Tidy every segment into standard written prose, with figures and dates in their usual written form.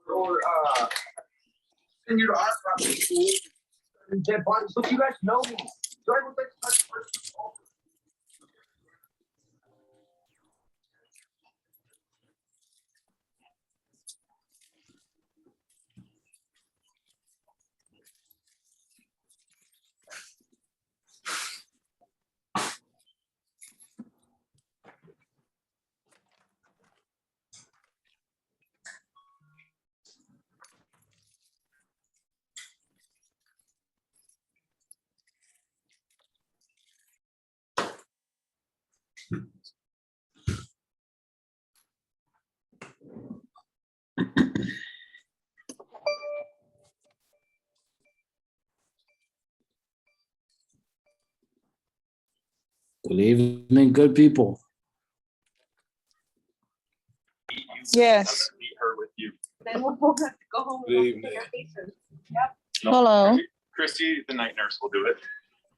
Or send you to our property. Dead bodies. Look, you guys know me. Do I look like such a person? Good evening, good people. Yes. Meet her with you. Then we'll have to go home. Good evening. Yep. No, Hello. Christy, the night nurse, will do it.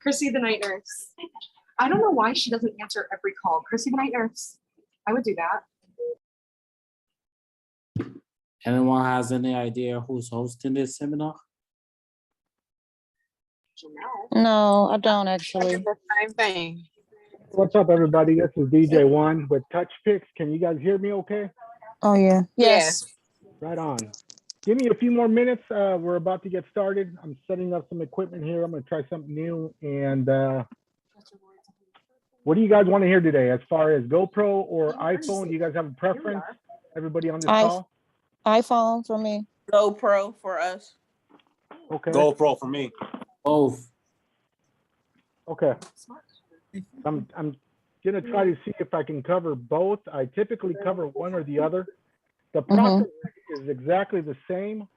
Chrissy, the night nurse. I don't know why she doesn't answer every call. Chrissy, the night nurse. I would do that. Anyone has any idea who's hosting this seminar? Janelle. No, I don't actually. The same thing. What's up, everybody? This is DJ1 with Touchpix. Can you guys hear me okay? Oh, yeah. Yes. Right on. Give me a few more minutes. We're about to get started. I'm setting up some equipment here. I'm going to try something new. And what do you guys want to hear today as far as GoPro or iPhone? Do you guys have a preference? Everybody on this call? iPhone for me. GoPro for us. Okay. GoPro for me. Both. Okay. I'm gonna try to see if I can cover both. I typically cover one or the other. The process is exactly the same.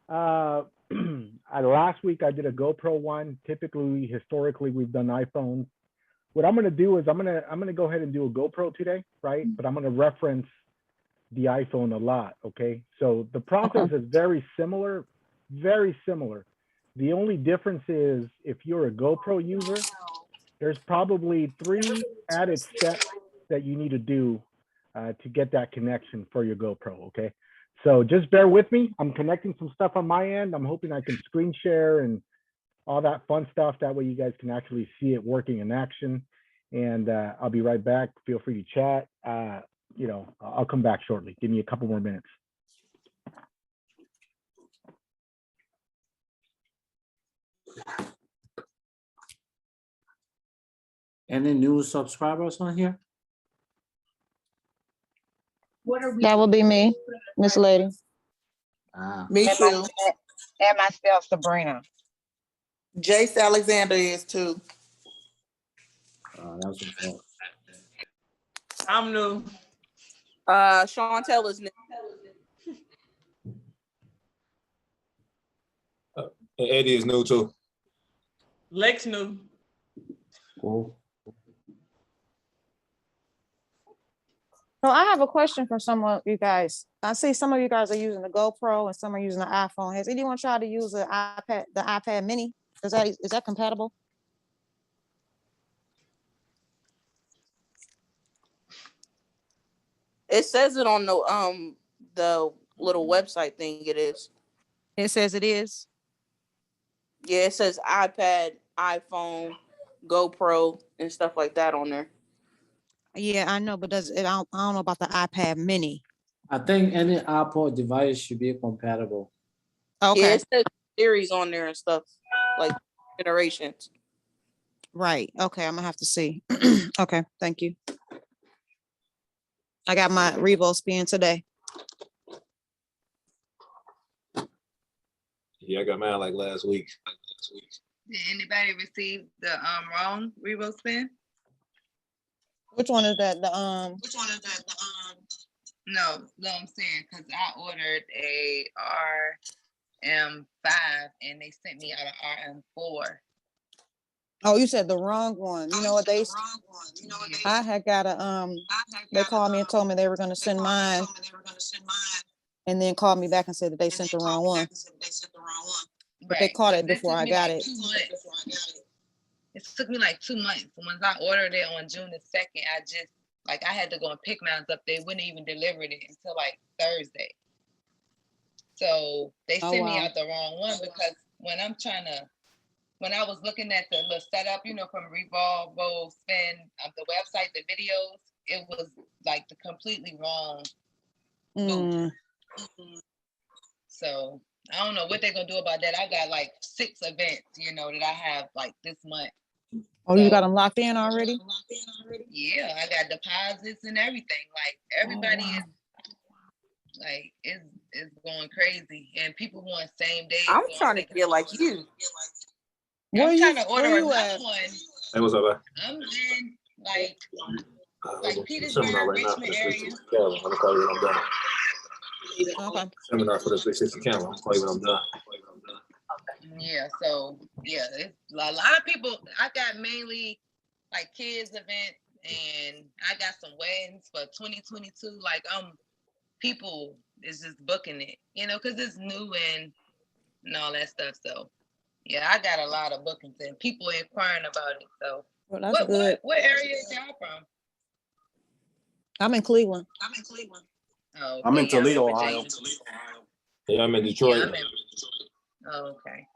Last week I did a GoPro one. Typically, historically, we've done iPhones. What I'm gonna do is I'm gonna go ahead and do a GoPro today, right? But I'm gonna reference the iPhone a lot. Okay. So the process is very similar, very similar. The only difference is if you're a GoPro user, there's probably 3 added steps that you need to do to get that connection for your GoPro, okay? So just bear with me. I'm connecting some stuff on my end. I'm hoping I can screen share and all that fun stuff. That way you guys can actually see it working in action. And I'll be right back. Feel free to chat. I'll come back shortly. Give me a couple more minutes. Any new subscribers on here? What are we? That would be me, Miss Lady. Me too. And myself, Sabrina. Jace Alexander is too. That's what's up. I'm new. Chantel is new. Eddie is new too. Lex new. Cool. So I have a question for some of you guys. I see some of you guys are using the GoPro and some are using the iPhone. Has anyone tried to use the iPad mini? Is that compatible? It says it on the little website thing. It is. It says it is. Yeah, it says iPad, iPhone, GoPro, and stuff like that on there. Yeah, I know, but I don't know about the iPad mini. I think any Apple device should be compatible. Okay. Yeah, it says series on there and stuff, like generations. Right. Okay, I'm gonna have to see. Okay, thank you. I got my Revo spin today. Yeah, I got mine like last week. Did anybody receive the wrong Revo spin? Which one is that? No, I'm saying because I ordered a RM5 and they sent me out an RM4. Oh, you said the wrong one. You know what I had got they called me and told me they were gonna send mine. And then called me back and said that they sent the wrong one. But they caught it before I got it. It took me like 2 months. Once I ordered it on June the 2nd, I just Like I had to go and pick mine up. They wouldn't even deliver it until like Thursday. So they Oh, sent me wow. out the wrong one because when I was looking at the little setup, you know, from Revolve, Roll, Spin, the website, the videos, it was like the completely wrong booth. So I don't know what they're gonna do about that. I got like 6 events, you know, that I have like this month. Oh, you got them locked in already? Yeah, I got deposits and everything. Like everybody wow. is like is going crazy, and people want same day. I'm so trying to taking get like photos. you. Where I'm you, trying to order where you another at? one. Hey, what's up, man? I'm in like I'm Petersburg, seminar right now for Richmond the area. 360 camera. I'm gonna call you when I'm done. Okay. Seminar for the 360 camera. I'm gonna call you when I'm done. Yeah, so yeah, it's a lot of people. I got mainly like kids events, and I got some weddings for 2022. Like people is just booking it, you know, because it's new and all that stuff. So yeah, I got a lot of bookings and people inquiring about it. So Well, that's good. what area is y'all from? I'm in Cleveland. Oh, I'm in okay, yeah, Toledo, Virginia. Ohio. Yeah, I'm in Yeah, Detroit. I'm in. Oh, okay.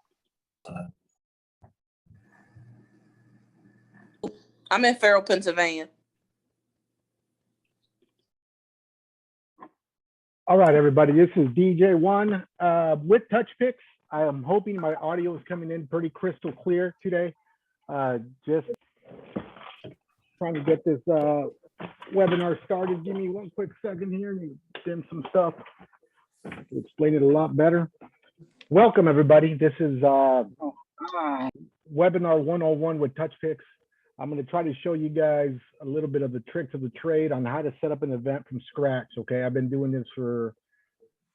I'm in Farrell, Pennsylvania. All right, everybody, this is DJ1 with Touchpix. I am hoping my audio is coming in pretty crystal clear today. Just trying to get this webinar started. Give me one quick second here and dim some stuff to explain it a lot better. Welcome, everybody. This is Webinar 101 with Touchpix. I'm going to try to show you guys a little bit of the tricks of the trade on how to set up an event from scratch. Okay, I've been doing this for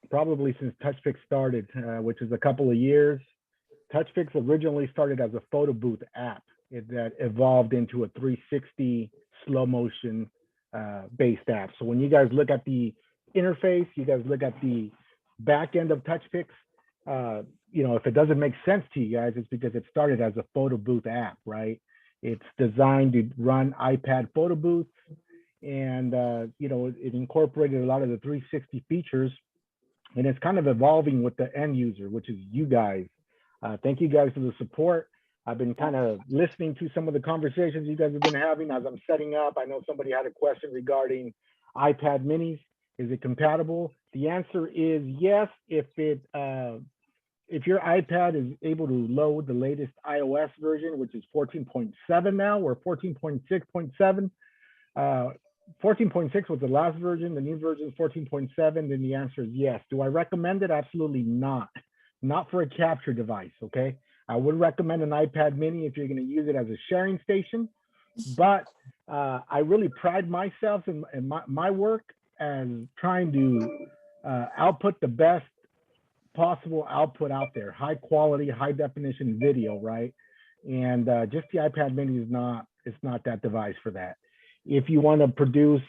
probably since Touchpix started, which is a couple of years. Touchpix originally started as a photo booth app that evolved into a 360 slow motion based app. So when you guys look at the interface, you guys look at the back end of Touchpix, you know, if it doesn't make sense to you guys, it's because it started as a photo booth app, right? It's designed to run iPad photo booths, and you know, it incorporated a lot of the 360 features, and it's kind of evolving with the end user, which is you guys. Thank you guys for the support. I've been kind of listening to some of the conversations you guys have been having as I'm setting up. I know somebody had a question regarding iPad minis. Is it compatible? The answer is yes, if your iPad is able to load the latest iOS version, which is 14.7 now, or 14.6.7. 14.6 was the last version, the new version is 14.7, then the answer is yes. Do I recommend it? Absolutely not. Not for a capture device, okay? I would recommend an iPad mini if you're gonna use it as a sharing station, but I really pride myself in my work as trying to output the best possible output out there, high quality, high definition video, right? And just the iPad mini is not that device for that. If you want to produce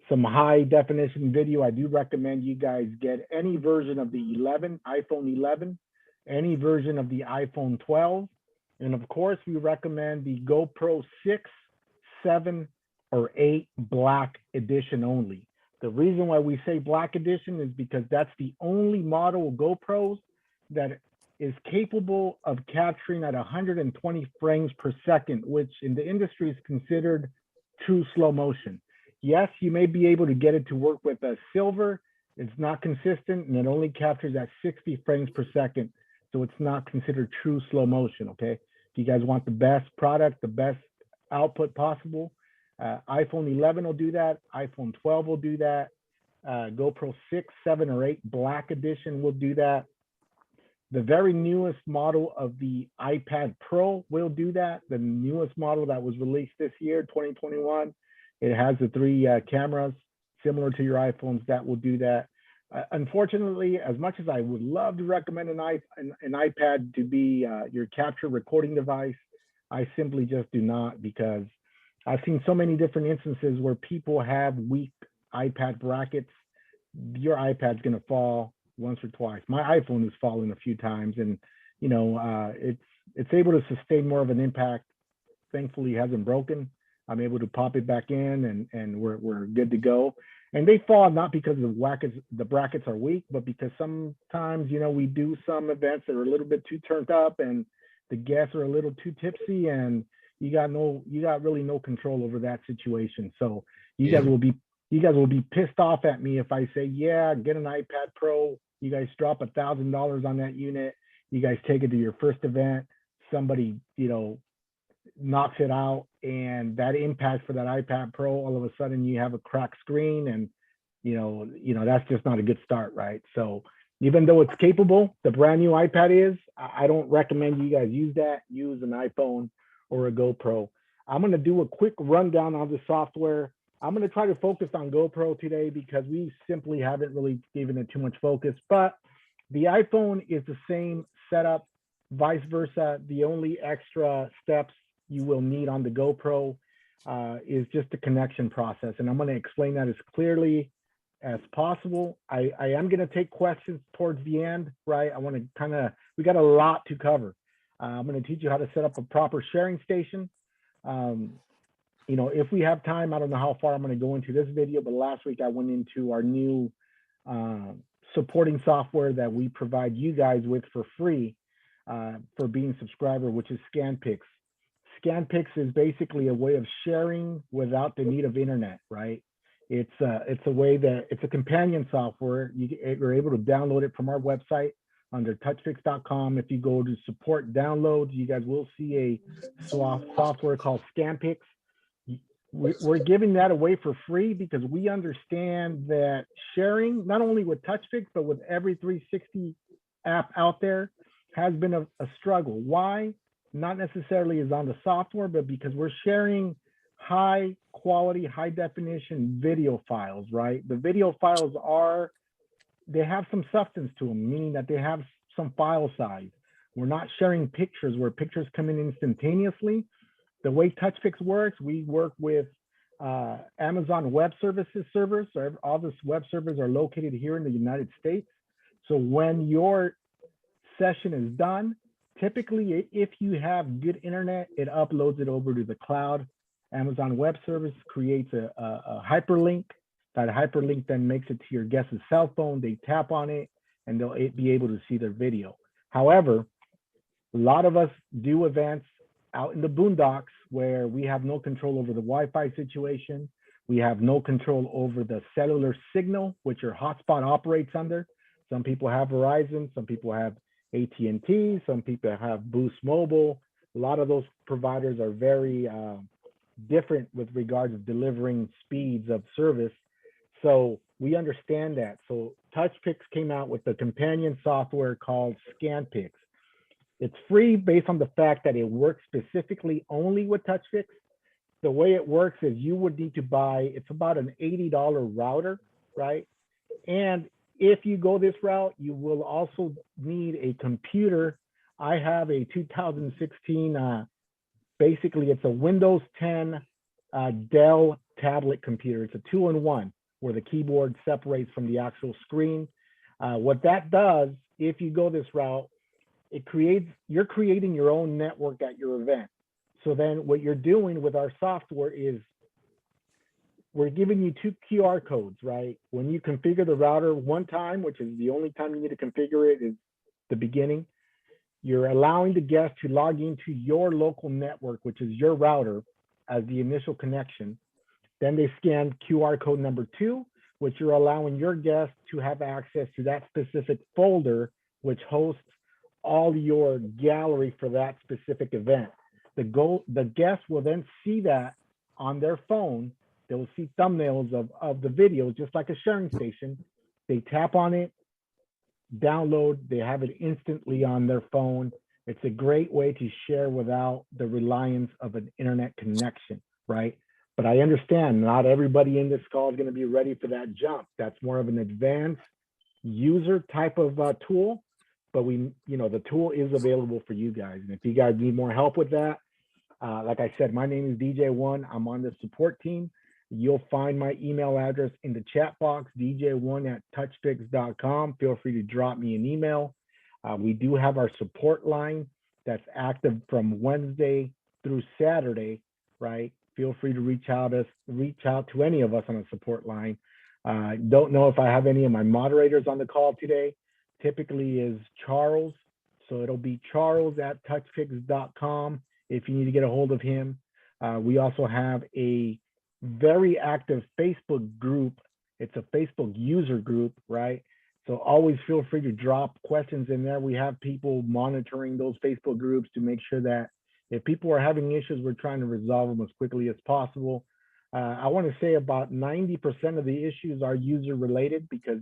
some high definition video, I do recommend you guys get any version of the iPhone 11, any version of the iPhone 12. And of course, we recommend the GoPro 6, 7, or 8 Black Edition only. The reason why we say Black Edition is because that's the only model of GoPros that is capable of capturing at 120 frames per second, which in the industry is considered true slow motion. Yes, you may be able to get it to work with a silver. It's not consistent, and it only captures at 60 frames per second. So it's not considered true slow motion, okay? If you guys want the best product, the best output possible, iPhone 11 will do that. iPhone 12 will do that. GoPro 6, 7, or 8 Black Edition will do that. The very newest model of the iPad Pro will do that. The newest model that was released this year, 2021, it has the 3 cameras similar to your iPhones that will do that. Unfortunately, as much as I would love to recommend an iPad to be your capture recording device, I simply just do not, because I've seen so many different instances where people have weak iPad brackets. Your iPad's gonna fall once or twice. My iPhone has fallen a few times, and you know, it's able to sustain more of an impact. Thankfully, it hasn't broken. I'm able to pop it back in, and we're good to go. And they fall not because the brackets are weak, but because sometimes, you know, we do some events that are a little bit too turned up and the guests are a little too tipsy, and you got really no control over that situation. So you guys will be pissed off at me if I say, yeah, get an iPad Pro. You guys drop $1,000 on that unit. You guys take it to your first event. Somebody, you know, knocks it out, and that impact for that iPad Pro, all of a sudden you have a cracked screen, and you know that's just not a good start, right? So even though it's capable, the brand new iPad is, I don't recommend you guys use that. Use an iPhone or a GoPro. I'm going to do a quick rundown on the software. I'm going to try to focus on GoPro today because we simply haven't really given it too much focus, but the iPhone is the same setup, vice versa. The only extra steps you will need on the GoPro is just the connection process. And I'm going to explain that as clearly as possible. I am going to take questions towards the end, right? I want to we got a lot to cover. I'm going to teach you how to set up a proper sharing station. You know, if we have time, I don't know how far I'm going to go into this video, but last week I went into our new supporting software that we provide you guys with for free for being a subscriber, which is ScanPix. ScanPix is basically a way of sharing without the need of internet, right? It's a way that it's a companion software. You're able to download it from our website under touchpix.com. If you go to support downloads, you guys will see a software called ScanPix. We're giving that away for free because we understand that sharing, not only with Touchpix, but with every 360 app out there, has been a struggle. Why? Not necessarily is on the software, but because we're sharing high quality, high definition video files, right? The video files they have some substance to them, meaning that they have some file size. We're not sharing pictures where pictures come in instantaneously. The way Touchpix works, we work with Amazon Web Services servers. So all these web servers are located here in the United States. So when your session is done, typically, if you have good internet, it uploads it over to the cloud. Amazon Web Service creates a hyperlink. That hyperlink then makes it to your guest's cell phone. They tap on it, and they'll be able to see their video. However, a lot of us do events out in the boondocks where we have no control over the Wi-Fi situation. We have no control over the cellular signal, which your hotspot operates under. Some people have Verizon, some people have AT&T, some people have Boost Mobile. A lot of those providers are very different with regards to delivering speeds of service. So we understand that. So Touchpix came out with a companion software called ScanPix. It's free based on the fact that it works specifically only with Touchpix. The way it works is you would need to buy, it's about an $80 router, right? And if you go this route, you will also need a computer. I have a 2016, basically it's a Windows 10 Dell tablet computer. It's a 2-in-1 where the keyboard separates from the actual screen. What that does, if you go this route, you're creating your own network at your event. So then what you're doing with our software is we're giving you 2 QR codes, right? When you configure the router one time, which is the only time you need to configure it is the beginning, you're allowing the guest to log into your local network, which is your router, as the initial connection. Then they scan QR code number 2, which you're allowing your guest to have access to that specific folder, which hosts all your gallery for that specific event. The guest will then see that on their phone. They will see thumbnails of the videos, just like a sharing station. They tap on it, download, they have it instantly on their phone. It's a great way to share without the reliance of an internet connection, right? But I understand not everybody in this call is going to be ready for that jump. That's more of an advanced user type of tool, but the tool is available for you guys. And if you guys need more help with that, like I said, my name is DJ1. I'm on the support team. You'll find my email address in the chat box, dj1@touchpix.com. Feel free to drop me an email. We do have our support line that's active from Wednesday through Saturday, right? feel free to reach out to any of us on a support line. Don't know if I have any of my moderators on the call today. Typically is Charles. So it'll be charles@touchpix.com if you need to get a hold of him. We also have a very active Facebook group. It's a Facebook user group, right? So always feel free to drop questions in there. We have people monitoring those Facebook groups to make sure that if people are having issues, we're trying to resolve them as quickly as possible. I want to say about 90% of the issues are user related because,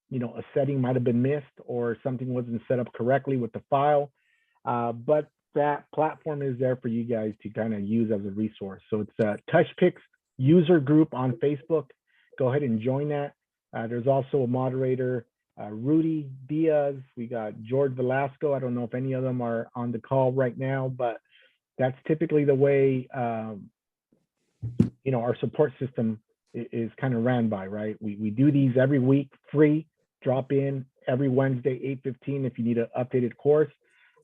you know, a setting might have been missed or something wasn't set up correctly with the file. But that platform is there for you guys to kind of use as a resource. So it's a Touchpix user group on Facebook. Go ahead and join that. There's also a moderator, Rudy Diaz. We got George Velasco. I don't know if any of them are on the call right now, but that's typically the way, you know, our support system is kind of ran by, right? We do these every week, free, drop in every Wednesday, 8:15 if you need an updated course.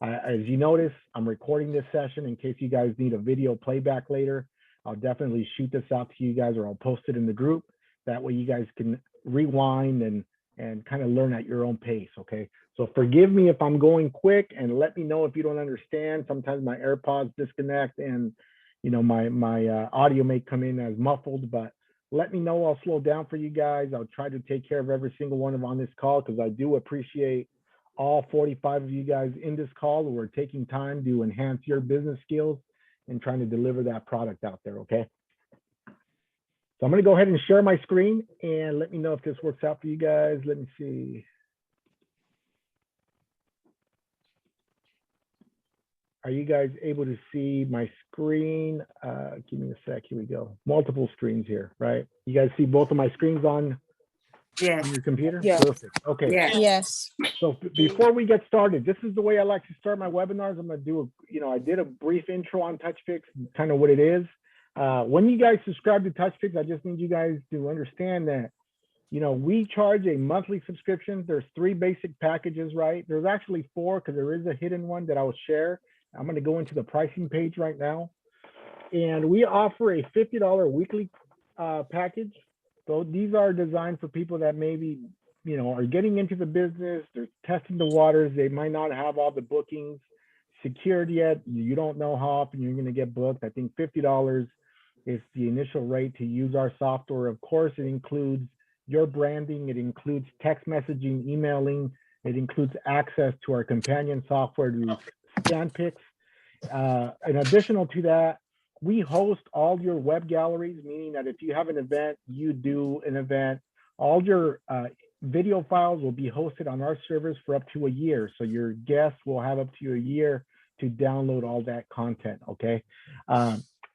As you notice, I'm recording this session in case you guys need a video playback later. I'll definitely shoot this out to you guys or I'll post it in the group. That way you guys can rewind and kind of learn at your own pace, okay? So forgive me if I'm going quick and let me know if you don't understand. Sometimes my AirPods disconnect and, you know, my audio may come in as muffled, but let me know. I'll slow down for you guys. I'll try to take care of every single one of them on this call because I do appreciate all 45 of you guys in this call who are taking time to enhance your business skills and trying to deliver that product out there, okay? So I'm gonna go ahead and share my screen and let me know if this works out for you guys. Let me see. Are you guys able to see my screen? Give me a sec, here we go. Multiple screens here, right? You guys see both of my screens on your computer? Yeah. Perfect, okay. Yes. So before we get started, this is the way I like to start my webinars. I'm gonna do I did a brief intro on Touchpix, kind of what it is. When you guys subscribe to Touchpix, I just need you guys to understand that, you know, we charge a monthly subscription. There's 3 basic packages, right? There's actually 4 because there is a hidden one that I will share. I'm gonna go into the pricing page right now. And we offer a $50 weekly package. So these are designed for people that maybe, you know, are getting into the business, they're testing the waters, they might not have all the bookings secured yet. You don't know how often you're gonna get booked. I think $50 is the initial rate to use our software. Of course, it includes your branding, it includes text messaging, emailing, it includes access to our companion software to scan pics. In addition to that, we host all your web galleries, meaning that if you have an event, you do an event, all your video files will be hosted on our servers for up to a year. So your guests will have up to a year to download all that content, okay?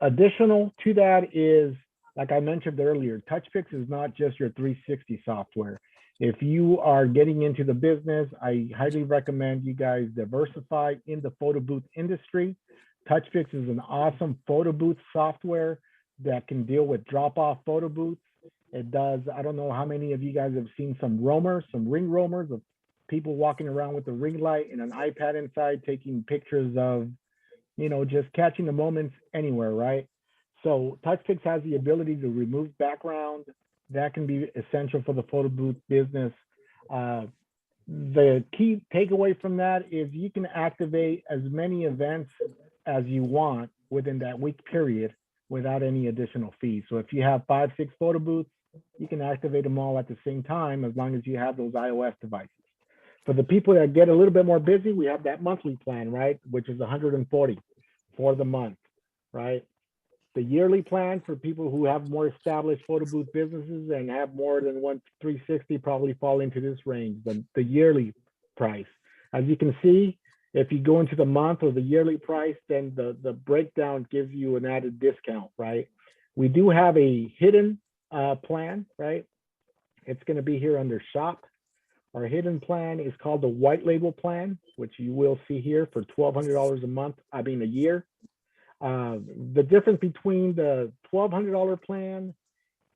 Additional to that is, like I mentioned earlier, Touchpix is not just your 360 software. If you are getting into the business, I highly recommend you guys diversify in the photo booth industry. Touchpix is an awesome photo booth software that can deal with drop-off photo booths. It does, I don't know how many of you guys have seen some ring roamers of people walking around with a ring light and an iPad inside taking pictures of, you know, just catching the moments anywhere, right? So Touchpix has the ability to remove background. That can be essential for the photo booth business. The key takeaway from that is you can activate as many events as you want within that week period without any additional fees. So if you have 5, 6 photo booths, you can activate them all at the same time as long as you have those iOS devices. For the people that get a little bit more busy, we have that monthly plan, right? Which is $140 for the month, right? The yearly plan for people who have more established photo booth businesses and have more than 360 probably fall into this range, the yearly price. As you can see, if you go into the month or the yearly price, then the breakdown gives you an added discount, right? We do have a hidden plan, right? It's going to be here under shop. Our hidden plan is called the white label plan, which you will see here for $1,200 a year. The difference between the $1,200 plan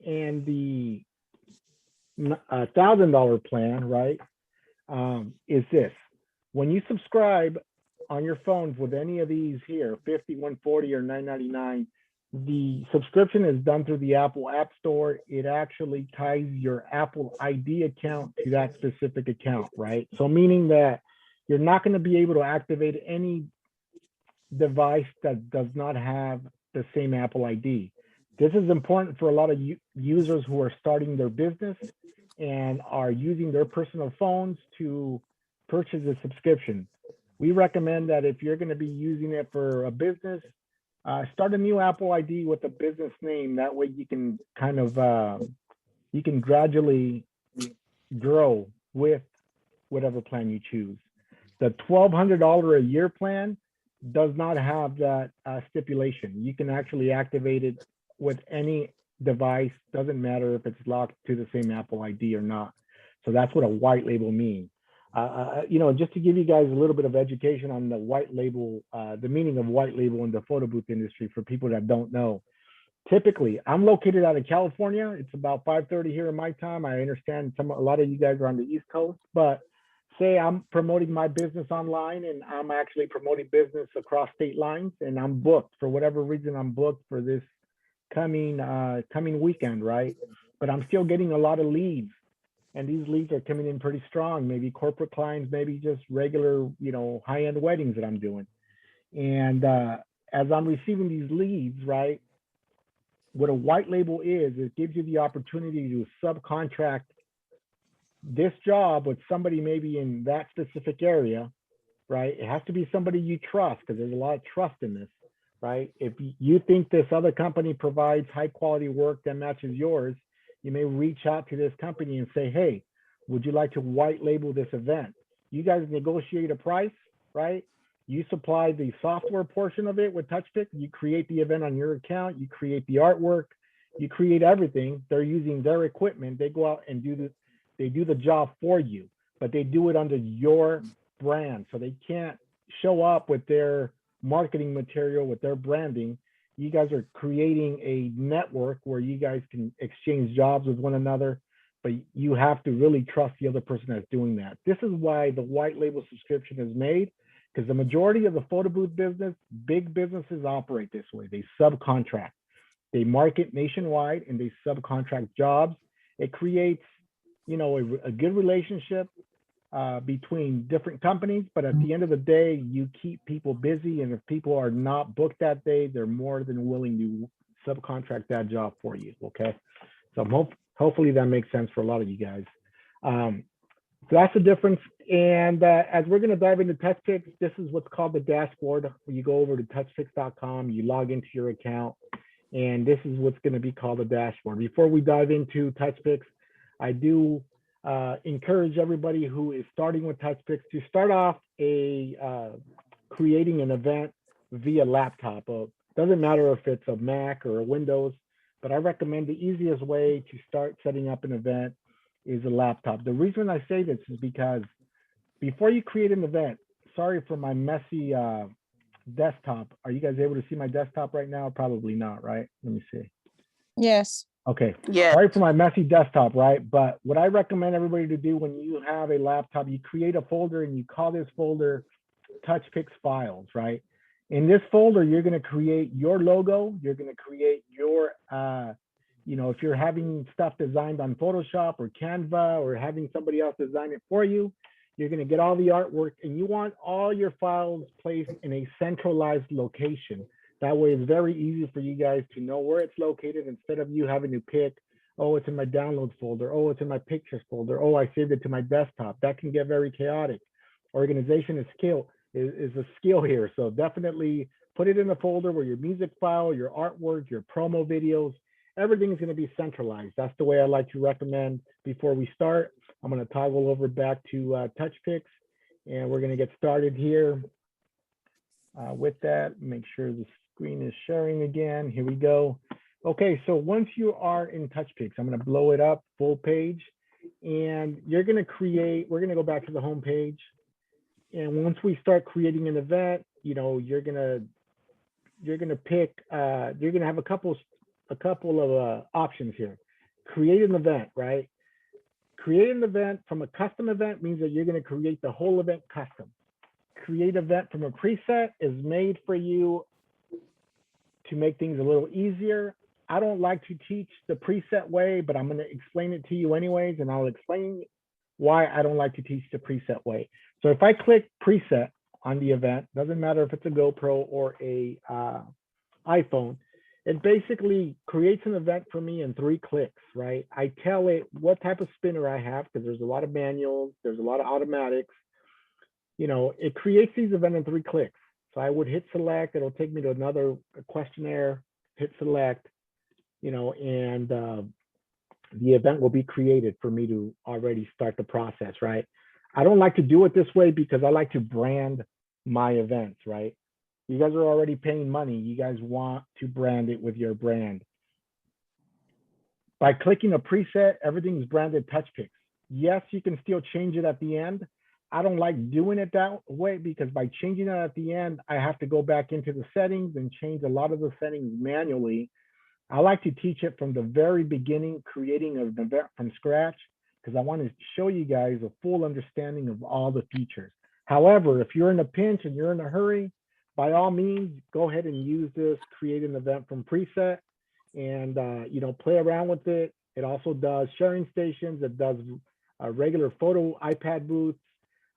and the $1,000 plan, right, is this. When you subscribe on your phones with any of these here, 50, 140, or 999, the subscription is done through the Apple App Store. It actually ties your Apple ID account to that specific account, right? So meaning that you're not going to be able to activate any device that does not have the same Apple ID. This is important for a lot of users who are starting their business and are using their personal phones to purchase a subscription. We recommend that if you're going to be using it for a business, start a new Apple ID with a business name. That way you can kind of, you can gradually grow with whatever plan you choose. The $1,200 a year plan does not have that stipulation. You can actually activate it with any device. Doesn't matter if it's locked to the same Apple ID or not. So that's what a white label means. You know, just to give you guys a little bit of education on the white label, the meaning of white label in the photo booth industry for people that don't know. Typically, I'm located out of California. It's about 5:30 here in my time. I understand a lot of you guys are on the East Coast, but say I'm promoting my business online and I'm actually promoting business across state lines and I'm booked for whatever reason. I'm booked for this coming weekend, right? But I'm still getting a lot of leads. And these leads are coming in pretty strong, maybe corporate clients, maybe just regular, you know, high-end weddings that I'm doing. And as I'm receiving these leads, right, what a white label is, it gives you the opportunity to subcontract this job with somebody maybe in that specific area, right? It has to be somebody you trust because there's a lot of trust in this, right? If you think this other company provides high quality work that matches yours, you may reach out to this company and say, hey, would you like to white label this event? You guys negotiate a price, right? You supply the software portion of it with Touchpix. You create the event on your account. You create the artwork. You create everything. They're using their equipment. They go out and they do the job for you, but they do it under your brand. So they can't show up with their marketing material, with their branding. You guys are creating a network where you guys can exchange jobs with one another, but you have to really trust the other person that's doing that. This is why the white label subscription is made, because the majority of the photo booth business, big businesses operate this way. They subcontract. They market nationwide and they subcontract jobs. It creates, you know, a good relationship between different companies, but at the end of the day, you keep people busy, and if people are not booked that day, they're more than willing to subcontract that job for you, okay? So hopefully that makes sense for a lot of you guys. So that's the difference, and as we're gonna dive into Touchpix, this is what's called the dashboard. You go over to touchpix.com, you log into your account, and this is what's gonna be called the dashboard. Before we dive into Touchpix, I do encourage everybody who is starting with Touchpix to start off creating an event via laptop. Doesn't matter if it's a Mac or a Windows, but I recommend the easiest way to start setting up an event is a laptop. The reason I say this is because before you create an event, sorry for my messy desktop. Are you guys able to see my desktop right now? Probably not, right? Let me see. Yes. Okay. Yeah. Sorry for my messy desktop, right? But what I recommend everybody to do when you have a laptop, you create a folder and you call this folder Touchpix Files, right? In this folder, you're going to create your logo. You're going to create your, you know, if you're having stuff designed on Photoshop or Canva or having somebody else design it for you, you're going to get all the artwork, and you want all your files placed in a centralized location. That way it's very easy for you guys to know where it's located instead of you having to pick, oh, it's in my downloads folder. Oh, it's in my pictures folder. Oh, I saved it to my desktop. That can get very chaotic. Organization is a skill here. So definitely put it in a folder where your music file, your artwork, your promo videos, everything is going to be centralized. That's the way I like to recommend before we start. I'm going to toggle over back to Touchpix, and we're going to get started here. With that, make sure the screen is sharing again. Here we go. Okay, so once you are in Touchpix, I'm going to blow it up full page, and you're going to create. We're going to go back to the home page, and once we start creating an event, you know, you're going to pick. You're going to have a couple of options here. Create an event, right? Create an event from a custom event means that you're going to create the whole event custom. Create event from a preset is made for you to make things a little easier, I don't like to teach the preset way, but I'm going to explain it to you anyways, and I'll explain why I don't like to teach the preset way. So if I click preset on the event, doesn't matter if it's a GoPro or a iPhone, it basically creates an event for me in 3 clicks, right? I tell it what type of spinner I have, because there's a lot of manuals, there's a lot of automatics. You know, it creates these events in 3 clicks. So I would hit select, it'll take me to another questionnaire, hit select, you know, and the event will be created for me to already start the process, right? I don't like to do it this way because I like to brand my events, right? You guys are already paying money. You guys want to brand it with your brand. By clicking a preset, everything's branded Touchpix. Yes, you can still change it at the end. I don't like doing it that way because by changing it at the end, I have to go back into the settings and change a lot of the settings manually. I like to teach it from the very beginning, creating an event from scratch, because I want to show you guys a full understanding of all the features. However, if you're in a pinch and you're in a hurry, by all means, go ahead and use this, create an event from preset, and you know, play around with it. It also does sharing stations. It does regular photo iPad booths.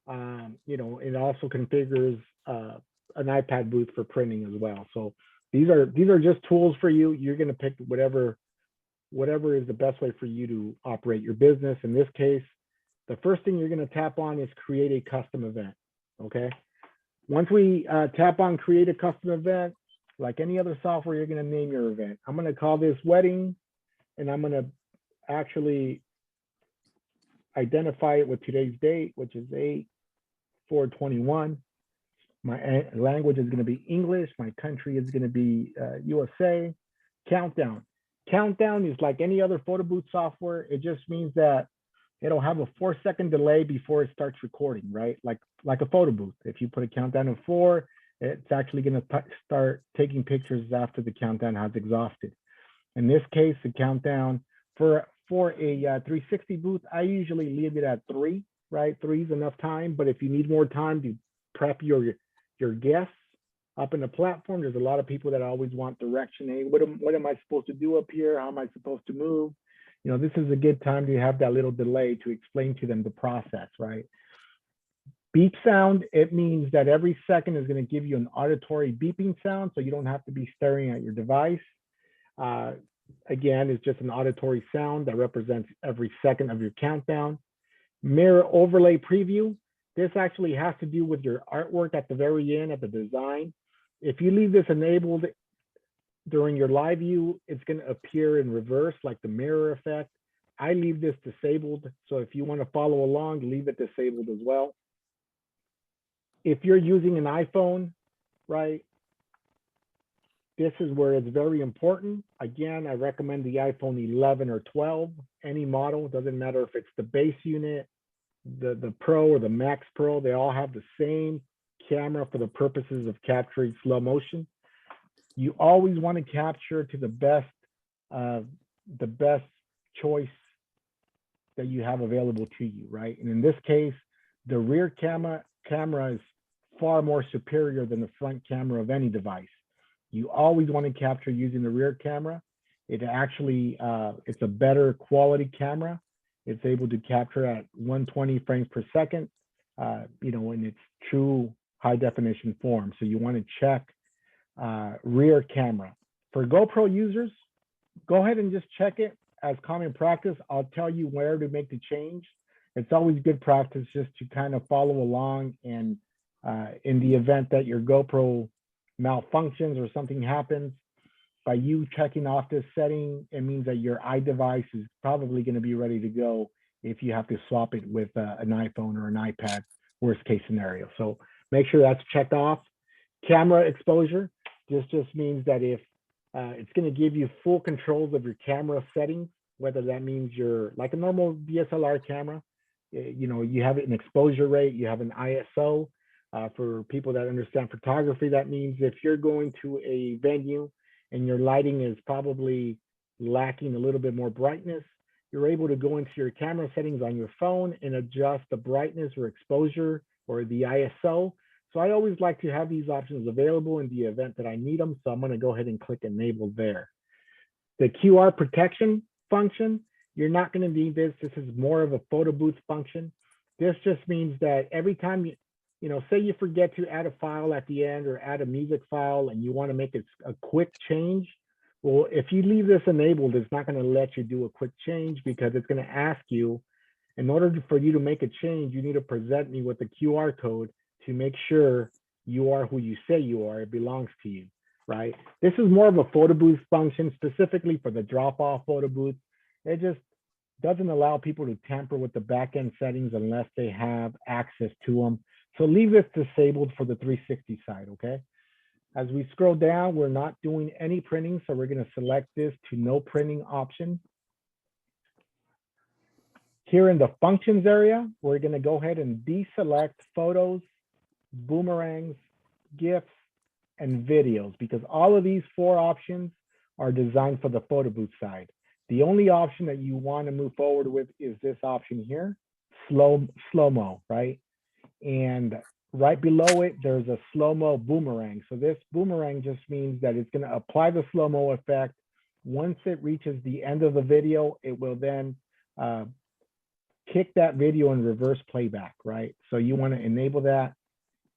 You know, it also configures an iPad booth for printing as well. So these are just tools for you. You're going to pick whatever is the best way for you to operate your business. In this case, the first thing you're going to tap on is create a custom event. Okay. Once we tap on create a custom event, like any other software, you're going to name your event. I'm going to call this wedding, and I'm going to actually identify it with today's date, which is 8/4/21. My language is going to be English. My country is going to be USA. Countdown. Countdown is like any other photo booth software. It just means that it'll have a 4-second delay before it starts recording, right? Like a photo booth. If you put a countdown of 4, it's actually going to start taking pictures after the countdown has exhausted. In this case, the countdown for a 360 booth, I usually leave it at 3, right? 3 is enough time. But if you need more time to prep your guests up in the platform, there's a lot of people that always want direction. Hey, what am I supposed to do up here? How am I supposed to move? You know, this is a good time to have that little delay to explain to them the process, right? Beep sound, it means that every second is going to give you an auditory beeping sound, so you don't have to be staring at your device. Again, it's just an auditory sound that represents every second of your countdown. Mirror overlay preview, this actually has to do with your artwork at the very end, at the design. If you leave this enabled during your live view, it's going to appear in reverse, like the mirror effect. I leave this disabled, so if you want to follow along, leave it disabled as well. If you're using an iPhone, right, this is where it's very important. Again, I recommend the iPhone 11 or 12, any model. Doesn't matter if it's the base unit, the Pro or the Max Pro, they all have the same camera for the purposes of capturing slow motion. You always want to capture to the best choice that you have available to you, right? And in this case, the rear camera is far more superior than the front camera of any device. You always want to capture using the rear camera. It actually, it's a better quality camera. It's able to capture at 120 frames per second, you know, in its true high definition form. So you want to check rear camera. For GoPro users, go ahead and just check it as common practice. I'll tell you where to make the change. It's always good practice just to kind of follow along, and in the event that your GoPro malfunctions or something happens, by you checking off this setting, it means that your iDevice is probably going to be ready to go if you have to swap it with an iPhone or an iPad, worst case scenario. So make sure that's checked off. Camera exposure, this just means that if it's going to give you full controls of your camera settings, whether that means you're like a normal DSLR camera, you know, you have an exposure rate, you have an ISO. For people that understand photography, that means if you're going to a venue and your lighting is probably lacking a little bit more brightness, you're able to go into your camera settings on your phone and adjust the brightness or exposure or the ISO. So I always like to have these options available in the event that I need them. So I'm going to go ahead and click enable there. The QR protection function, you're not going to need this. This is more of a photo booth function. This just means that every time you know, say you forget to add a file at the end or add a music file and you want to make it a quick change. Well, if you leave this enabled, it's not going to let you do a quick change because it's going to ask you, in order for you to make a change, you need to present me with the QR code to make sure you are who you say you are. It belongs to you, right? This is more of a photo booth function specifically for the drop-off photo booth. It just doesn't allow people to tamper with the back-end settings unless they have access to them. So leave this disabled for the 360 side, okay? As we scroll down, we're not doing any printing, so we're going to select this to no printing option. Here in the functions area, we're going to go ahead and deselect photos, boomerangs, GIFs, and videos, because all of these 4 options are designed for the photo booth side. The only option that you want to move forward with is this option here, slow-mo, right? And right below it, there's a slow-mo boomerang. So this boomerang just means that it's going to apply the slow-mo effect. Once it reaches the end of the video, it will then kick that video in reverse playback, right? So you want to enable that.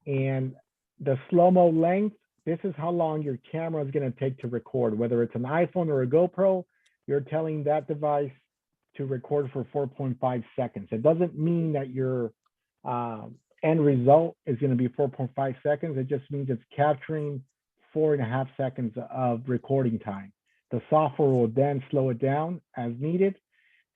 And the slow-mo length, this is how long your camera is going to take to record. Whether it's an iPhone or a GoPro, you're telling that device to record for 4.5 seconds. It doesn't mean that your end result is going to be 4.5 seconds. It just means it's capturing 4.5 seconds of recording time. The software will then slow it down as needed.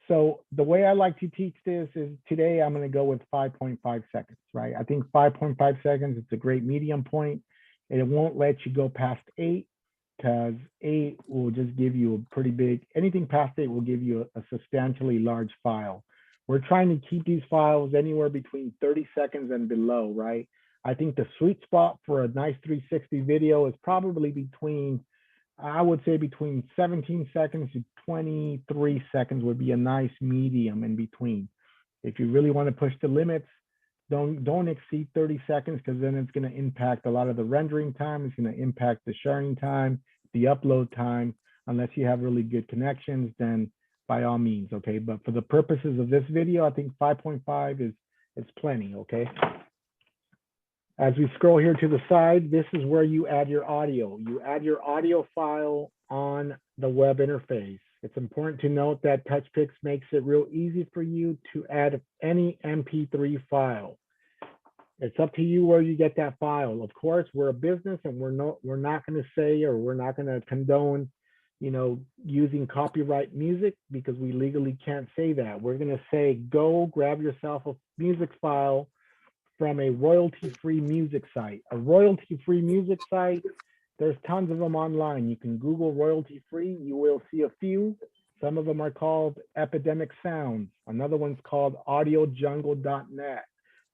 So the way I like to teach this is today I'm going to go with 5.5 seconds, right? I think 5.5 seconds, it's a great medium point. And it won't let you go past 8 because 8 will just give you a pretty big, anything past 8 will give you a substantially large file. We're trying to keep these files anywhere between 30 seconds and below, right? I think the sweet spot for a nice 360 video is probably between, I would say between 17 seconds to 23 seconds would be a nice medium in between. If you really want to push the limits, don't exceed 30 seconds because then it's going to impact a lot of the rendering time. It's going to impact the sharing time, the upload time. Unless you have really good connections, then by all means, okay? But for the purposes of this video, I think 5.5 is plenty, okay? As we scroll here to the side, this is where you add your audio. You add your audio file on the web interface. It's important to note that Touchpix makes it real easy for you to add any MP3 file. It's up to you where you get that file. Of course, we're a business and we're not going to say, or we're not going to condone, you know, using copyright music because we legally can't say that. We're going to say, go grab yourself a music file from a royalty-free music site. A royalty-free music site, there's tons of them online. You can Google royalty-free, you will see a few. Some of them are called Epidemic Sounds. Another one's called audiojungle.net.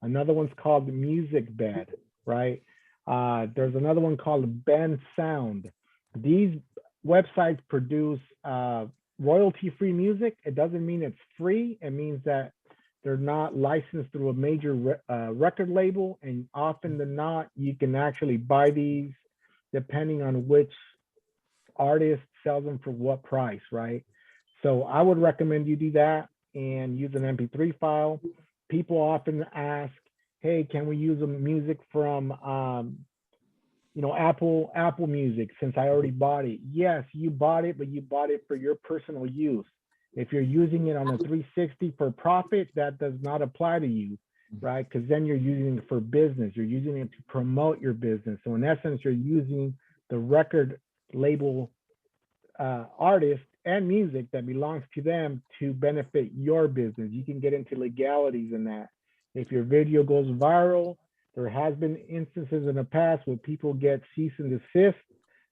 Another one's called Music Bed, right? There's another one called Ben Sound. These websites produce royalty-free music. It doesn't mean it's free. It means that they're not licensed through a major record label, and often than not, you can actually buy these depending on which artist sells them for what price, right? So I would recommend you do that and use an MP3 file. People often ask, hey, can we use the music from you know, Apple Music since I already bought it? Yes, you bought it, but you bought it for your personal use. If you're using it on a 360 for profit, that does not apply to you, right? Because then you're using it for business. You're using it to promote your business. So in essence, you're using the record label artist and music that belongs to them to benefit your business. You can get into legalities in that. If your video goes viral, there has been instances in the past where people get cease and desist.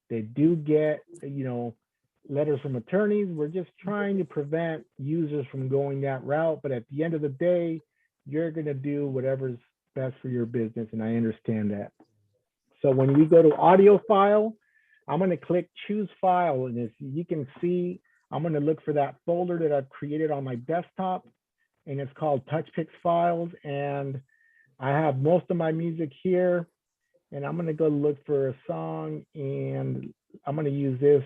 They do get, you know, letters from attorneys. We're just trying to prevent users from going that route. But at the end of the day, you're going to do whatever's best for your business. And I understand that. So when we go to audio file, I'm going to click choose file. And as you can see, I'm going to look for that folder that I've created on my desktop. And it's called Touchpix Files. And I have most of my music here. And I'm gonna go look for a song, and I'm gonna use this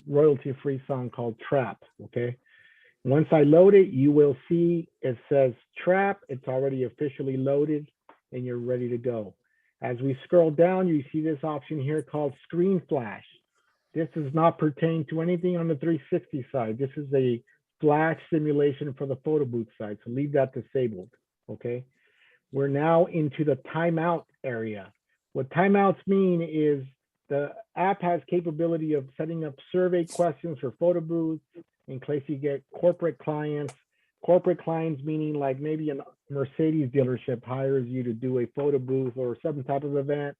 royalty-free song called Trap, okay? Once I load it, you will see it says Trap. It's already officially loaded and you're ready to go. As we scroll down, you see this option here called Screen Flash. This does not pertain to anything on the 360 side. This is a flash simulation for the photo booth side, so leave that disabled, okay? We're now into the timeout area. What timeouts mean is the app has capability of setting up survey questions for photo booths in case you get corporate clients. Corporate clients meaning like maybe a Mercedes dealership hires you to do a photo booth or some type of event,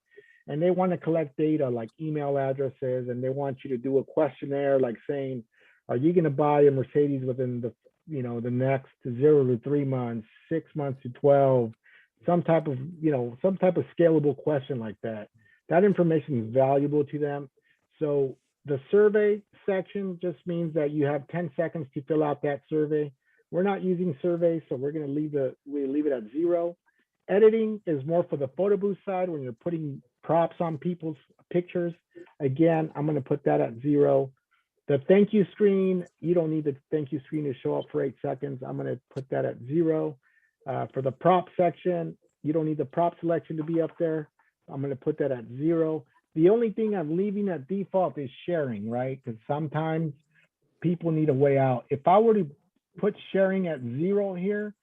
and they want to collect data like email addresses, and they want you to do a questionnaire like saying, are you going to buy a Mercedes within the, you know, the next 0 to 3 months, 6 months to 12, some type of, you know, some type of scalable question like that. That information is valuable to them. So the survey section just means that you have 10 seconds to fill out that survey. We're not using surveys, so we're going to leave it at 0. Editing is more for the photo booth side when you're putting props on people's pictures. Again, I'm going to put that at 0. The thank you screen, you don't need the thank you screen to show up for 8 seconds. I'm going to put that at 0. For the prop section, you don't need the prop selection to be up there. I'm going to put that at 0. The only thing I'm leaving at default is sharing, right? Because sometimes people need a way out. If I were to put sharing at 0 here,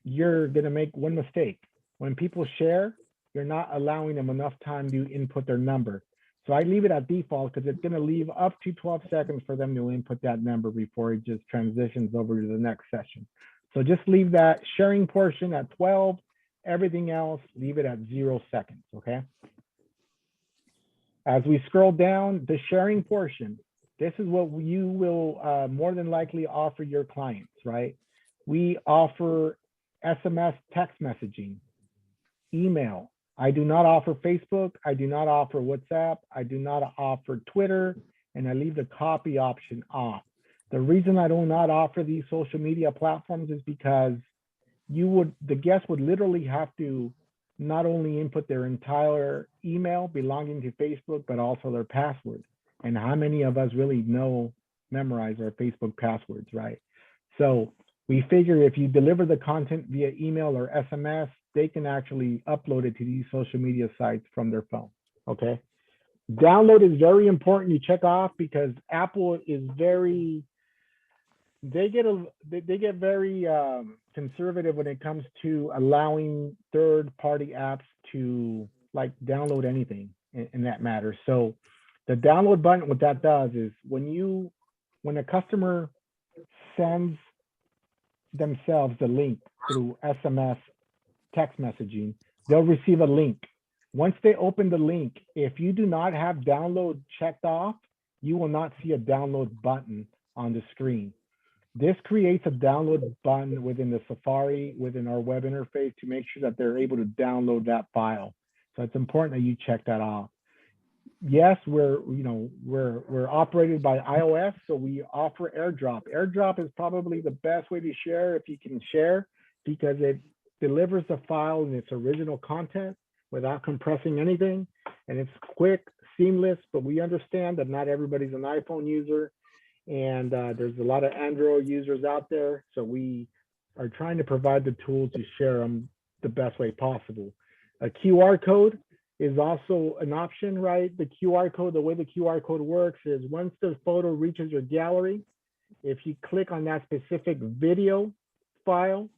you're going to make one mistake. When people share, you're not allowing them enough time to input their number. So I leave it at default because it's going to leave up to 12 seconds for them to input that number before it just transitions over to the next session. So just leave that sharing portion at 12. Everything else, leave it at 0 seconds, okay? As we scroll down, the sharing portion, this is what you will more than likely offer your clients, right? We offer SMS text messaging, email. I do not offer Facebook. I do not offer WhatsApp. I do not offer Twitter, and I leave the copy option off. The reason I do not offer these social media platforms is because the guest would literally have to not only input their entire email belonging to Facebook, but also their password. And how many of us really memorize our Facebook passwords, right? So we figure if you deliver the content via email or SMS, they can actually upload it to these social media sites from their phone, okay? Download is very important you check off because Apple is very, they get very conservative when it comes to allowing third-party apps to like download anything in that matter. So the download button, what that does is when a customer sends themselves the link through SMS text messaging, they'll receive a link. Once they open the link, if you do not have download checked off, you will not see a download button on the screen. This creates a download button within the Safari, within our web interface to make sure that they're able to download that file. So it's important that you check that off. Yes, we're operated by iOS, so we offer Airdrop. Airdrop is probably the best way to share if you can share, because it delivers the file in its original content without compressing anything, and it's quick, seamless. But we understand that not everybody's an iPhone user, and there's a lot of Android users out there, so we are trying to provide the tool to share them the best way possible. A QR code is also an option, right? The QR code, the way the QR code works is once the photo reaches your gallery, if you click on that specific video file,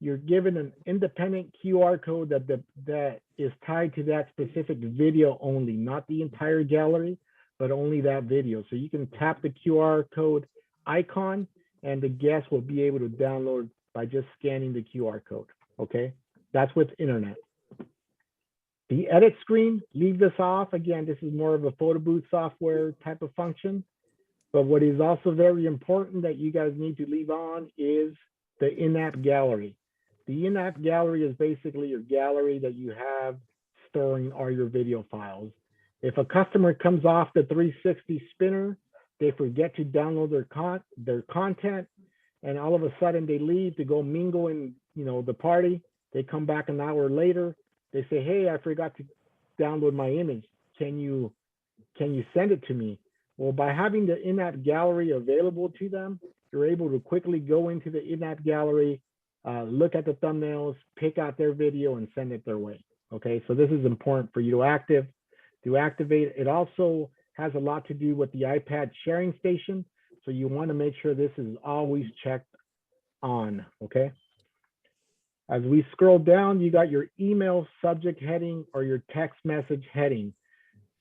you're given an independent QR code that is tied to that specific video only, not the entire gallery, but only that video. So you can tap the QR code icon and the guest will be able to download by just scanning the QR code, okay? That's with internet. The edit screen, leave this off. Again, this is more of a photo booth software type of function. But what is also very important that you guys need to leave on is the in-app gallery. The in-app gallery is basically your gallery that you have storing all your video files. If a customer comes off the 360 spinner, they forget to download their content, and all of a sudden they leave to go mingle in the party. They come back an hour later. They say, hey, I forgot to download my image. Can you send it to me? Well, by having the in-app gallery available to them, you're able to quickly go into the in-app gallery, look at the thumbnails, pick out their video, and send it their way. Okay, so this is important for you to activate. It also has a lot to do with the iPad sharing station. So you want to make sure this is always checked on, okay? As we scroll down, you got your email subject heading or your text message heading.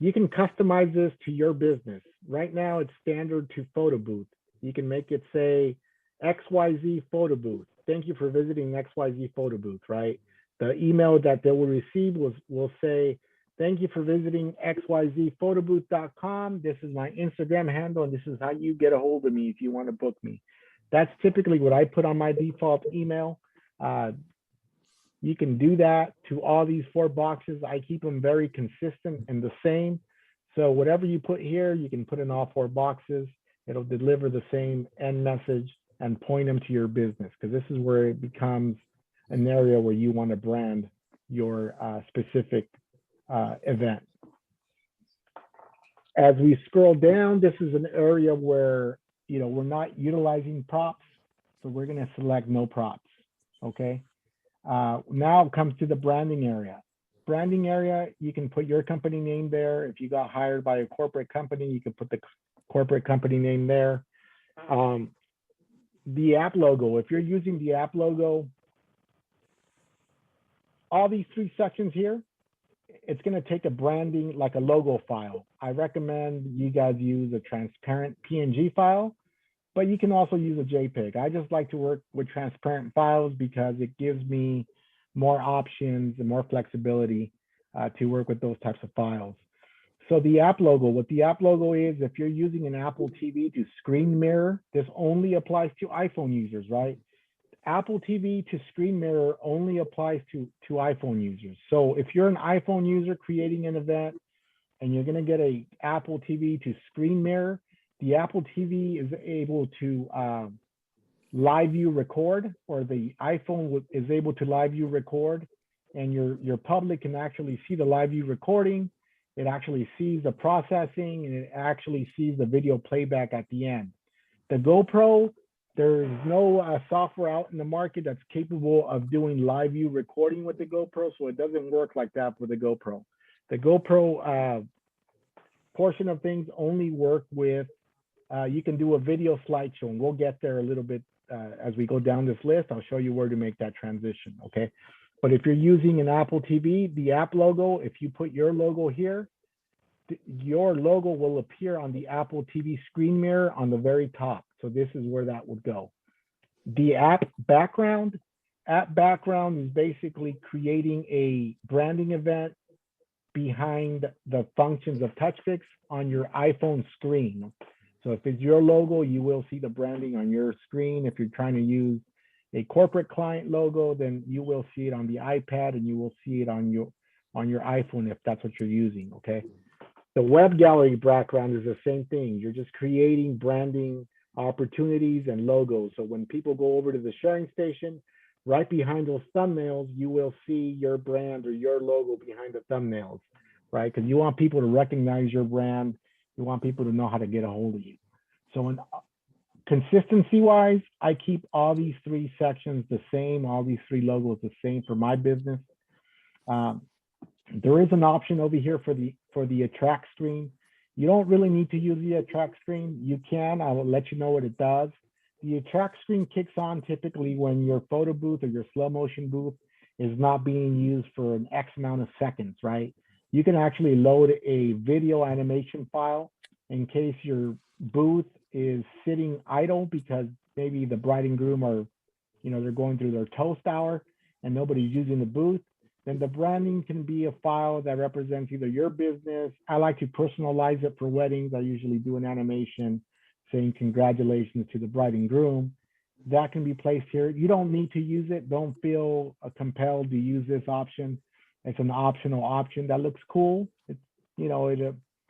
You can customize this to your business. Right now, it's standard to photo booth. You can make it say XYZ photo booth. Thank you for visiting XYZ photo booth, right? The email that they will receive will say, thank you for visiting xyzphotobooth.com. This is my Instagram handle, and this is how you get a hold of me if you want to book me. That's typically what I put on my default email. You can do that to all these 4 boxes. I keep them very consistent and the same. So whatever you put here, you can put in all 4 boxes. It'll deliver the same end message and point them to your business, because this is where it becomes an area where you want to brand your specific event. As we scroll down, this is an area where, you know, we're not utilizing props. So we're going to select no props. Okay. Now it comes to the branding area. Branding area, you can put your company name there. If you got hired by a corporate company, you can put the corporate company name there. The app logo, if you're using the app logo, all these 3 sections here, it's going to take a branding, like a logo file. I recommend you guys use a transparent PNG file, but you can also use a JPEG. I just like to work with transparent files because it gives me more options and more flexibility to work with those types of files. So the app logo, what the app logo is, if you're using an Apple TV to screen mirror, this only applies to iPhone users, right? Apple TV to screen mirror only applies to iPhone users. So if you're an iPhone user creating an event and you're going to get a Apple TV to screen mirror, the Apple TV is able to live view record, or the iPhone is able to live view record, and your public can actually see the live view recording. It actually sees the processing, and it actually sees the video playback at the end. The GoPro, there is no software out in the market that's capable of doing live view recording with the GoPro, so it doesn't work like that for the GoPro. The GoPro portion of things only work with, you can do a video slideshow, and we'll get there a little bit as we go down this list. I'll show you where to make that transition, okay? But if you're using an Apple TV, the app logo, if you put your logo here, your logo will appear on the Apple TV screen mirror on the very top. So this is where that would go. The app background is basically creating a branding event behind the functions of Touchpix on your iPhone screen. So if it's your logo, you will see the branding on your screen. If you're trying to use a corporate client logo, then you will see it on the iPad, and you will see it on your iPhone if that's what you're using, okay? The web gallery background is the same thing. You're just creating branding opportunities and logos. So when people go over to the sharing station, right behind those thumbnails, you will see your brand or your logo behind the thumbnails, right? Because you want people to recognize your brand. You want people to know how to get a hold of you. So in consistency-wise, I keep all these 3 sections the same, all these 3 logos the same for my business. There is an option over here for the attract screen. You don't really need to use the attract screen. You can, I will let you know what it does. The attract screen kicks on typically when your photo booth or your slow motion booth is not being used for an X amount of seconds, right? You can actually load a video animation file in case your booth is sitting idle because maybe the bride and groom are, you know, they're going through their toast hour and nobody's using the booth. Then the branding can be a file that represents either your business. I like to personalize it for weddings. I usually do an animation saying congratulations to the bride and groom. That can be placed here. You don't need to use it. Don't feel compelled to use this option. It's an optional option that looks cool. It's, you know, it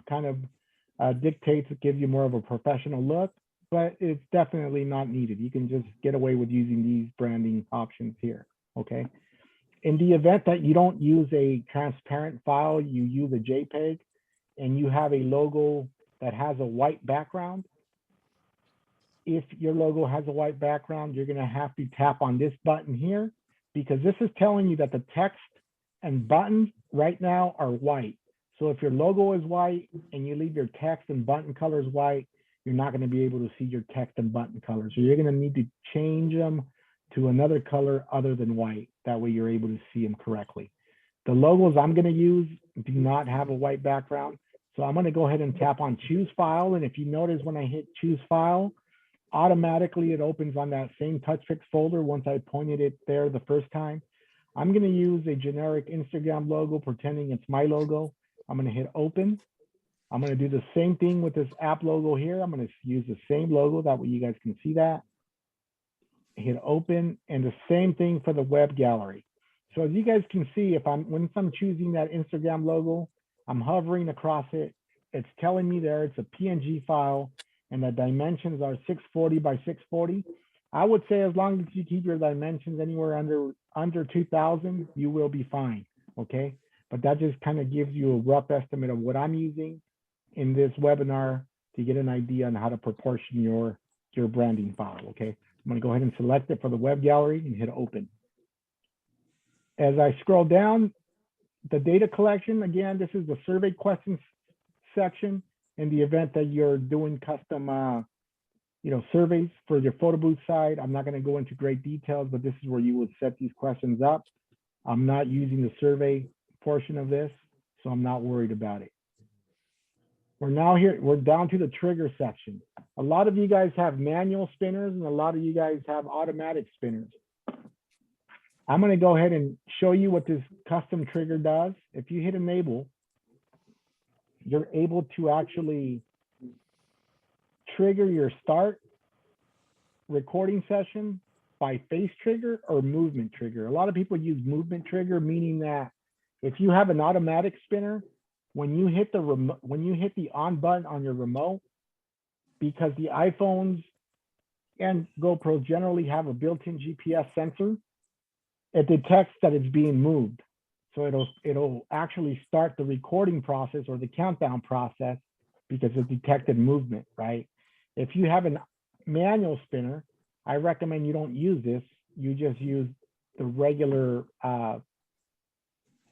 kind of dictates, it gives you more of a professional look, but it's definitely not needed. You can just get away with using these branding options here, okay? In the event that you don't use a transparent file, you use a JPEG, and you have a logo that has a white background, if your logo has a white background, you're gonna have to tap on this button here, because this is telling you that the text and buttons right now are white. So if your logo is white and you leave your text and button colors white, you're not gonna be able to see your text and button colors. So you're gonna need to change them to another color other than white. That way you're able to see them correctly. The logos I'm gonna use do not have a white background. So I'm gonna go ahead and tap on choose file. And if you notice when I hit choose file, automatically it opens on that same Touchpix folder once I pointed it there the first time. I'm gonna use a generic Instagram logo pretending it's my logo. I'm gonna hit open. I'm gonna do the same thing with this app logo here. I'm gonna use the same logo, that way you guys can see that. Hit open, and the same thing for the web gallery. So as you guys can see, once I'm choosing that Instagram logo, I'm hovering across it. It's telling me there it's a PNG file, and the dimensions are 640 by 640. I would say as long as you keep your dimensions anywhere under 2000, you will be fine, okay? But that just kind of gives you a rough estimate of what I'm using in this webinar to get an idea on how to proportion your branding file, okay? I'm gonna go ahead and select it for the web gallery and hit open. As I scroll down, the data collection, again, this is the survey questions section. In the event that you're doing custom surveys for your photo booth site, I'm not gonna go into great details, but this is where you would set these questions up. I'm not using the survey portion of this, so I'm not worried about it. We're down to the trigger section. A lot of you guys have manual spinners and a lot of you guys have automatic spinners. I'm gonna go ahead and show you what this custom trigger does. If you hit enable, you're able to actually trigger your start recording session by face trigger or movement trigger. A lot of people use movement trigger, meaning that if you have an automatic spinner, when you hit the on button on your remote, because the iPhones and GoPro generally have a built-in GPS sensor, it detects that it's being moved. So it'll actually start the recording process or the countdown process because it detected movement, right? If you have a manual spinner, I recommend you don't use this. You just use the regular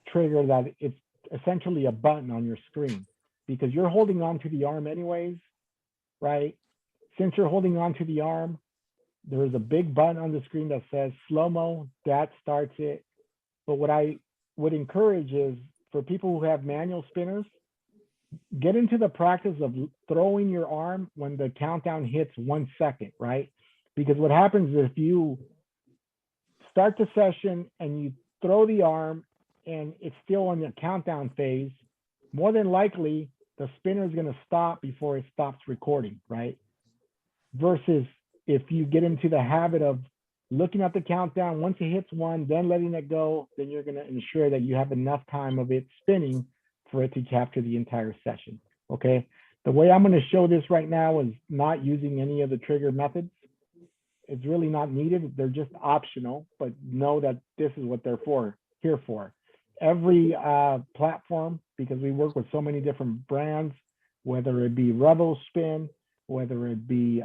trigger that it's essentially a button on your screen, because you're holding on to the arm anyways, right? Since you're holding on to the arm, there is a big button on the screen that says slow-mo, that starts it. But what I would encourage is for people who have manual spinners, get into the practice of throwing your arm when the countdown hits 1 second, right? Because what happens is if you start the session and you throw the arm and it's still in the countdown phase, more than likely the spinner is going to stop before it stops recording, right? Versus if you get into the habit of looking at the countdown, once it hits 1, then letting it go, then you're going to ensure that you have enough time of it spinning for it to capture the entire session, okay? The way I'm going to show this right now is not using any of the trigger methods. It's really not needed. They're just optional, but know that this is what they're here for. Every platform, because we work with so many different brands, whether it be Rebel Spin, whether it be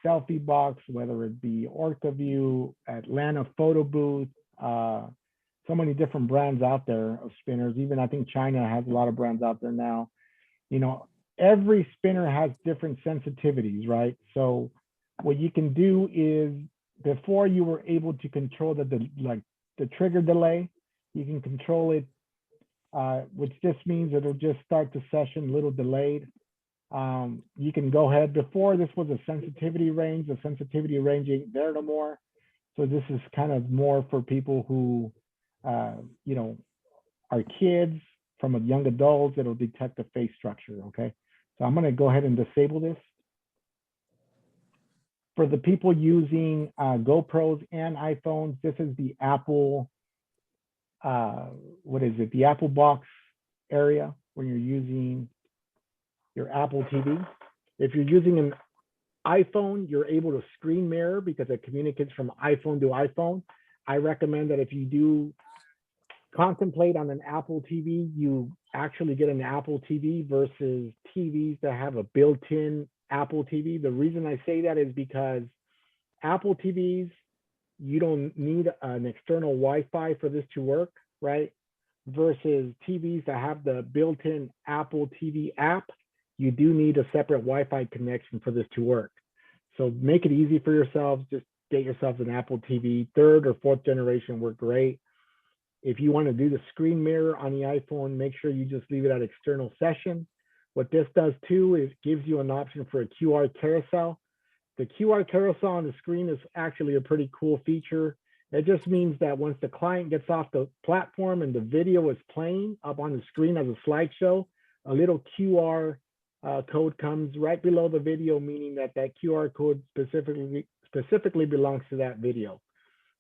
Selfie Box, whether it be OrcaView, Atlanta Photo Booth, so many different brands out there of spinners. Even I think China has a lot of brands out there now. You know, every spinner has different sensitivities, right? So what you can do is, before you were able to control the trigger delay, you can control it, which just means it'll just start the session a little delayed. You can go ahead. Before, this was a sensitivity range. The sensitivity range ain't there no more. So this is kind of more for people who, you know, are kids from a young adults. It'll detect the face structure, okay? So I'm gonna go ahead and disable this. For the people using GoPros and iPhones, this is the Apple, what is it? The Apple box area when you're using your Apple TV. If you're using an iPhone, you're able to screen mirror because it communicates from iPhone to iPhone. I recommend that if you do contemplate on an Apple TV, you actually get an Apple TV versus TVs that have a built-in Apple TV. The reason I say that is because Apple TVs, you don't need an external Wi-Fi for this to work, right? Versus TVs that have the built-in Apple TV app, you do need a separate Wi-Fi connection for this to work. So make it easy for yourselves. Just get yourselves an Apple TV. 3rd or 4th generation work great. If you want to do the screen mirror on the iPhone, make sure you just leave it at external session. What this does too is gives you an option for a QR carousel. The QR carousel on the screen is actually a pretty cool feature. It just means that once the client gets off the platform and the video is playing up on the screen as a slideshow, a little QR code comes right below the video, meaning that that QR code specifically belongs to that video.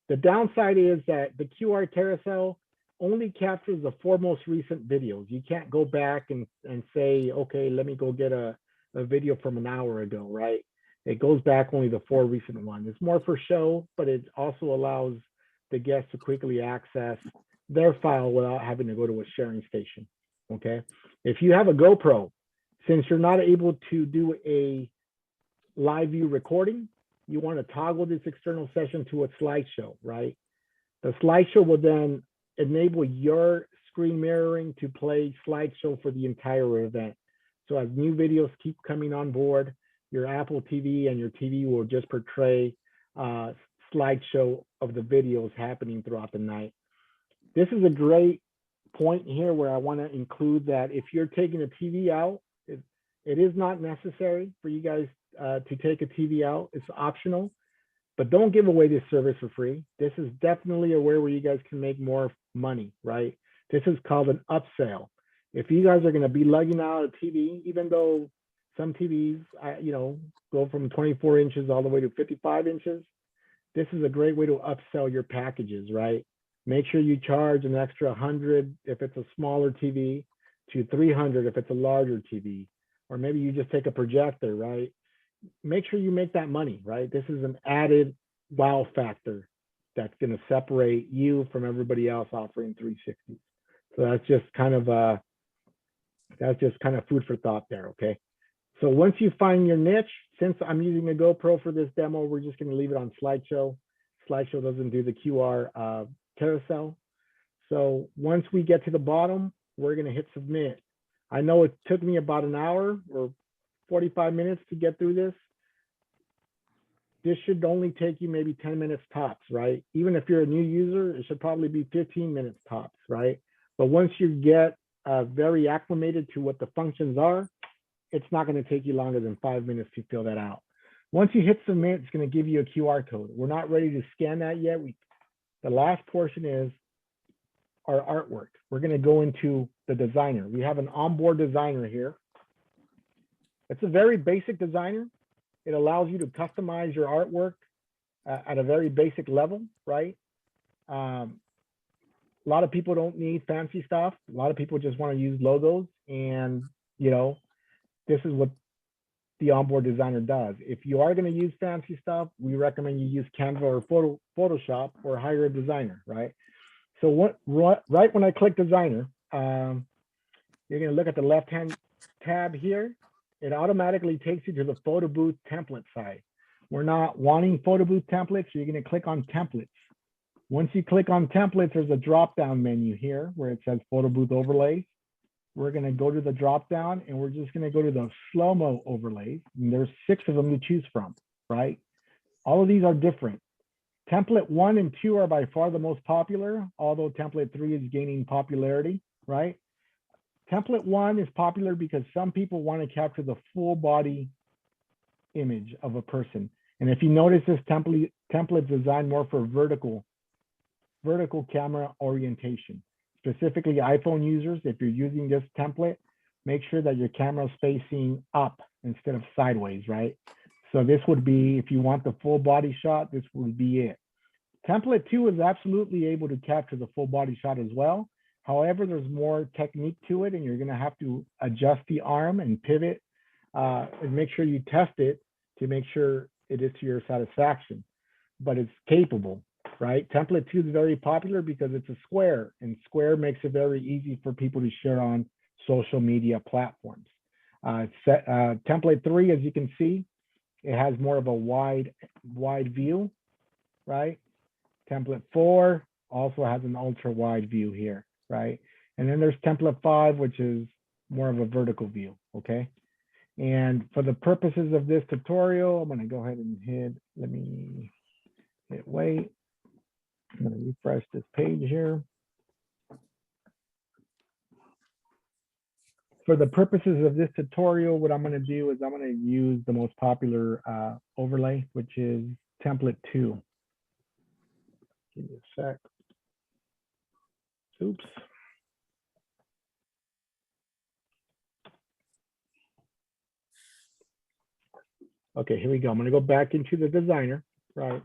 The downside is that the QR carousel only captures the 4 most recent videos. You can't go back and say, okay, let me go get a video from an hour ago, right? It goes back only the 4 recent ones. It's more for show, but it also allows the guests to quickly access their file without having to go to a sharing station, okay? If you have a GoPro, since you're not able to do a live view recording, you want to toggle this external session to a slideshow, right? The slideshow will then enable your screen mirroring to play slideshow for the entire event. So as new videos keep coming on board, your Apple TV and your TV will just portray slideshow of the videos happening throughout the night. This is a great point here where I want to include that if you're taking a TV out, it is not necessary for you guys to take a TV out. It's optional, but don't give away this service for free. This is definitely a way where you guys can make more money, right? This is called an upsell. If you guys are going to be lugging out a TV, even though some TVs, go from 24 inches all the way to 55 inches, this is a great way to upsell your packages, right? Make sure you charge an extra 100 if it's a smaller TV, to 300 if it's a larger TV, or maybe you just take a projector, right? Make sure you make that money, right? This is an added wow factor that's going to separate you from everybody else offering 360s. So that's just kind of food for thought there, okay? So once you find your niche, since I'm using a GoPro for this demo, we're just going to leave it on slideshow. Slideshow doesn't do the QR carousel. So once we get to the bottom, we're going to hit submit. I know it took me about an hour or 45 minutes to get through this. This should only take you maybe 10 minutes tops, right? Even if you're a new user, it should probably be 15 minutes tops, right? But once you get very acclimated to what the functions are, it's not going to take you longer than 5 minutes to fill that out. Once you hit submit, it's going to give you a QR code. We're not ready to scan that yet. The last portion is our artwork. We're going to go into the designer. We have an onboard designer here. It's a very basic designer. It allows you to customize your artwork at a very basic level, right? A lot of people don't need fancy stuff. A lot of people just want to use logos, and this is what the onboard designer does. If you are going to use fancy stuff, we recommend you use Canva or Photoshop or hire a designer, right? So right when I click designer, you're going to look at the left-hand tab here. It automatically takes you to the photo booth template side. We're not wanting photo booth templates, so you're going to click on templates. Once you click on templates, there's a drop-down menu here where it says photo booth overlays. We're going to go to the drop-down, and we're just going to go to the slow-mo overlays. And there's 6 of them to choose from, right? All of these are different. Template 1 and 2 are by far the most popular, although template 3 is gaining popularity, right? Template 1 is popular because some people want to capture the full body image of a person. And if you notice, this template designed more for vertical camera orientation. Specifically iPhone users, if you're using this template, make sure that your camera is facing up instead of sideways, right? So this would be, if you want the full body shot, this would be it. Template 2 is absolutely able to capture the full body shot as well. However, there's more technique to it, and you're going to have to adjust the arm and pivot and make sure you test it to make sure it is to your satisfaction. But it's capable, right? Template 2 is very popular because it's a square, and square makes it very easy for people to share on social media platforms. Template 3, as you can see, it has more of a wide view, right? Template 4 also has an ultra wide view here, right? And then there's template 5, which is more of a vertical view, okay? And for the purposes of this tutorial, I'm gonna go ahead and let me hit wait. I'm gonna refresh this page here. For the purposes of this tutorial, what I'm gonna do is I'm gonna use the most popular overlay, which is template 2. Give me a sec. Oops. Okay, here we go. I'm gonna go back into the designer, right?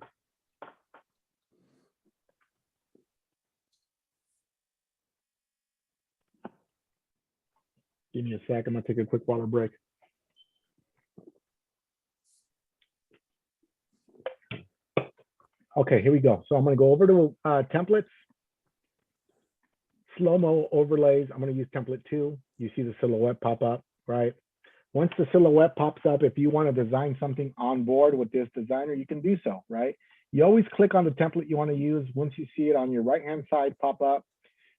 Give me a sec. I'm gonna take a quick water break. Okay, here we go. So I'm gonna go over to templates, slow-mo overlays. I'm gonna use template 2. You see the silhouette pop up, right? Once the silhouette pops up, if you want to design something on board with this designer, you can do so, right? You always click on the template you want to use. Once you see it on your right-hand side pop up,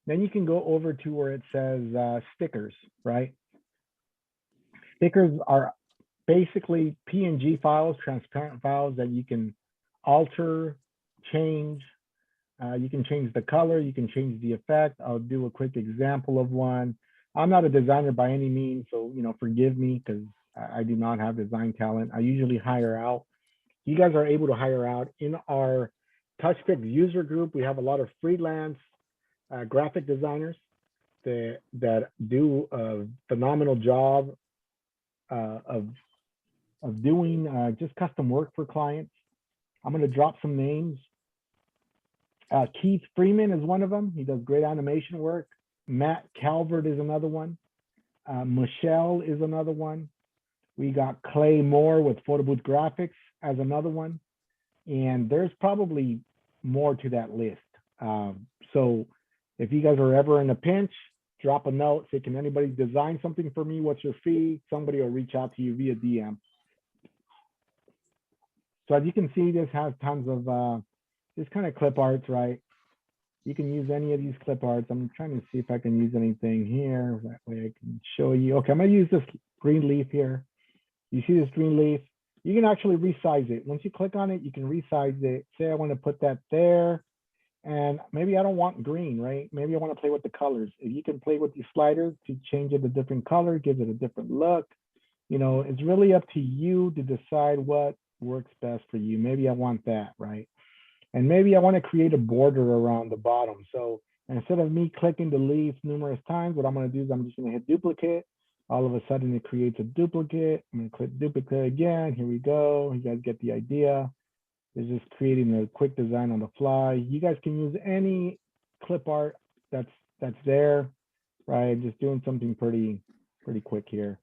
then you can go over to where it says stickers, right? Stickers are basically PNG files, transparent files that you can alter, change. You can change the color, you can change the effect. I'll do a quick example of one. I'm not a designer by any means, so forgive me because I do not have design talent. I usually hire out. You guys are able to hire out. In our Touchpix user group, we have a lot of freelance graphic designers that do a phenomenal job of doing just custom work for clients. I'm going to drop some names. Keith Freeman is one of them. He does great animation work. Matt Calvert is another one. Michelle is another one. We got Clay Moore with Photo Booth Graphics as another one. And there's probably more to that list. So if you guys are ever in a pinch, drop a note, say, can anybody design something for me? What's your fee? Somebody will reach out to you via DM. So as you can see, this has tons of this kind of clip arts, right? You can use any of these clip arts. I'm trying to see if I can use anything here. That way I can show you. Okay, I'm gonna use this green leaf here. You see this green leaf? You can actually resize it. Once you click on it, you can resize it. Say I want to put that there, and maybe I don't want green, right? Maybe I want to play with the colors. If you can play with these sliders to change it a different color, gives it a different look. It's really up to you to decide what works best for you. Maybe I want that, right? And maybe I want to create a border around the bottom. So instead of me clicking the leaf numerous times, what I'm going to do is I'm just going to hit duplicate. All of a sudden it creates a duplicate. I'm going to click duplicate again. Here we go. You guys get the idea. It's just creating a quick design on the fly. You guys can use any clip art that's there, right? Just doing something pretty quick here.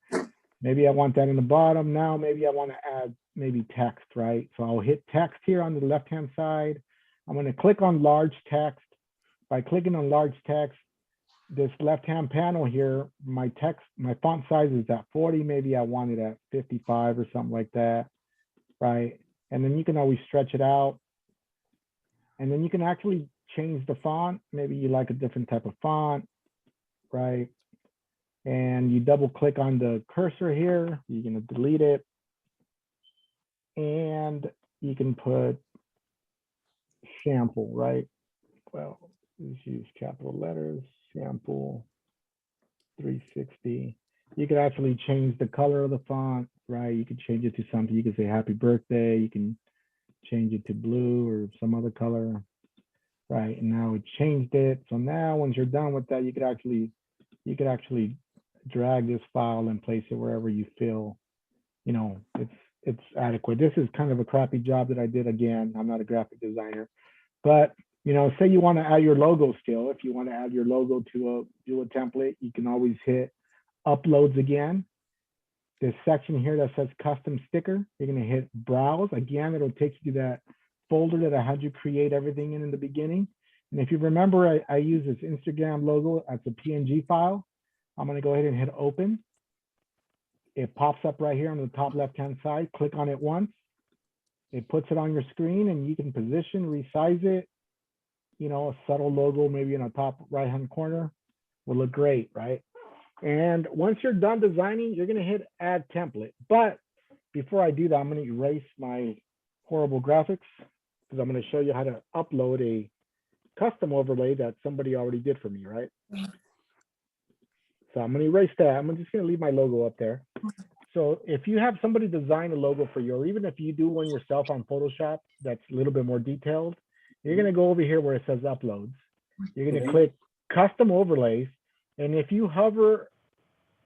Maybe I want that in the bottom. Now maybe I want to add maybe text, right? So I'll hit text here on the left-hand side. I'm going to click on large text. By clicking on large text, this left-hand panel here, my font size is at 40. Maybe I want it at 55 or something like that, right? And then you can always stretch it out. And then you can actually change the font. Maybe you like a different type of font, right? And you double click on the cursor here. You're going to delete it. And you can put sample, right? Well, let's use capital letters, sample 360. You could actually change the color of the font, right? You could change it to something. You could say happy birthday. You can change it to blue or some other color, right? And now it changed it. So now once you're done with that, you could actually drag this file and place it wherever you feel, it's adequate. This is kind of a crappy job that I did. Again, I'm not a graphic designer, but say you want to add your logo still. If you want to add your logo to a template, you can always hit uploads again. This section here that says custom sticker, you're going to hit browse. Again, it'll take you to that folder that I had you create everything in the beginning. And if you remember, I use this Instagram logo as a PNG file. I'm gonna go ahead and hit open. It pops up right here on the top left-hand side. Click on it once. It puts it on your screen and you can position, resize it. You know, a subtle logo maybe in the top right-hand corner will look great, right? And once you're done designing, you're gonna hit add template. But before I do that, I'm gonna erase my horrible graphics because I'm gonna show you how to upload a custom overlay that somebody already did for me, right? So I'm gonna erase that. I'm just gonna leave my logo up there. So if you have somebody design a logo for you, or even if you do one yourself on Photoshop, that's a little bit more detailed, you're gonna go over here where it says uploads. You're gonna click custom overlays. And if you hover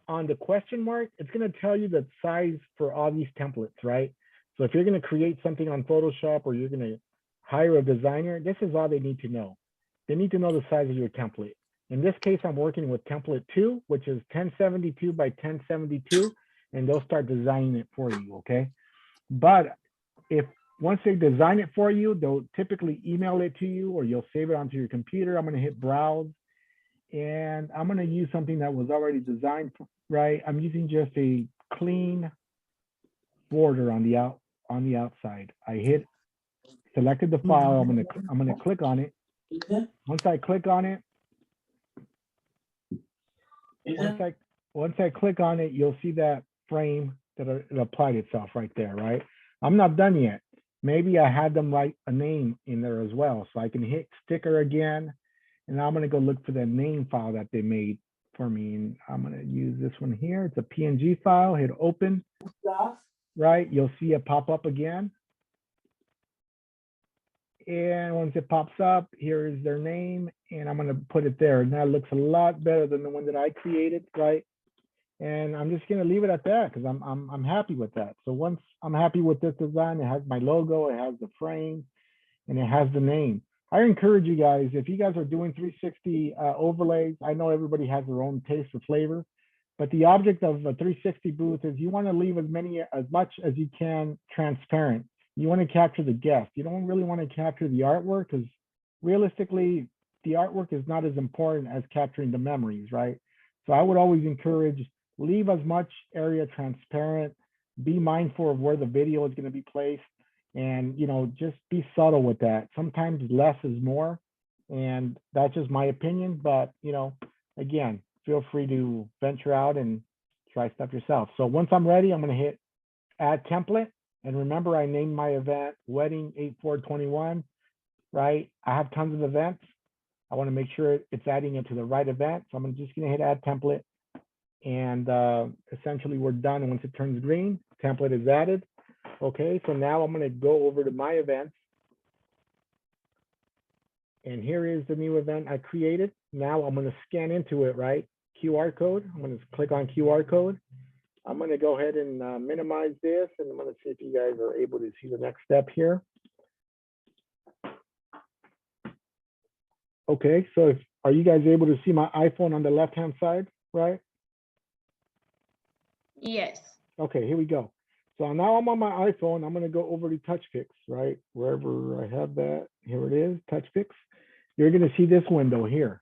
on the question mark, it's gonna tell you the size for all these templates, right? So if you're gonna create something on Photoshop or you're gonna hire a designer, this is all they need to know. They need to know the size of your template. In this case, I'm working with template 2, which is 1072 by 1072, and they'll start designing it for you, okay? But if once they design it for you, they'll typically email it to you or you'll save it onto your computer. I'm gonna hit browse and I'm gonna use something that was already designed, right? I'm using just a clean border on the outside. I hit selected the file. I'm gonna click on it. Once I click on it, once I click on it, you'll see that frame that it applied itself right there, right? I'm not done yet. Maybe I had them write a name in there as well. So I can hit sticker again, and now I'm gonna go look for the name file that they made for me. And I'm gonna use this one here. It's a PNG file, hit open, right? You'll see it pop up again. And once it pops up, here is their name, and I'm gonna put it there. And that looks a lot better than the one that I created, right? And I'm just gonna leave it at that because I'm happy with that. So once I'm happy with this design, it has my logo, it has the frame, and it has the name. I encourage you guys, if you guys are doing 360 overlays, I know everybody has their own taste or flavor, but the object of a 360 booth is you want to leave as much as you can transparent. You want to capture the guest. You don't really want to capture the artwork because realistically, the artwork is not as important as capturing the memories, right? So I would always encourage, leave as much area transparent, be mindful of where the video is going to be placed, and, you know, just be subtle with that. Sometimes less is more, and that's just my opinion, but, you know, again, feel free to venture out and try stuff yourself. So once I'm ready, I'm going to hit add template. And remember, I named my event Wedding 8421, right? I have tons of events. I want to make sure it's adding it to the right event. So I'm just going to hit add template. And essentially we're done. And once it turns green, template is added. Okay, so now I'm going to go over to my events. And here is the new event I created. Now I'm going to scan into it, right? QR code. I'm going to click on QR code. I'm going to go ahead and minimize this, and I'm going to see if you guys are able to see the next step here. Okay, so are you guys able to see my iPhone on the left-hand side, right? Yes. Okay, here we go. So now I'm on my iPhone. I'm going to go over to Touchpix, right? Wherever I have that, here it is, Touchpix. You're going to see this window here.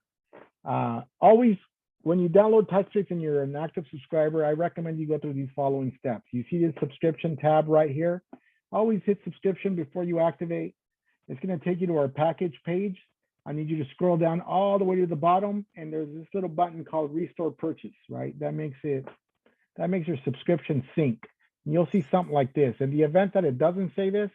Always, when you download Touchpix and you're an active subscriber, I recommend you go through these following steps. You see this subscription tab right here. Always hit subscription before you activate. It's going to take you to our package page. I need you to scroll down all the way to the bottom, and there's this little button called Restore Purchase, right? That makes your subscription sync. And you'll see something like this. In the event that it doesn't say this,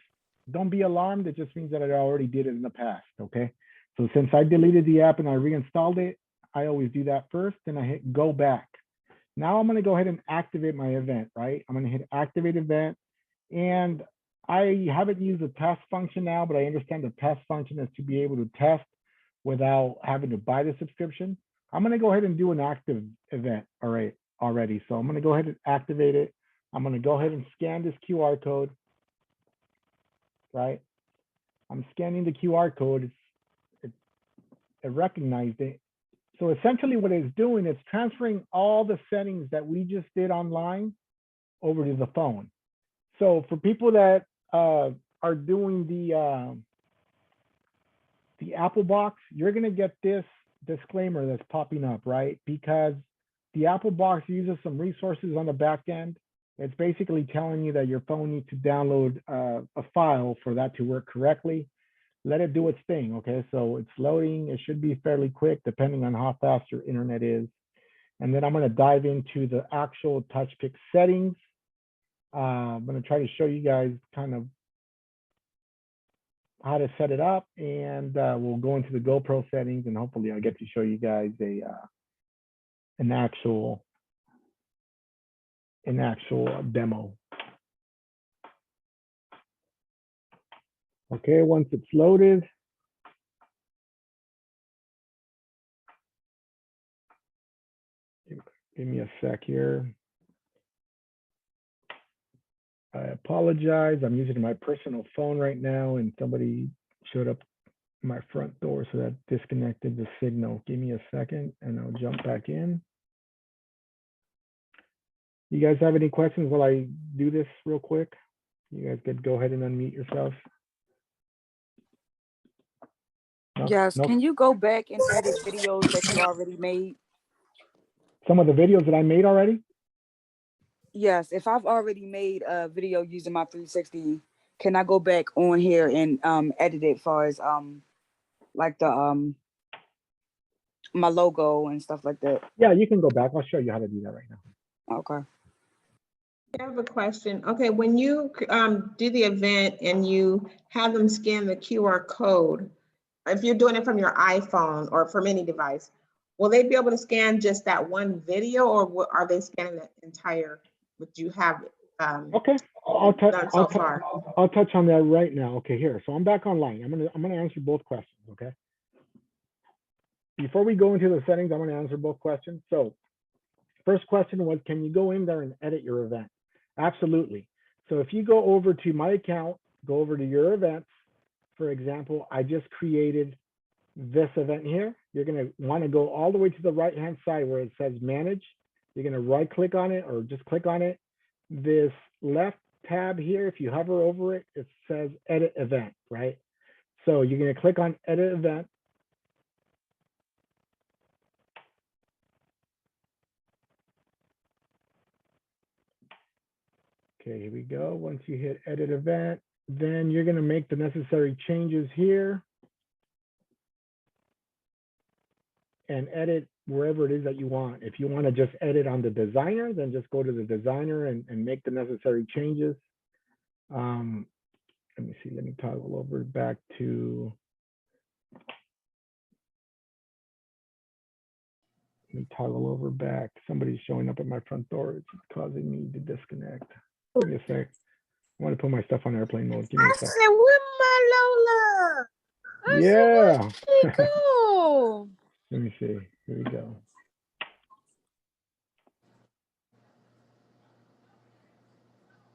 don't be alarmed. It just means that I already did it in the past, okay? So since I deleted the app and I reinstalled it, I always do that first, then I hit go back. Now I'm going to go ahead and activate my event, right? I'm going to hit activate event, and I haven't used the test function now, but I understand the test function is to be able to test without having to buy the subscription. I'm going to go ahead and do an active event already. So I'm going to go ahead and activate it. I'm going to go ahead and scan this QR code, right? I'm scanning the QR code. It recognized it. So essentially what it's doing is transferring all the settings that we just did online over to the phone. So for people that are are doing the Apple box, you're gonna get this disclaimer that's popping up, right? Because the Apple box uses some resources on the back end. It's basically telling you that your phone needs to download a file for that to work correctly. Let it do its thing, okay? So it's loading. It should be fairly quick depending on how fast your internet is. And then I'm gonna dive into the actual Touchpix settings. I'm gonna try to show you guys kind of how to set it up, and we'll go into the GoPro settings, and hopefully I'll get to show you guys an actual demo. Okay, once it's loaded, give me a sec here. I apologize. I'm using my personal phone right now, and somebody showed up my front door, so that disconnected the signal. Give me a second, and I'll jump back in. You guys have any questions while I do this real quick? You guys could go ahead and unmute yourselves. No? Yes, No? can you go back and edit videos that you already made? Some of the videos that I made already? Yes, if I've already made a video using my 360, can I go back on here and edit it for as like the my logo and stuff like that? Yeah, you can go back. I'll show you how to do that right now. Okay. I have a question. Okay, when you do the event and you have them scan the QR code, if you're doing it from your iPhone or from any device, will they be able to scan just that one video, or are they scanning the entire? Would you have Okay, I'll far? touch on that right now. Okay, here. So I'm back online. I'm gonna answer both questions. Okay. Before we go into the settings, I'm gonna answer both questions. So first question was, can you go in there and edit your event? Absolutely. So if you go over to my account, go over to your events. For example, I just created this event here. You're gonna want to go all the way to the right-hand side where it says manage. You're gonna right click on it or just click on it. This left tab here, if you hover over it, it says edit event, right? So you're gonna click on edit event. Okay, here we go. Once you hit edit event, then you're gonna make the necessary changes here and edit wherever it is that you want. If you want to just edit on the designer, then just go to the designer and make the necessary changes. Let me see, let me toggle over back to, somebody's showing up at my front door. It's causing me to disconnect. Give me a sec. I want to put my stuff on airplane mode. Give me a sec. Where my Lola? Yeah. She go? Let me see. Here we go.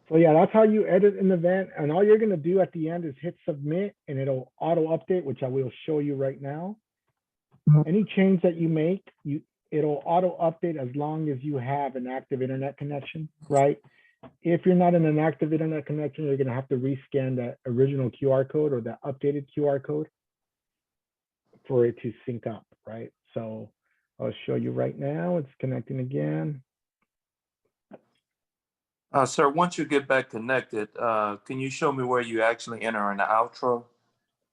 So yeah, that's how you edit an event. And all you're going to do at the end is hit submit, and it'll auto update, which I will show you right now. Any change that you make, it'll auto update as long as you have an active internet connection, right? If you're not in an active internet connection, you're going to have to rescan that original QR code or the updated QR code for it to sync up, right? So I'll show you right now. It's connecting again. Sir, once you get back connected, can you show me where you actually enter in the outro?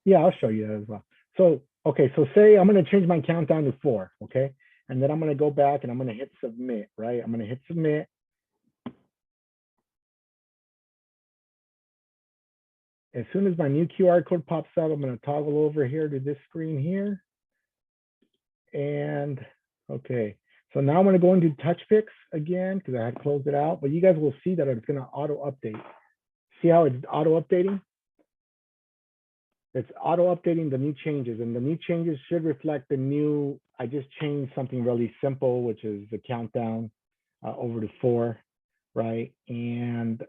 Yeah, I'll show you that as well. So, okay, so say I'm going to change my countdown to 4, okay? And then I'm going to go back and I'm going to hit submit, right? I'm going to hit submit. As soon as my new QR code pops up, I'm going to toggle over here to this screen here. And okay, so now I'm going to go into Touchpix again because I had closed it out, but you guys will see that it's going to auto update. See how it's auto updating? It's auto updating the new changes, and the new changes should reflect the new. I just changed something really simple, which is the countdown over to 4, right? And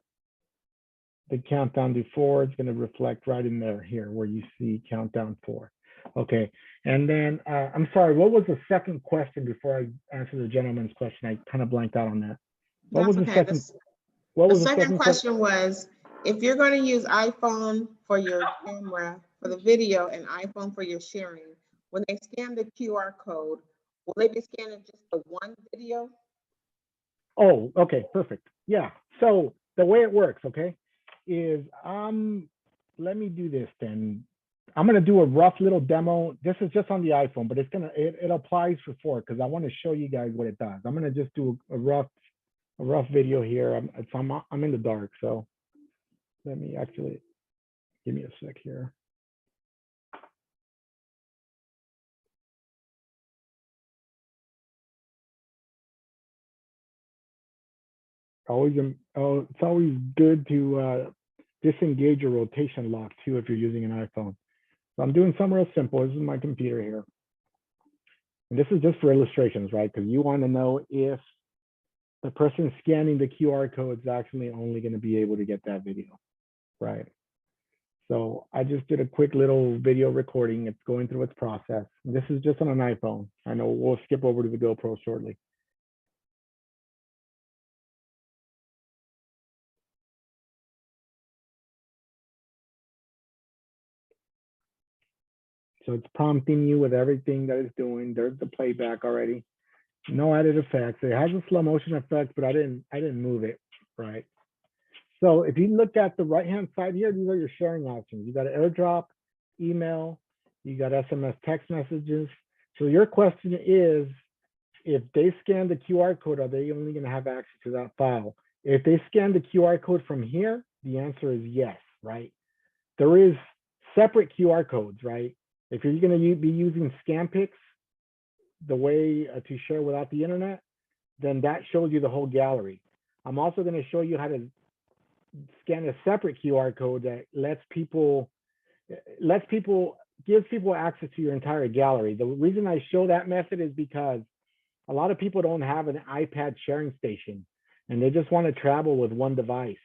the countdown to 4 is going to reflect right in there here where you see countdown 4. Okay, and then I'm sorry, what was the second question before I answer the gentleman's question? I kind of blanked out on that. What was the second? What was the second question was, if you're going to use iPhone for your camera, for the video, and iPhone for your sharing, when they scan the QR code, will they be scanning just the one video? Oh, okay, perfect. Yeah, so the way it works, okay, is let me do this then. I'm gonna do a rough little demo. This is just on the iPhone, but it applies for because I want to show you guys what it does. I'm gonna just do a rough video here. I'm in the dark, so let me actually give me a sec here. It's always good to disengage your rotation lock too if you're using an iPhone. So I'm doing something real simple. This is my computer here. And this is just for illustrations, right? Because you want to know if the person scanning the QR code is actually only going to be able to get that video, right? So I just did a quick little video recording. It's going through its process. This is just on an iPhone. I know we'll skip over to the GoPro shortly. So it's prompting you with everything that it's doing. There's the playback already. No added effects. It has a slow motion effect, but I didn't move it, right? So if you look at the right-hand side here, these are your sharing options. You got an Airdrop, email, you got SMS text messages. So your question is, if they scan the QR code, are they only going to have access to that file? If they scan the QR code from here, the answer is yes, right? There is separate QR codes, right? If you're going to be using Scanpix, the way to share without the internet, then that shows you the whole gallery. I'm also going to show you how to scan a separate QR code that gives people access to your entire gallery. The reason I show that method is because a lot of people don't have an iPad sharing station and they just want to travel with one device.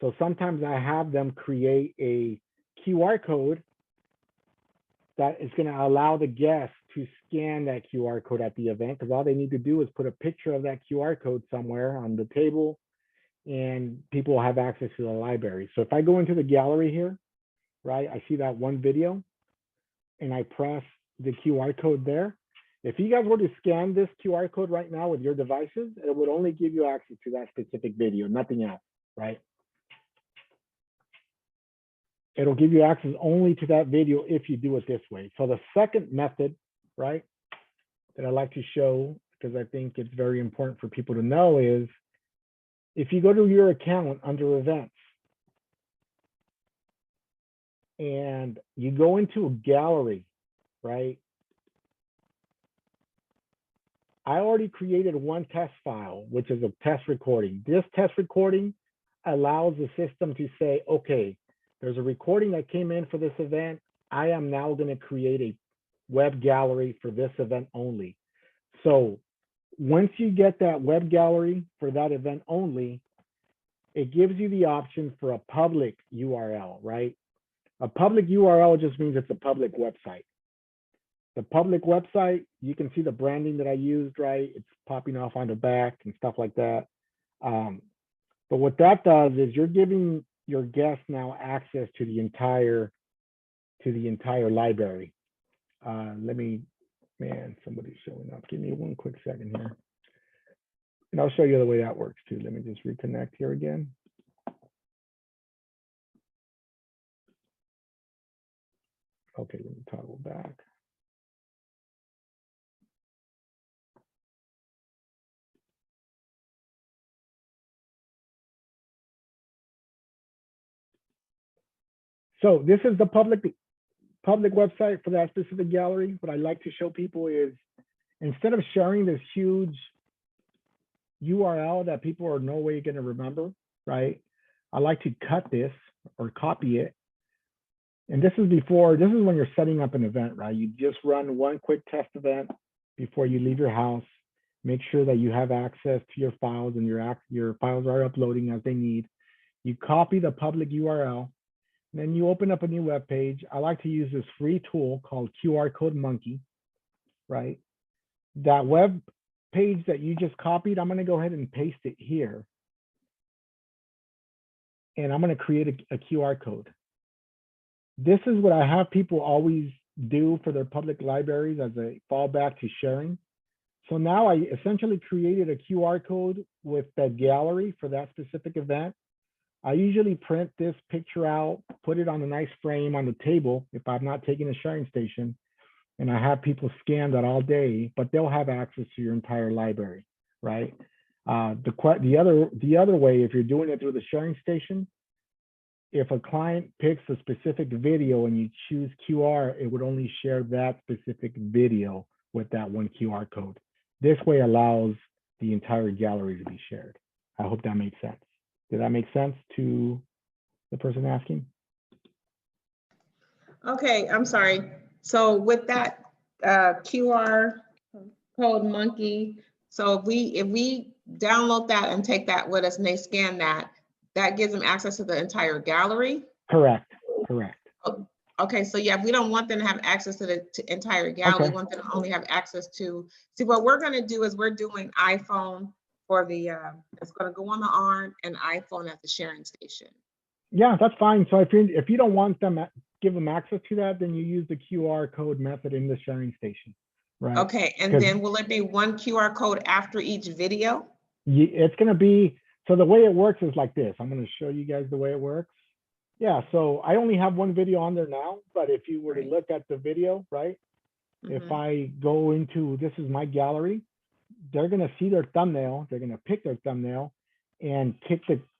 So sometimes I have them create a QR code that is going to allow the guests to scan that QR code at the event, because all they need to do is put a picture of that QR code somewhere on the table and people will have access to the library. So if I go into the gallery here, right, I see that one video and I press the QR code there. If you guys were to scan this QR code right now with your devices, it would only give you access to that specific video, nothing else, right? It'll give you access only to that video if you do it this way. So the second method, right, that I like to show, because I think it's very important for people to know, is if you go to your account under events and you go into a gallery, right? I already created one test file, which is a test recording. This test recording allows the system to say, okay, there's a recording that came in for this event. I am now going to create a web gallery for this event only. So once you get that web gallery for that event only, it gives you the option for a public URL, right? A public URL just means it's a public website. The public website, you can see the branding that I used, right? It's popping off on the back and stuff like that. But what that does is you're giving your guests now access to the entire library. Somebody's showing up. Give me one quick second here. And I'll show you the way that works too. Let me just reconnect here again. Okay, let me toggle back. So this is the public website for that specific gallery. What I like to show people is, instead of sharing this huge URL that people are no way going to remember, right? I like to cut this or copy it. And this is when you're setting up an event, right? You just run one quick test event before you leave your house. Make sure that you have access to your files and your files are uploading as they need. You copy the public URL. Then you open up a new web page. I like to use this free tool called QR Code Monkey, right? That web page that you just copied, I'm going to go ahead and paste it here. and I'm going to create a QR code. This is what I have people always do for their public libraries as a fallback to sharing. So now I essentially created a QR code with that gallery for that specific event. I usually print this picture out, put it on a nice frame on the table if I'm not taking a sharing station, and I have people scan that all day, but they'll have access to your entire library, right? The other way, if you're doing it through the sharing station, if a client picks a specific video and you choose QR, it would only share that specific video with that one QR code. This way allows the entire gallery to be shared. I hope that makes sense. Did that make sense to the person asking? Okay, I'm sorry. So with that QR code monkey, so if we download that and take that with us and they scan that, that gives them access to the entire gallery? Correct. Okay, so yeah, we don't want them to have access to the entire gallery. Okay. We want them to only have access to, see, what we're gonna do is we're doing iPhone for the, it's gonna go on the arm and iPhone at the sharing station. Yeah, that's fine. So if you don't want them, give them access to that, then you use the QR code method in the sharing station, right? Okay, and then will it be one QR code after each video? It's gonna be, so the way it works is like this. I'm gonna show you guys the way it works. Yeah, so I only have one video on there now, but if you were to look at the video, right? If I go into, this is my gallery, they're gonna see their thumbnail, they're gonna pick their thumbnail and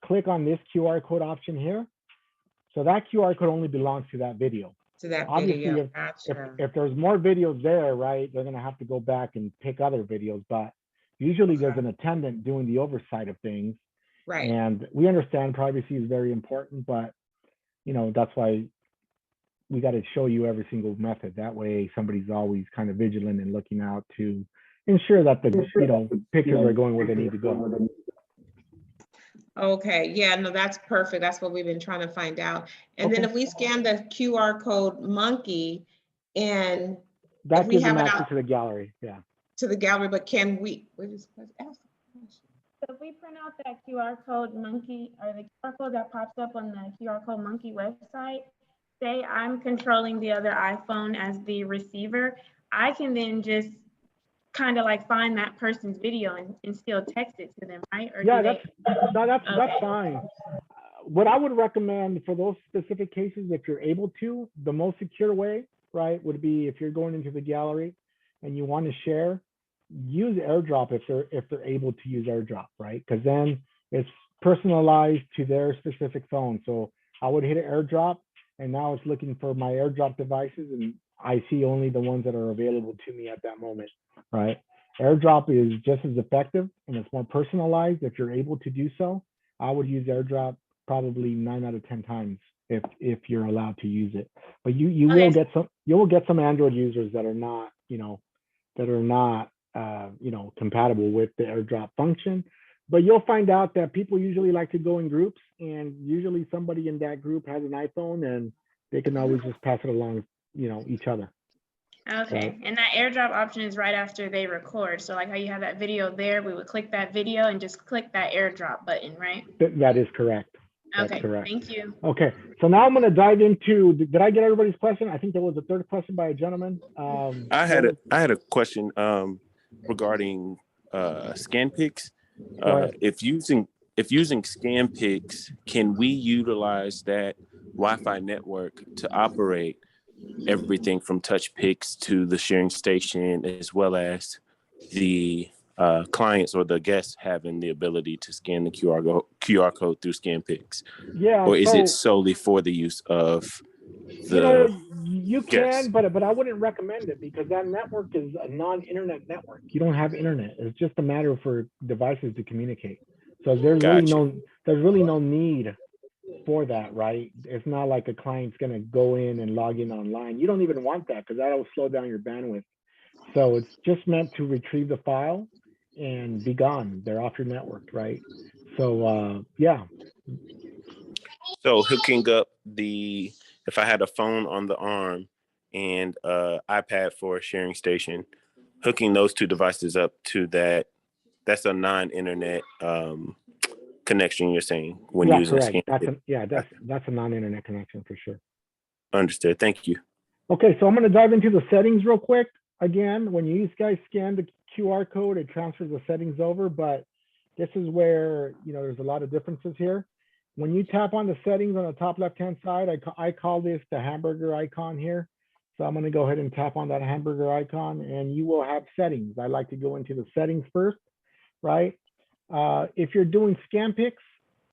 click on this QR code option here. So that QR code only belongs to that video. To that Obviously, video, gotcha. if there's more videos there, right, they're gonna have to go back and pick other videos, but usually there's an attendant doing the oversight of things. Right. And we understand privacy is very important, but that's why we got to show you every single method. That way somebody's always kind of vigilant and looking out to ensure that the pictures are going where they need to go. Okay, yeah, no, that's perfect. That's what we've been trying to find out. And then Okay. if we scan the QR code monkey and That if we gives them have it access out to the gallery. Yeah. to the gallery, but can we, let's ask. So if we print out that QR code monkey or the QR code that pops up on the QR code monkey website, say I'm controlling the other iPhone as the receiver, I can then just kind of like find that person's video and still text it to them, right? Or Yeah, do that's fine. What I would recommend for those specific cases, if you're able to, the most secure way, right, would be if you're going into the gallery and you want to share, use Airdrop if they're able to use Airdrop, right? Because then it's personalized to their specific phone. So I would hit Airdrop, and now it's looking for my Airdrop devices, and I see only the ones that are available to me at that moment, right? Airdrop is just as effective and it's more personalized if you're able to do so. I would use Airdrop probably 9 out of 10 times if you're allowed to use it. But you will get some Android users that are not, compatible with the Airdrop function. But you'll find out that people usually like to go in groups, and usually somebody in that group has an iPhone and they can always just pass it along, each other. Okay, Right. and that airdrop option is right after they record. So like how you have that video there, we would click that video and just click that airdrop button, right? That is correct. That's Okay, correct. thank you. Okay, so now I'm going to dive into, did I get everybody's question? I think there was a third question by a gentleman. I had a question regarding ScanPix. If using ScanPix, can we utilize that Wi-Fi network to operate everything from Touchpix to the sharing station, as well as the clients or the guests having the ability to scan the QR code through ScanPix? Yeah. Or is it solely for the use of you can, but I wouldn't recommend it, because that network is a non-internet network. You don't have internet. It's just a matter for devices to communicate. So there's really no need for that, right? It's not like a client's going to go in and log in online. You don't even want that, because that'll slow down your bandwidth. So it's just meant to retrieve the file and be gone. They're off your network, right? So yeah. So hooking up if I had a phone on the arm and iPad for a sharing station, hooking those two devices up to that's a non-internet connection you're saying when Yeah, using correct. ScanPix. That's a non-internet connection for sure. Understood. Thank you. Okay, so I'm going to dive into the settings real quick. Again, when you guys scan the QR code, it transfers the settings over, but this is where, there's a lot of differences here. When you tap on the settings on the top left-hand side, I call this the hamburger icon here. So I'm going to go ahead and tap on that hamburger icon and you will have settings. I like to go into the settings first, right? If you're doing ScanPix,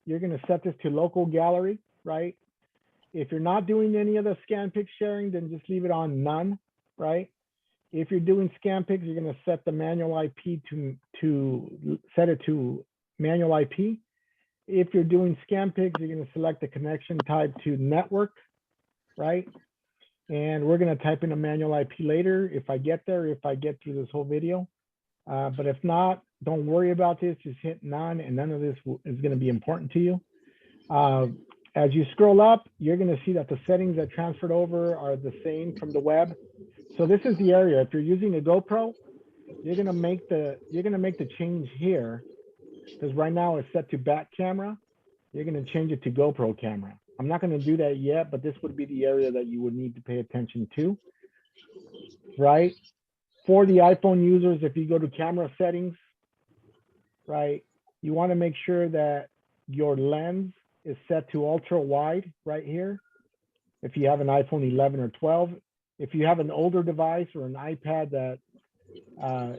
you're going to set this to local gallery, right? If you're not doing any of the ScanPix sharing, then just leave it on none, right? If you're doing ScanPix, you're going to set the manual IP to set it to manual IP. If you're doing ScanPix, you're going to select the connection type to network, right? And we're going to type in a manual IP later if I get there, if I get through this whole video. But if not, don't worry about this. Just hit none, and none of this is going to be important to you. As you scroll up, you're going to see that the settings that transferred over are the same from the web. So this is the area. If you're using a GoPro, you're going to make the change here, because right now it's set to back camera. You're going to change it to GoPro camera. I'm not going to do that yet, but this would be the area that you would need to pay attention to, right? For the iPhone users, if you go to camera settings, right, you want to make sure that your lens is set to ultra wide right here. If you have an iPhone 11 or 12, if you have an older device or an iPad that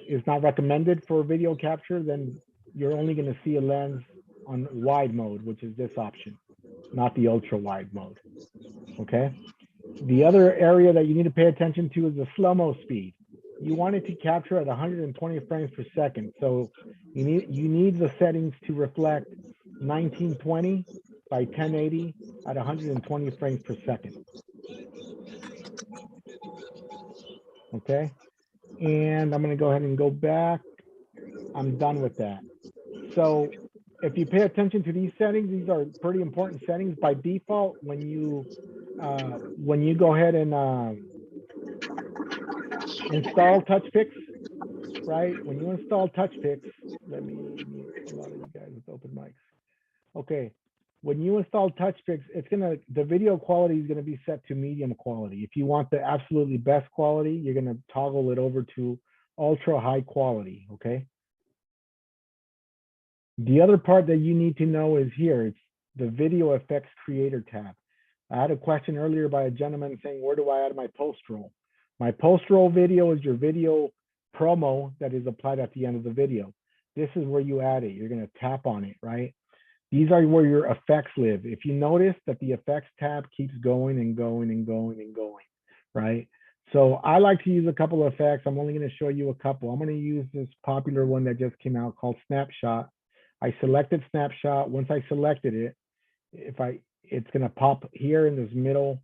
is not recommended for video capture, then you're only going to see a lens on wide mode, which is this option, not the ultra wide mode. Okay. The other area that you need to pay attention to is the slow-mo speed. You want it to capture at 120 frames per second. So you need the settings to reflect 1920 by 1080 at 120 frames per second. Okay. And I'm going to go ahead and go back. I'm done with that. So if you pay attention to these settings, these are pretty important settings. By default, when you go ahead and install Touchpix, right? When you install Touchpix, let me mute a lot of you guys with open mics. Okay, when you install Touchpix, the video quality is gonna be set to medium quality. If you want the absolutely best quality, you're gonna toggle it over to ultra high quality, okay? The other part that you need to know is here, it's the video effects creator tab. I had a question earlier by a gentleman saying, where do I add my post roll? My post roll video is your video promo that is applied at the end of the video. This is where you add it. You're going to tap on it, right? These are where your effects live. If you notice that the effects tab keeps going and going and going and going, right? So I like to use a couple of effects. I'm only going to show you a couple. I'm going to use this popular one that just came out called Snapshot. I selected Snapshot. Once I selected it, it's going to pop here in this middle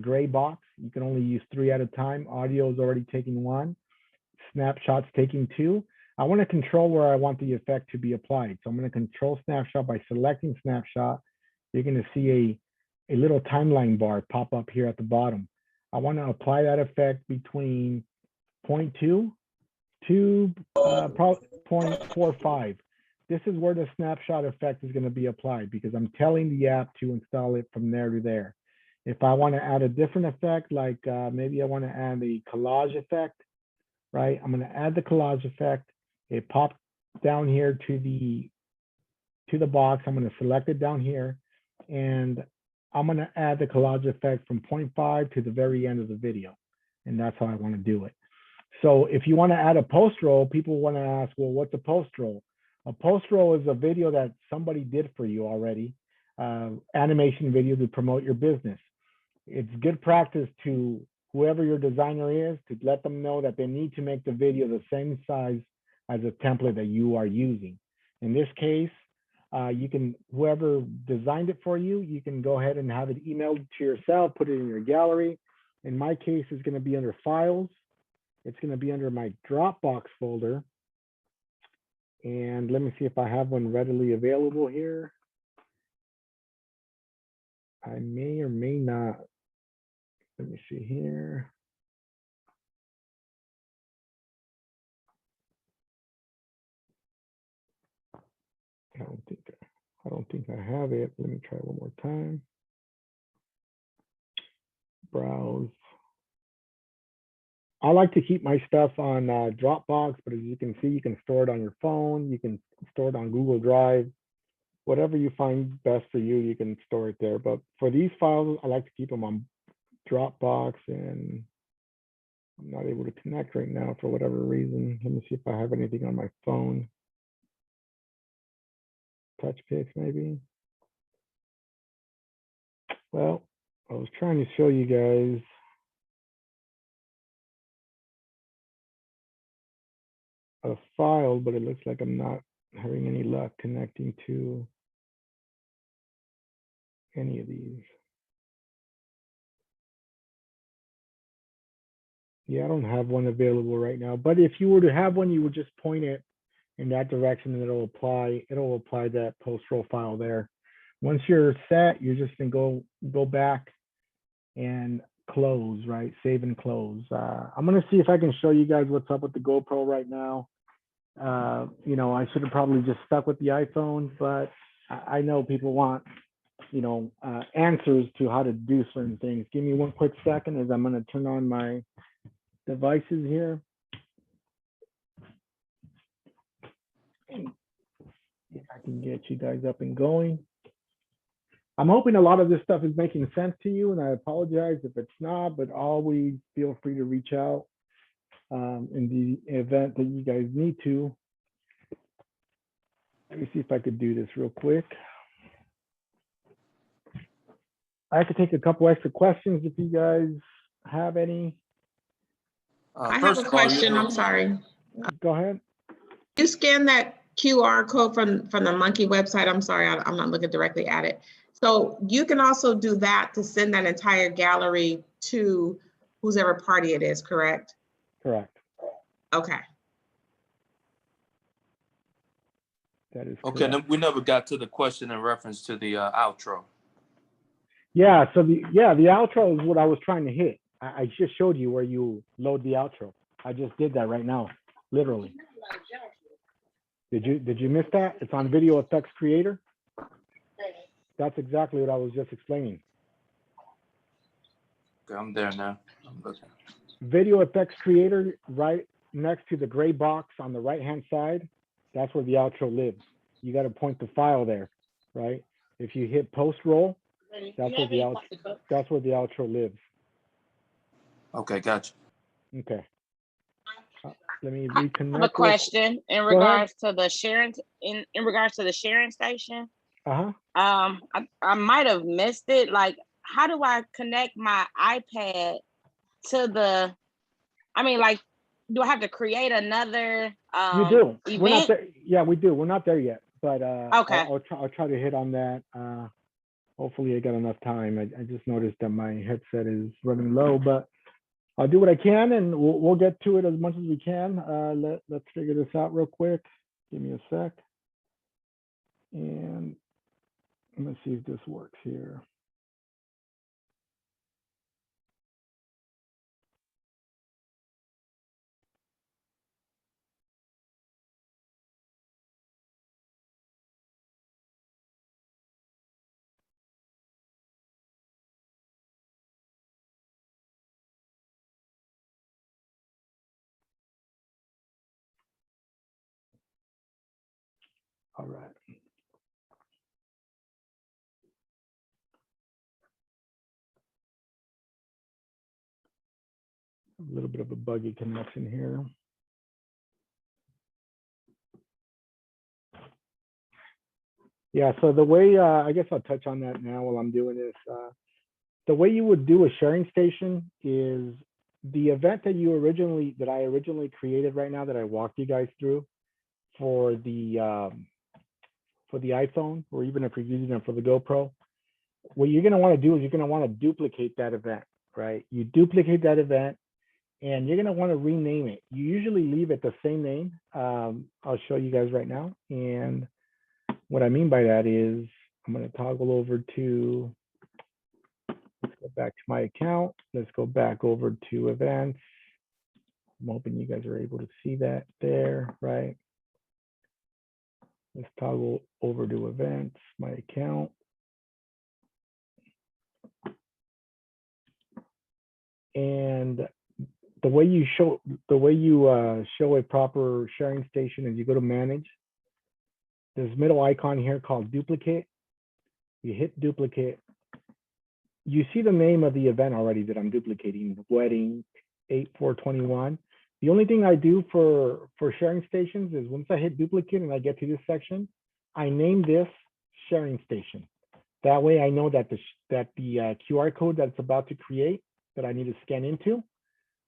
gray box. You can only use 3 at a time. Audio is already taking 1. Snapshot's taking 2. I want to control where I want the effect to be applied. So I'm going to control Snapshot by selecting Snapshot. You're going to see a little timeline bar pop up here at the bottom. I want to apply that effect between 0.2 to 0.45. This is where the snapshot effect is going to be applied because I'm telling the app to install it from there to there. If I want to add a different effect, like maybe I want to add a collage effect, right? I'm going to add the collage effect. It pops down here to the box. I'm going to select it down here, and I'm going to add the collage effect from 0.5 to the very end of the video, and that's how I want to do it. So if you want to add a post roll, people want to ask, well, what's a post roll? A post roll is a video that somebody did for you already, animation video to promote your business. It's good practice to whoever your designer is to let them know that they need to make the video the same size as a template that you are using. In this case, whoever designed it for you, you can go ahead and have it emailed to yourself, put it in your gallery. In my case, it's going to be under files. It's going to be under my Dropbox folder. And let me see if I have one readily available here. I may or may not. Let me see here. I don't think have it. Let me try one more time. Browse. I like to keep my stuff on Dropbox, but as you can see, you can store it on your phone. You can store it on Google Drive. Whatever you find best for you, you can store it there. But for these files, I like to keep them on Dropbox, and I'm not able to connect right now for whatever reason. Let me see if I have anything on my phone. Touchpix maybe. Well, I was trying to show you guys. A file, but it looks like I'm not having any luck connecting to any of these. Yeah, I don't have one available right now, but if you were to have one, you would just point it in that direction and it'll apply that post roll file there. Once you're set, you're just gonna go back and close, right? Save and close. I'm gonna see if I can show you guys what's up with the GoPro right now. You know, I should have probably just stuck with the iPhone, but I know people want, you know, answers to how to do certain things. Give me one quick second as I'm going to turn on my devices here. If I can get you guys up and going. I'm hoping a lot of this stuff is making sense to you, and I apologize if it's not, but always feel free to reach out in the event that you guys need to. Let me see if I could do this real quick. I could take a couple extra questions if you guys have any. I have a question, I'm sorry. Go ahead. You scan that QR code from the Monkey website. I'm sorry, I'm not looking directly at it. So you can also do that to send that entire gallery to whoever party it is, correct? Correct. Okay. That is Okay, correct. we never got to the question in reference to the outro. Yeah, so the outro is what I was trying to hit. I just showed you where you load the outro. I just did that right now, literally. Did you miss that? It's on Video Effects Creator. That's exactly what I was just explaining. Okay, I'm there now. I'm looking. Video Effects Creator, right next to the gray box on the right-hand side, that's where the outro lives. You got to point the file there, right? If you hit post roll, that's where the outro lives. Okay, gotcha. Okay. Let me reconnect. I have a question in regards to the sharing in regards to the sharing station. I might have missed it. Like, how do I connect my iPad to the? I mean, like, do I have to create another? You do. Event? We're not there. Yeah, we do. We're not there yet, but okay. I'll try to hit on that. Hopefully, I got enough time. I just noticed that my headset is running low, but I'll do what I can, and we'll get to it as much as we can. Let's figure this out real quick. Give me a sec, and I'm gonna see if this works here. All right. A little bit of a buggy connection here. Yeah, so the way, I guess I'll touch on that now while I'm doing this. The way you would do a sharing station is the event that I originally created right now that I walked you guys through for the iPhone, or even if you're using it for the GoPro. What you're gonna want to do is you're gonna want to duplicate that event, right? You duplicate that event and you're gonna want to rename it. You usually leave it the same name. I'll show you guys right now. And what I mean by that is I'm gonna toggle over to, let's go back to my account. Let's go back over to events. I'm hoping you guys are able to see that there, right? Let's toggle over to events, my account. And the way you show a proper sharing station is you go to manage. There's middle icon here called duplicate. You hit duplicate. You see the name of the event already that I'm duplicating, wedding 8/4/21. The only thing I do for sharing stations is once I hit duplicate and I get to this section, I name this sharing station. That way I know that the QR code that's about to create that I need to scan into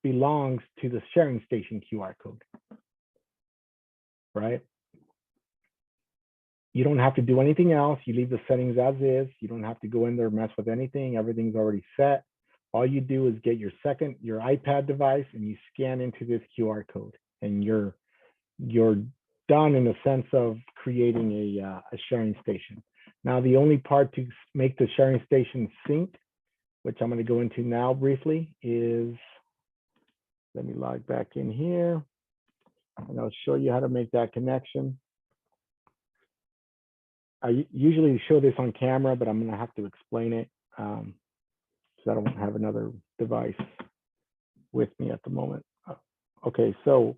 belongs to the sharing station QR code, right? You don't have to do anything else. You leave the settings as is. You don't have to go in there and mess with anything. Everything's already set. All you do is get your iPad device and you scan into this QR code, and you're done in the sense of creating a sharing station. Now, the only part to make the sharing station sync, which I'm going to go into now briefly, is, let me log back in here and I'll show you how to make that connection. I usually show this on camera, but I'm going to have to explain it so I don't have another device with me at the moment. Okay, so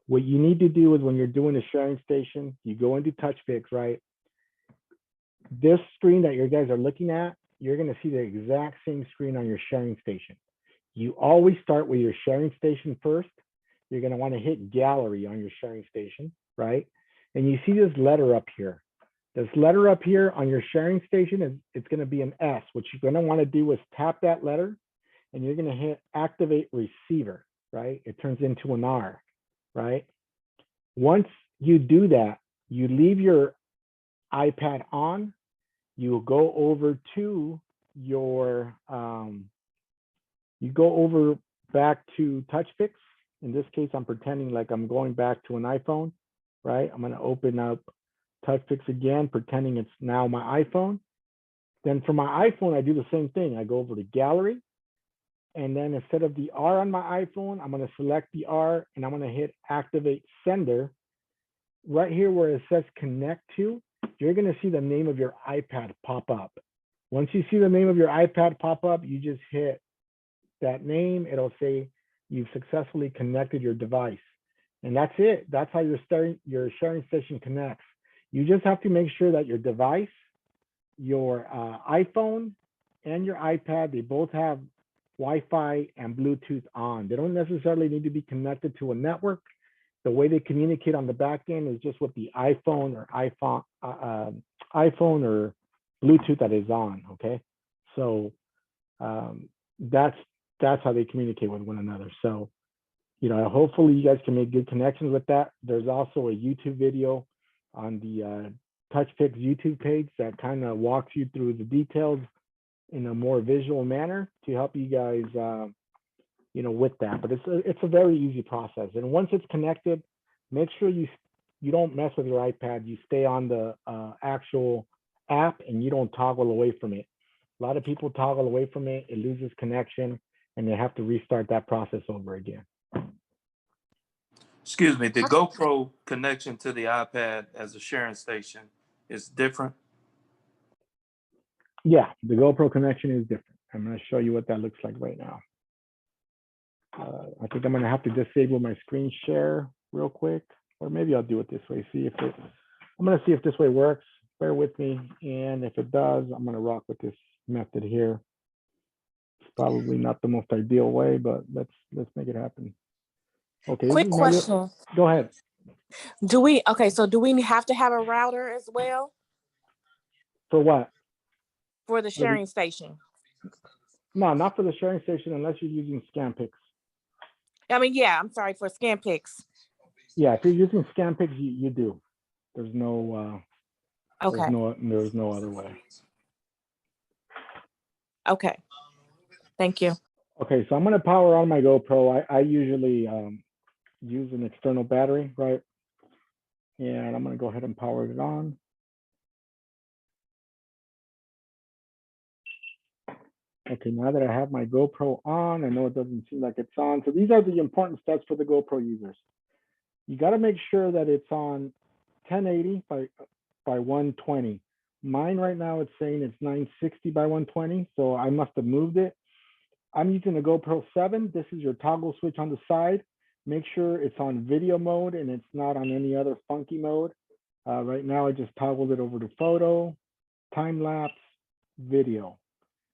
what you need to do is when you're doing a sharing station, you go into Touchpix, right? This screen that you guys are looking at, you're going to see the exact same screen on your sharing station. You always start with your sharing station first. You're going to want to hit gallery on your sharing station, right? And you see this letter up here. This letter up here on your sharing station, it's going to be an S. What you're going to want to do is tap that letter and you're going to hit activate receiver, right? It turns into an R, right? Once you do that, you leave your iPad on, you go over to your, you go over back to Touchpix. In this case, I'm pretending like I'm going back to an iPhone, right? I'm going to open up Touchpix again, pretending it's now my iPhone. Then for my iPhone, I do the same thing. I go over to gallery, and then instead of the R on my iPhone, I'm going to select the R and I'm going to hit activate sender. Right here where it says connect to, you're going to see the name of your iPad pop up. Once you see the name of your iPad pop up, you just hit that name. It'll say you've successfully connected your device. And that's it. That's how your sharing station connects. You just have to make sure that your device, your iPhone and your iPad, they both have Wi-Fi and Bluetooth on. They don't necessarily need to be connected to a network. The way they communicate on the back end is just with the iPhone or Bluetooth that is on, okay? So that's how they communicate with one another. So, you know, hopefully you guys can make good connections with that. There's also a YouTube video on the Touchpix YouTube page that kind of walks you through the details in a more visual manner to help you guys, you know, with that. But it's a very easy process. And once it's connected, make sure you don't mess with your iPad. You stay on the actual app and you don't toggle away from it. A lot of people toggle away from it, it loses connection, and they have to restart that process over again. Excuse me, the GoPro connection to the iPad as a sharing station is different? Yeah, the GoPro connection is different. I'm going to show you what that looks like right now. I think I'm going to have to disable my screen share real quick, or maybe I'll do it this way. I'm going to see if this way works. Bear with me, and if it does, I'm going to rock with this method here. It's probably not the most ideal way, but let's make it happen. Okay. Quick question. Go ahead. Do we have to have a router as well? For what? For the sharing station? No, not for the sharing station unless you're using ScanPix. I mean, yeah, I'm sorry, for ScanPix. Yeah, if you're using ScanPix, you do. There's no okay. There's no other way. Okay. Thank you. Okay, so I'm going to power on my GoPro. I usually use an external battery, right? And I'm going to go ahead and power it on. Okay, now that I have my GoPro on, I know it doesn't seem like it's on. So these are the important steps for the GoPro users. You got to make sure that it's on 1080 by 120. Mine right now, it's saying it's 960 by 120, so I must have moved it. I'm using the GoPro 7. This is your toggle switch on the side. Make sure it's on video mode and it's not on any other funky mode. Right now, I just toggled it over to photo, time lapse, video.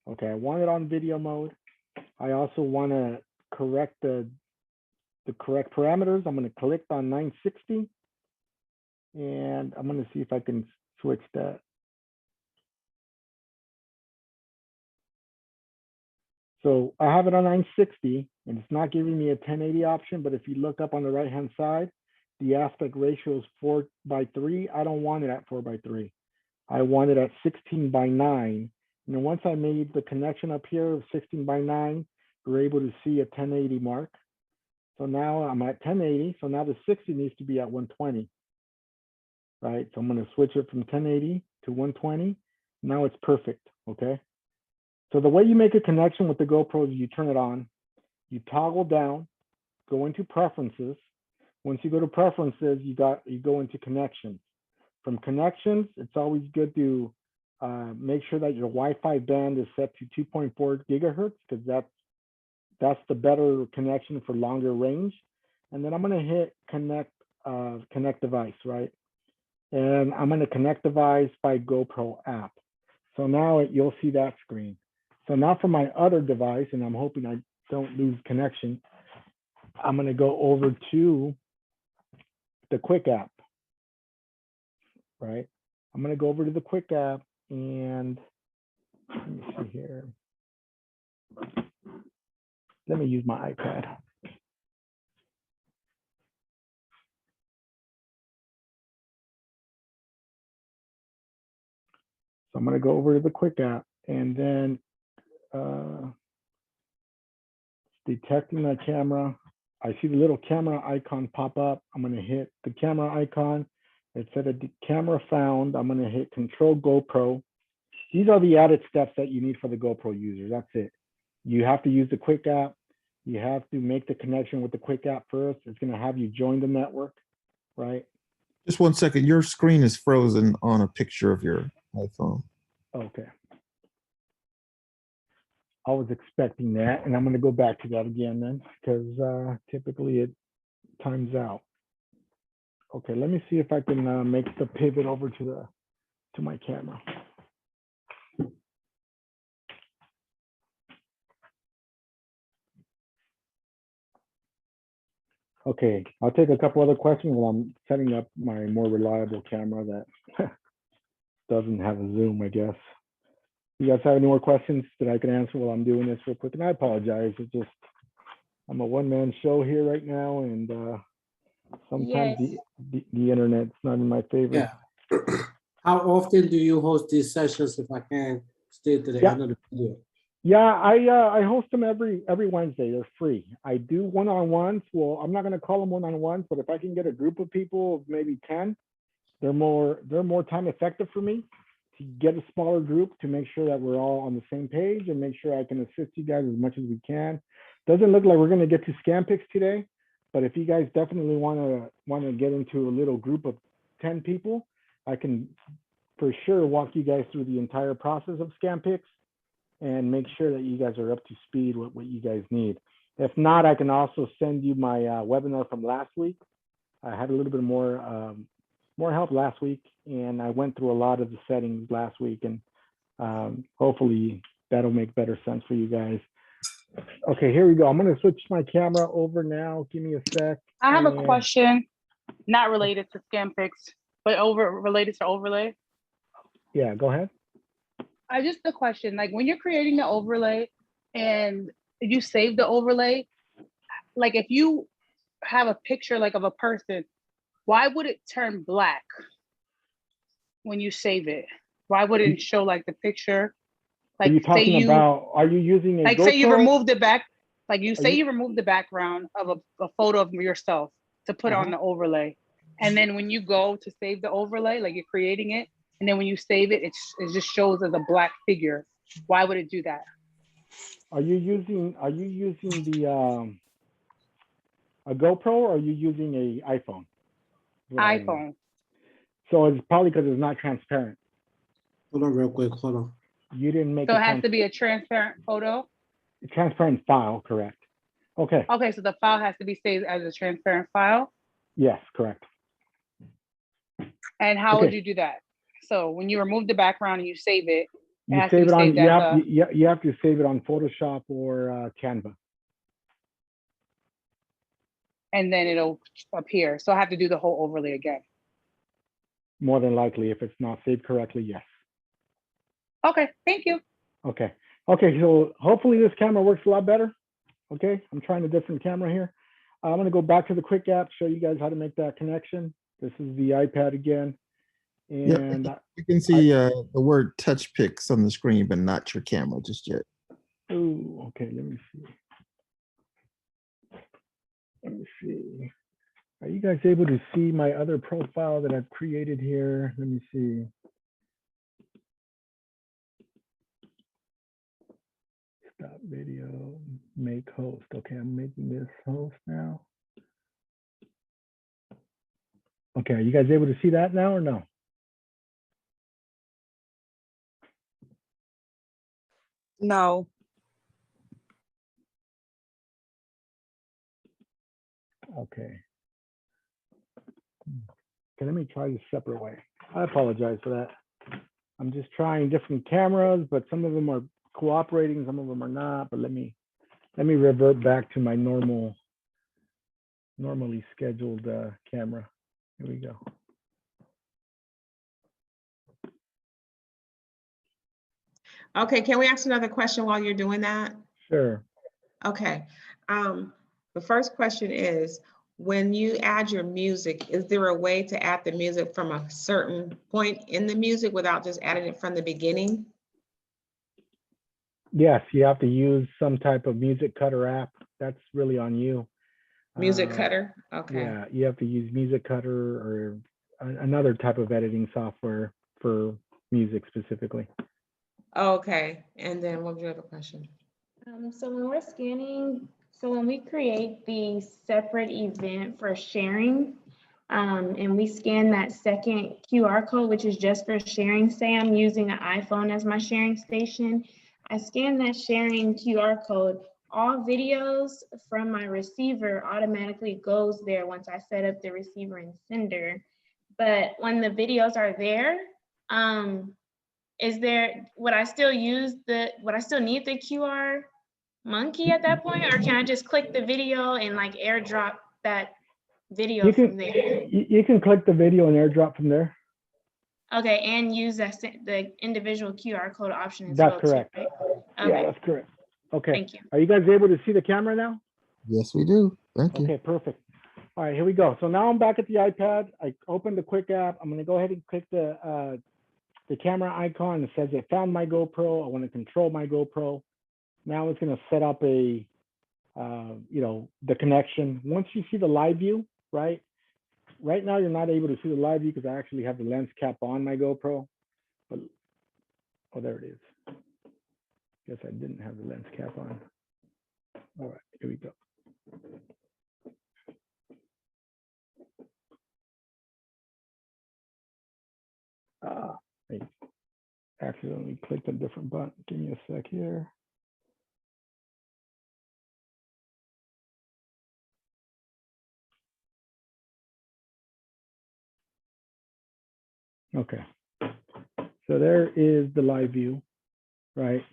Okay, I want it on video mode. I also want to correct the correct parameters. I'm going to click on 960 and I'm going to see if I can switch that. So I have it on 960 and it's not giving me a 1080 option, but if you look up on the right hand side, the aspect ratio is 4:3. I don't want it at 4:3. I want it at 16:9. And then once I made the connection up here of 16:9, we're able to see a 1080 mark. So now I'm at 1080. So now the 60 needs to be at 120, right? So I'm going to switch it from 1080 to 120. Now it's perfect, okay? So the way you make a connection with the GoPro is you turn it on, you toggle down, go into preferences. Once you go to preferences, you go into connections. From connections, it's always good to make sure that your Wi-Fi band is set to 2.4 gigahertz because that's the better connection for longer range. And then I'm going to hit connect device, right? And I'm going to connect device by GoPro app. So now you'll see that screen. So now for my other device, and I'm hoping I don't lose connection, I'm going to go over to the quick app, right? I'm going to go over to the quick app and let me see here. Let me use my iPad. So I'm going to go over to the quick app and then detecting my camera. I see the little camera icon pop up. I'm going to hit the camera icon. It said a camera found. I'm going to hit Control GoPro. These are the added steps that you need for the GoPro user. That's it. You have to use the quick app. You have to make the connection with the quick app first. It's going to have you join the network, right? Just 1 second. Your screen is frozen on a picture of your iPhone. Okay. I was expecting that, and I'm going to go back to that again then, because typically it times out. Okay, let me see if I can make the pivot over to my camera. Okay, I'll take a couple other questions while I'm setting up my more reliable camera that doesn't have a zoom, I guess. You guys have any more questions that I can answer while I'm doing this real quick? And I apologize. It's just, I'm a one-man show here right now, and sometimes the internet's not in my favor. Yeah. How often do you host these sessions, if I can stay to the end of the video? Yeah, I host them every Wednesday. They're free. I do one-on-ones. Well, I'm not going to call them one-on-ones, but if I can get a group of people of maybe 10, they're more time effective for me to get a smaller group to make sure that we're all on the same page and make sure I can assist you guys as much as we can. Doesn't look like we're going to get to ScamPix today, but if you guys definitely want to get into a little group of 10 people, I can for sure walk you guys through the entire process of ScamPix and make sure that you guys are up to speed with what you guys need. If not, I can also send you my webinar from last week. I had a little bit more help last week, and I went through a lot of the settings last week, and hopefully that'll make better sense for you guys. Okay, here we go. I'm going to switch my camera over now. Give me a sec. I have a question, not related to ScamPix, but related to overlay. Yeah, go ahead. Just a question, like when you're creating the overlay and you save the overlay, like if you have a picture like of a person, why would it turn black when you save it? Why would it show like the picture? Like, are you talking about, are you using a like GoPro? say you remove the back, like you say you remove the background of a photo of yourself to put on the overlay. And then when you go to save the overlay, like you're creating it, and then when you save it, it just shows as a black figure. Why would it do that? Are you using the a GoPro, or are you using a iPhone? iPhone. So it's probably because it's not transparent. Hold on real quick, hold on. You didn't make So it has to be a transparent photo? transparent file, correct. Okay, Okay, so the file has to be saved as a transparent file? yes, correct. And how would Okay. you do that? So when you remove the background and you save it, You has to save be it on, saved you as have, you have to save it on Photoshop or Canva. and then it'll appear. So I have to do the whole overlay again. More than likely, if it's not saved correctly, yes. Okay, thank you. Okay, okay, so hopefully this camera works a lot better. Okay, I'm trying a different camera here. I'm gonna go back to the quick app, show you guys how to make that connection. This is the iPad again. And You can see the word Touchpix on the screen, but not your camera just yet. oh, okay, let me see. Let me see. Are you guys able to see my other profile that I've created here? Let me see. Stop video, make host. Okay, I'm making this host now. Okay, are you guys able to see that now or no? No. Okay. Okay, let me try this separate way. I apologize for that. I'm just trying different cameras, but some of them are cooperating, some of them are not. But let me revert back to my normally scheduled camera. Here we go. Okay, can we ask another question while you're doing that? Sure. Okay. The first question is, when you add your music, is there a way to add the music from a certain point in the music without just adding it from the beginning? Yes, you have to use some type of music cutter app. That's really on you. Music cutter? Okay. Yeah, you have to use music cutter or another type of editing software for music specifically. Okay. And then what was your other question? So when we're scanning, so when we create the separate event for sharing, and we scan that second QR code, which is just for sharing, say I'm using an iPhone as my sharing station, I scan that sharing QR code, all videos from my receiver automatically goes there once I set up the receiver and sender. But when the videos are there, would I still need the QR monkey at that point, or can I just click the video and like airdrop that video from there? You can click the video and airdrop from there. Okay, and use the individual QR code option as That's well. correct. Too, right? Okay. Yeah, that's correct. Okay. Thank you. Are you guys able to see the camera now? Yes, we do. Thank you. Okay, perfect. All right, here we go. So now I'm back at the iPad. I opened the quick app. I'm going to go ahead and click the camera icon. It says it found my GoPro. I want to control my GoPro. Now it's going to set up the connection. Once you see the live view, right? Right now you're not able to see the live view because I actually have the lens cap on my GoPro. But, oh, there it is. Guess I didn't have the lens cap on. All right, here we go. I accidentally clicked a different button. Give me a sec here. Okay. So there is the live view, right?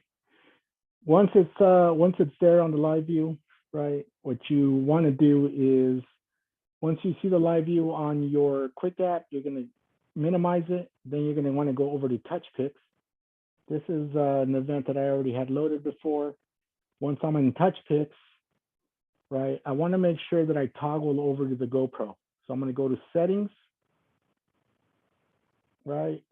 Once it's there on the live view, right? What you want to do is, once you see the live view on your quick app, you're going to minimize it. Then you're going to want to go over to Touchpix. This is an event that I already had loaded before. Once I'm in Touchpix, right, I want to make sure that I toggle over to the GoPro. So I'm going to go to Settings, right?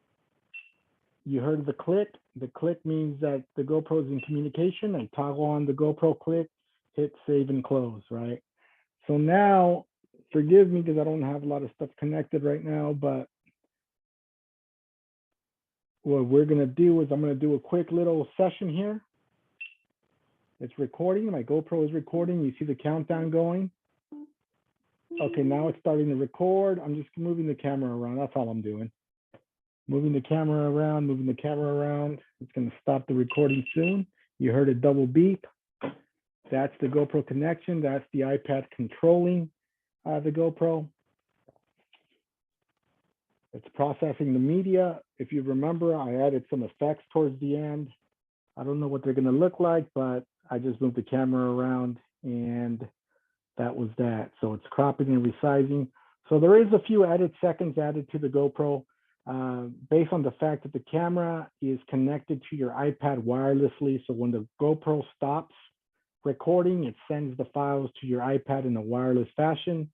You heard the click. The click means that the GoPro is in communication. I toggle on the GoPro click, hit save and close, right? So now, forgive me because I don't have a lot of stuff connected right now, but what we're gonna do is I'm gonna do a quick little session here. It's recording, my GoPro is recording. You see the countdown going. Okay, now it's starting to record. I'm just moving the camera around. That's all I'm doing. Moving the camera around, moving the camera around. It's going to stop the recording soon. You heard a double beep. That's the GoPro connection. That's the iPad controlling the GoPro. It's processing the media. If you remember, I added some effects towards the end. I don't know what they're going to look like, but I just moved the camera around and that was that. So it's cropping and resizing. So there is a few added seconds added to the GoPro based on the fact that the camera is connected to your iPad wirelessly. So when the GoPro stops recording, it sends the files to your iPad in a wireless fashion.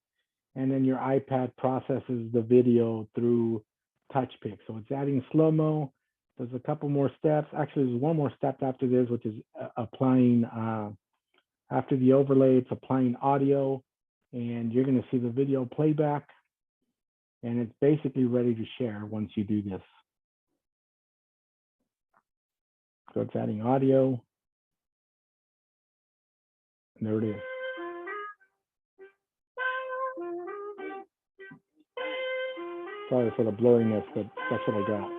And then your iPad processes the video through Touchpix. So it's adding slow-mo. There's a couple more steps. Actually, there's one more step after this, which is applying, after the overlay, it's applying audio. And you're going to see the video playback. And it's basically ready to share once you do this. So it's adding audio. And there it is. Sorry for the blurriness, but that's what I got.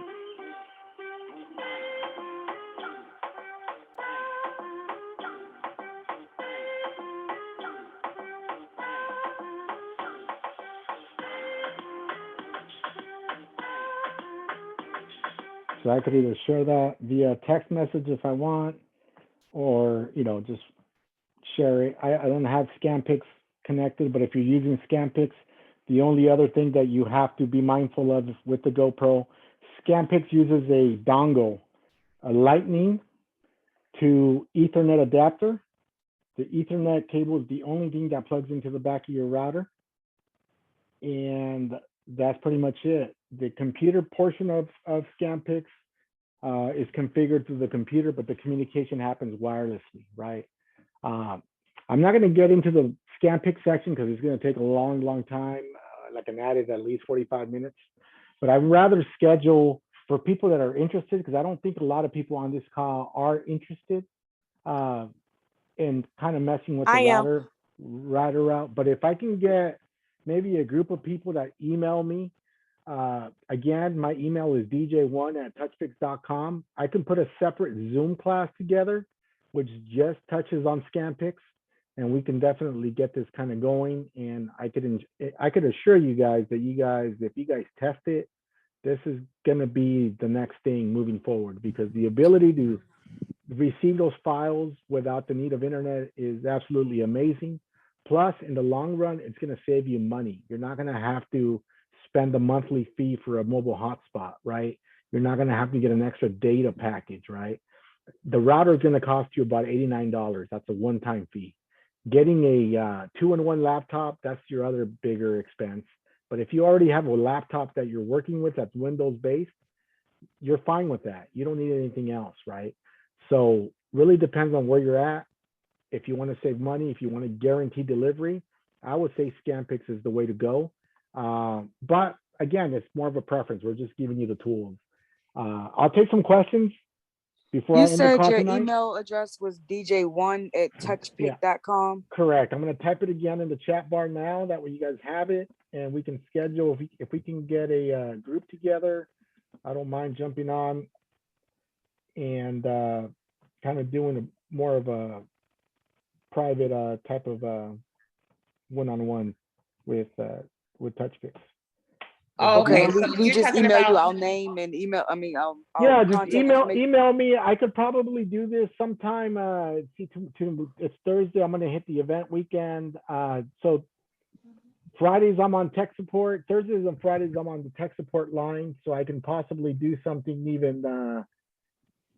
So I could either share that via text message if I want, or, you know, just share it. I don't have ScanPix connected, but if you're using ScanPix, the only other thing that you have to be mindful of with the GoPro, ScanPix uses a dongle, a Lightning to Ethernet adapter. The Ethernet cable is the only thing that plugs into the back of your router. And that's pretty much it. The computer portion of ScanPix is configured through the computer, but the communication happens wirelessly, right? I'm not going to get into the ScanPix section because it's going to take a long time, like an added at least 45 minutes. But I'd rather schedule for people that are interested, because I don't think a lot of people on this call are interested in kind of messing with the router route. But if I can get maybe a group of people that email me, again, my email is dj1@touchpix.com. I can put a separate Zoom class together, which just touches on ScanPix, and we can definitely get this kind of going. And I could assure you guys that if you guys test it, this is going to be the next thing moving forward, because the ability to receive those files without the need of internet is absolutely amazing. Plus, in the long run, it's going to save you money. You're not going to have to spend a monthly fee for a mobile hotspot, right? You're not going to have to get an extra data package, right? The router is going to cost you about $89. That's a one-time fee. Getting a two-in-one laptop, that's your other bigger expense. But if you already have a laptop that you're working with that's Windows-based, you're fine with that. You don't need anything else, right? So really depends on where you're at. If you want to save money, if you want to guarantee delivery, I would say ScanPix is the way to go. But again, it's more of a preference. We're just giving you the tools. I'll take some questions before I end the call tonight. You said your email address was dj1@touchpix.com. Correct. I'm going to type it again in the chat bar now. That way you guys have it, and we can schedule. If we can get a group together, I don't mind jumping on and kind of doing more of a private type of one-on-one with Touchpix. Oh, okay. So We you're just talking email you about- our name and email. I mean, yeah, just contact email information. me. I could probably do this sometime. It's Thursday. I'm going to hit the event weekend. So Fridays I'm on tech support. Thursdays and Fridays I'm on the tech support line. So I can possibly do something even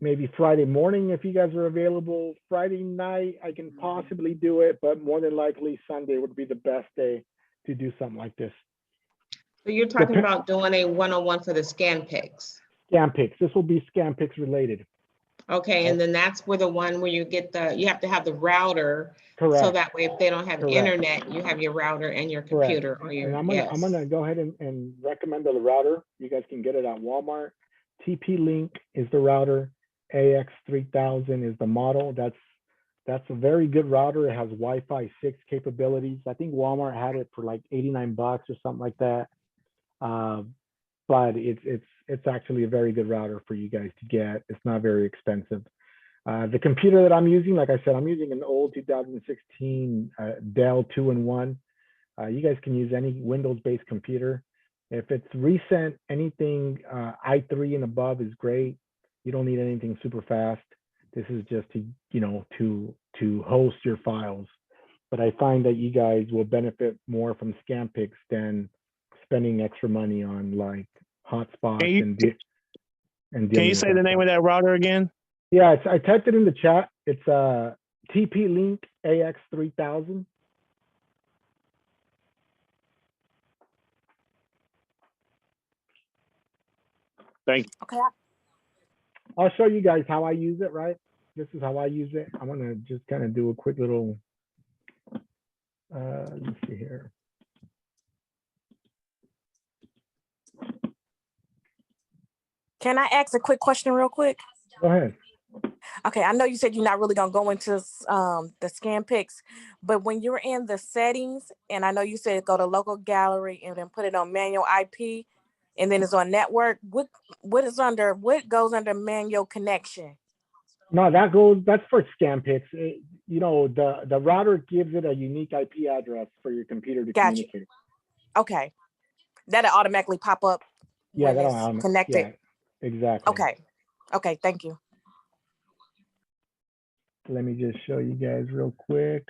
maybe Friday morning if you guys are available. Friday night I can possibly do it, but more than likely Sunday would be the best day to do something like this. So you're talking about doing a one-on-one for the ScanPix. ScanPix. This will be ScanPix related. Okay, and then that's where the one where you get you have to have the router. Correct. So that way, if they don't have Correct. internet, you have your router and your computer. Or your, and I'm gonna go ahead and recommend the router. You guys can get it at Walmart. TP Link is the router. AX3000 is the model. That's That's a very good router. It has Wi-Fi 6 capabilities. I think Walmart had it for like $89 or something like that. But it's actually a very good router for you guys to get. It's not very expensive. The computer that I'm using, like I said, I'm using an old 2016 Dell 2-in-1. You guys can use any Windows-based computer. If it's recent, anything i3 and above is great. You don't need anything super fast. This is just to, you know, to host your files. But I find that you guys will benefit more from ScanPix than spending extra money on like hotspots and Can you say the name of that router again? Yeah, I typed it in the chat. It's TP-Link AX3000. Thank you. Okay. I'll show you guys how I use it, right? This is how I use it. I want to just kind of do a quick little, let's see here. Can I ask a quick question real quick? Go ahead. Okay, I know you said you're not really gonna go into the ScanPix, but when you're in the settings, and I know you said go to local gallery and then put it on manual IP, and then it's on network. What goes under manual connection? No, that's for ScanPix. You know, the router gives it a unique IP address for your computer to communicate. Okay, that'll automatically pop up Yeah, when it's connected. Yeah, exactly. Okay, thank you. Let me just show you guys real quick.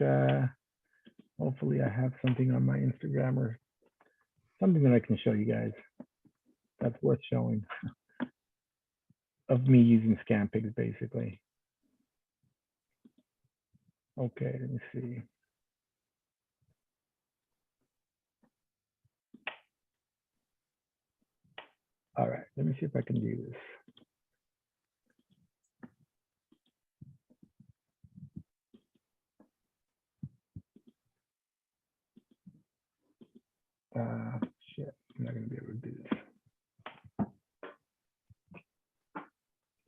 Hopefully I have something on my Instagram or something that I can show you guys that's worth showing of me using ScanPix basically. Okay, let me see. All right, let me see if I can do this. Shit, I'm not gonna be able to do this.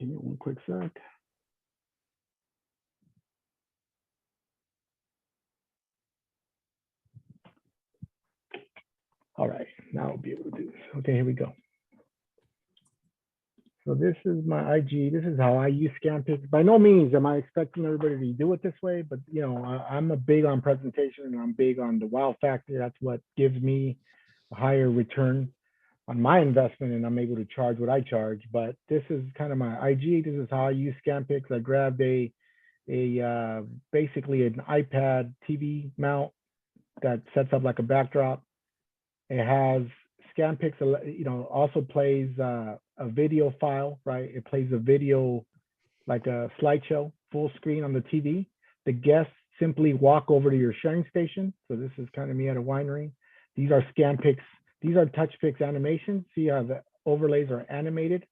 Give me one quick sec. All right, now I'll be able to do this. Okay, here we go. So this is my IG. This is how I use ScanPix. By no means am I expecting everybody to do it this way, but you know, I'm a big on presentation and I'm big on the wow factor. That's what gives me a higher return on my investment, and I'm able to charge what I charge. But this is kind of my IG. This is how I use ScanPix. I grabbed a basically an iPad TV mount that sets up like a backdrop. It has ScanPix, you know, also plays a video file, right? It plays a video like a slideshow, full screen on the TV. The guests simply walk over to your sharing station. So this is kind of me at a winery. These are ScanPix, these are Touchpix animations. See how the overlays are animated?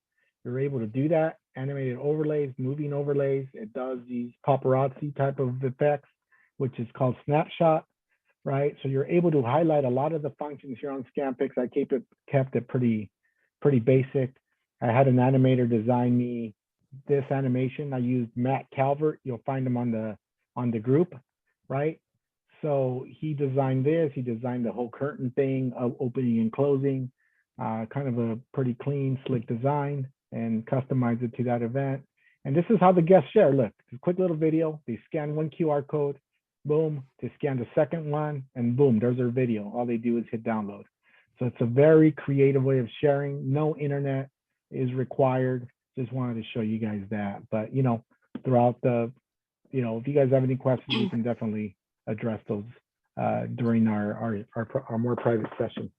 You're able to do that. Animated overlays, moving overlays. It does these paparazzi type of effects, which is called Snapshot. Right, so you're able to highlight a lot of the functions here on ScanPix. I kept it pretty basic. I had an animator design me this animation. I used Matt Calvert. You'll find him on the group, right? So he designed this. He designed the whole curtain thing of opening and closing. Kind of a pretty clean, slick design, and customized it to that event. And this is how the guests share. Look, it's a quick little video. They scan one QR code. Boom, they scan the second one, and boom, there's their video. All they do is hit download. So it's a very creative way of sharing. No internet is required. Just wanted to show you guys that. But, you know, throughout the, you know, if you guys have any questions, we can definitely address those during our more private session.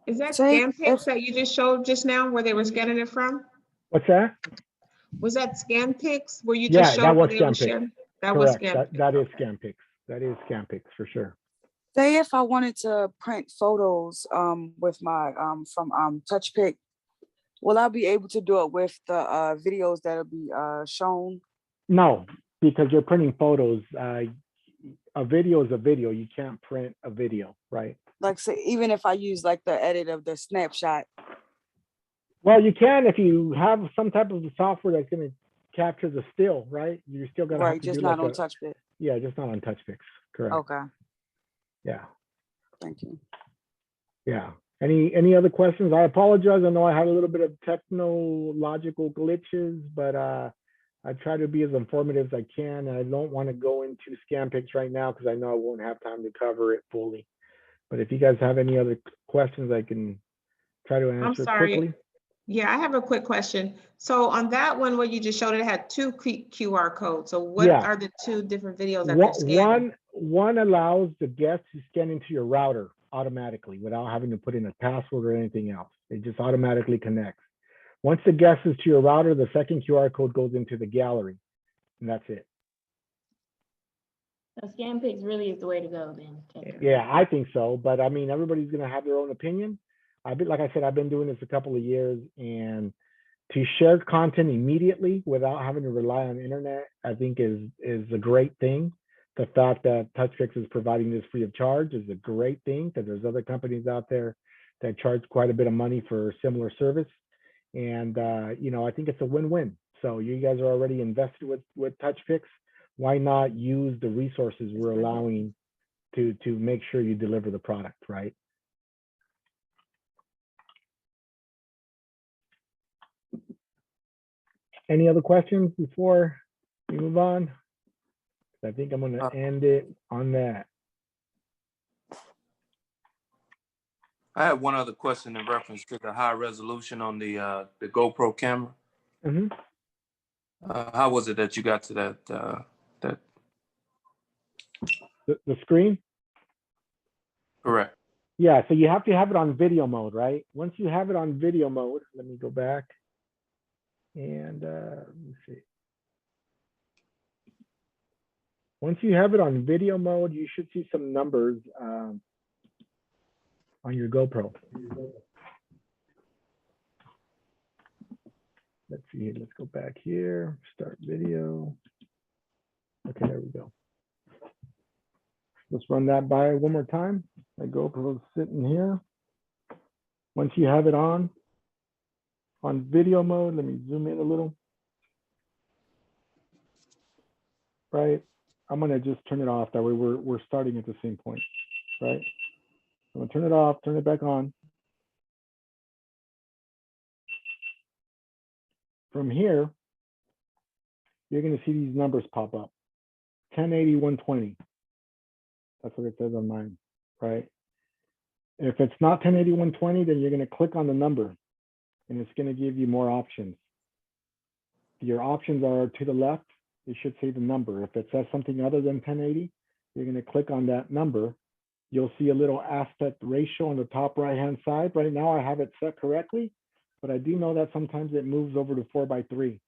Is that ScanPix that you just showed just now where they were scanning it from? What's that? Was that ScanPix where you just showed that was where they were ScanPix. sharing? That Correct. was ScanPix. That is ScanPix. That is ScanPix for sure. Say if I wanted to print photos with my from Touchpix, will I be able to do it with the videos that'll be shown? No, because you're printing photos. A video is a video. You can't print a video, right? Like, say, even if I use like the edit of the snapshot. Well, you can if you have some type of software that's going to captures a still, right? You're still gonna have Right, to just do not like on a, Touchpix. yeah, just not on Touchpix. Correct. Okay, Yeah. thank you. Yeah. Any other questions? I apologize. I know I had a little bit of technological glitches, but I try to be as informative as I can. I don't want to go into ScanPix right now because I know I won't have time to cover it fully. But if you guys have any other questions, I can try to I'm answer sorry. quickly. Yeah, I have a quick question. So on that one where you just showed it had two QR codes. So what Yeah. are the two different videos that they're scanning? One allows the guest to scan into your router automatically without having to put in a password or anything else. It just automatically connects. Once the guest is to your router, the second QR code goes into the gallery, and that's it. So ScanPix really is the way to go then. Yeah, I think so. But I mean, everybody's gonna have their own opinion. Like I said, I've been doing this a couple of years, and to share content immediately without having to rely on the internet, I think is a great thing. The fact that Touchpix is providing this free of charge is a great thing, because there's other companies out there that charge quite a bit of money for similar service. And you know, I think it's a win-win. So you guys are already invested with Touchpix. Why not use the resources we're allowing to make sure you deliver the product, right? Any other questions before we move on? I think I'm going to end it on that. I have one other question in reference to the high resolution on the GoPro camera. Mm-hmm. How was it that you got to that? The screen? Correct. Yeah, so you have to have it on video mode, right? Once you have it on video mode, let me go back and let me see. Once you have it on video mode, you should see some numbers on your GoPro. Let's see, let's go back here, start video. Okay, there we go. Let's run that by one more time. My GoPro's sitting here. Once you have it on video mode, let me zoom in a little. Right, I'm gonna just turn it off. That way we're starting at the same point, right? I'm gonna turn it off, turn it back on. From here, you're gonna see these numbers pop up. 1080, 120. That's what it says on mine, right? If it's not 1080, 120, then you're gonna click on the number and it's gonna give you more options. Your options are to the left. It should say the number. If it says something other than 1080, you're gonna click on that number. You'll see a little aspect ratio on the top right-hand side. Right now I have it set correctly, but I do know that sometimes it moves over to 4:3.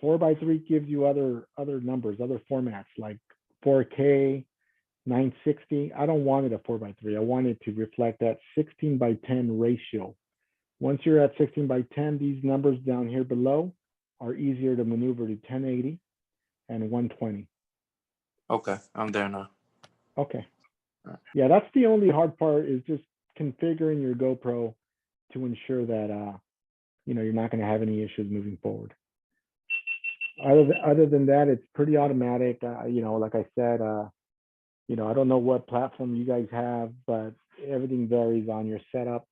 4:3 gives you other numbers, other formats like 4K, 960. I don't want it at 4:3. I want it to reflect that 16:10 ratio. Once you're at 16:10, these numbers down here below are easier to maneuver to 1080 and 120. Okay, I'm there now. Okay. Yeah, that's the only hard part, is just configuring your GoPro to ensure that you know, you're not going to have any issues moving forward. Other than that, it's pretty automatic. You know, like I said, you know, I don't know what platform you guys have, but everything varies on your setup.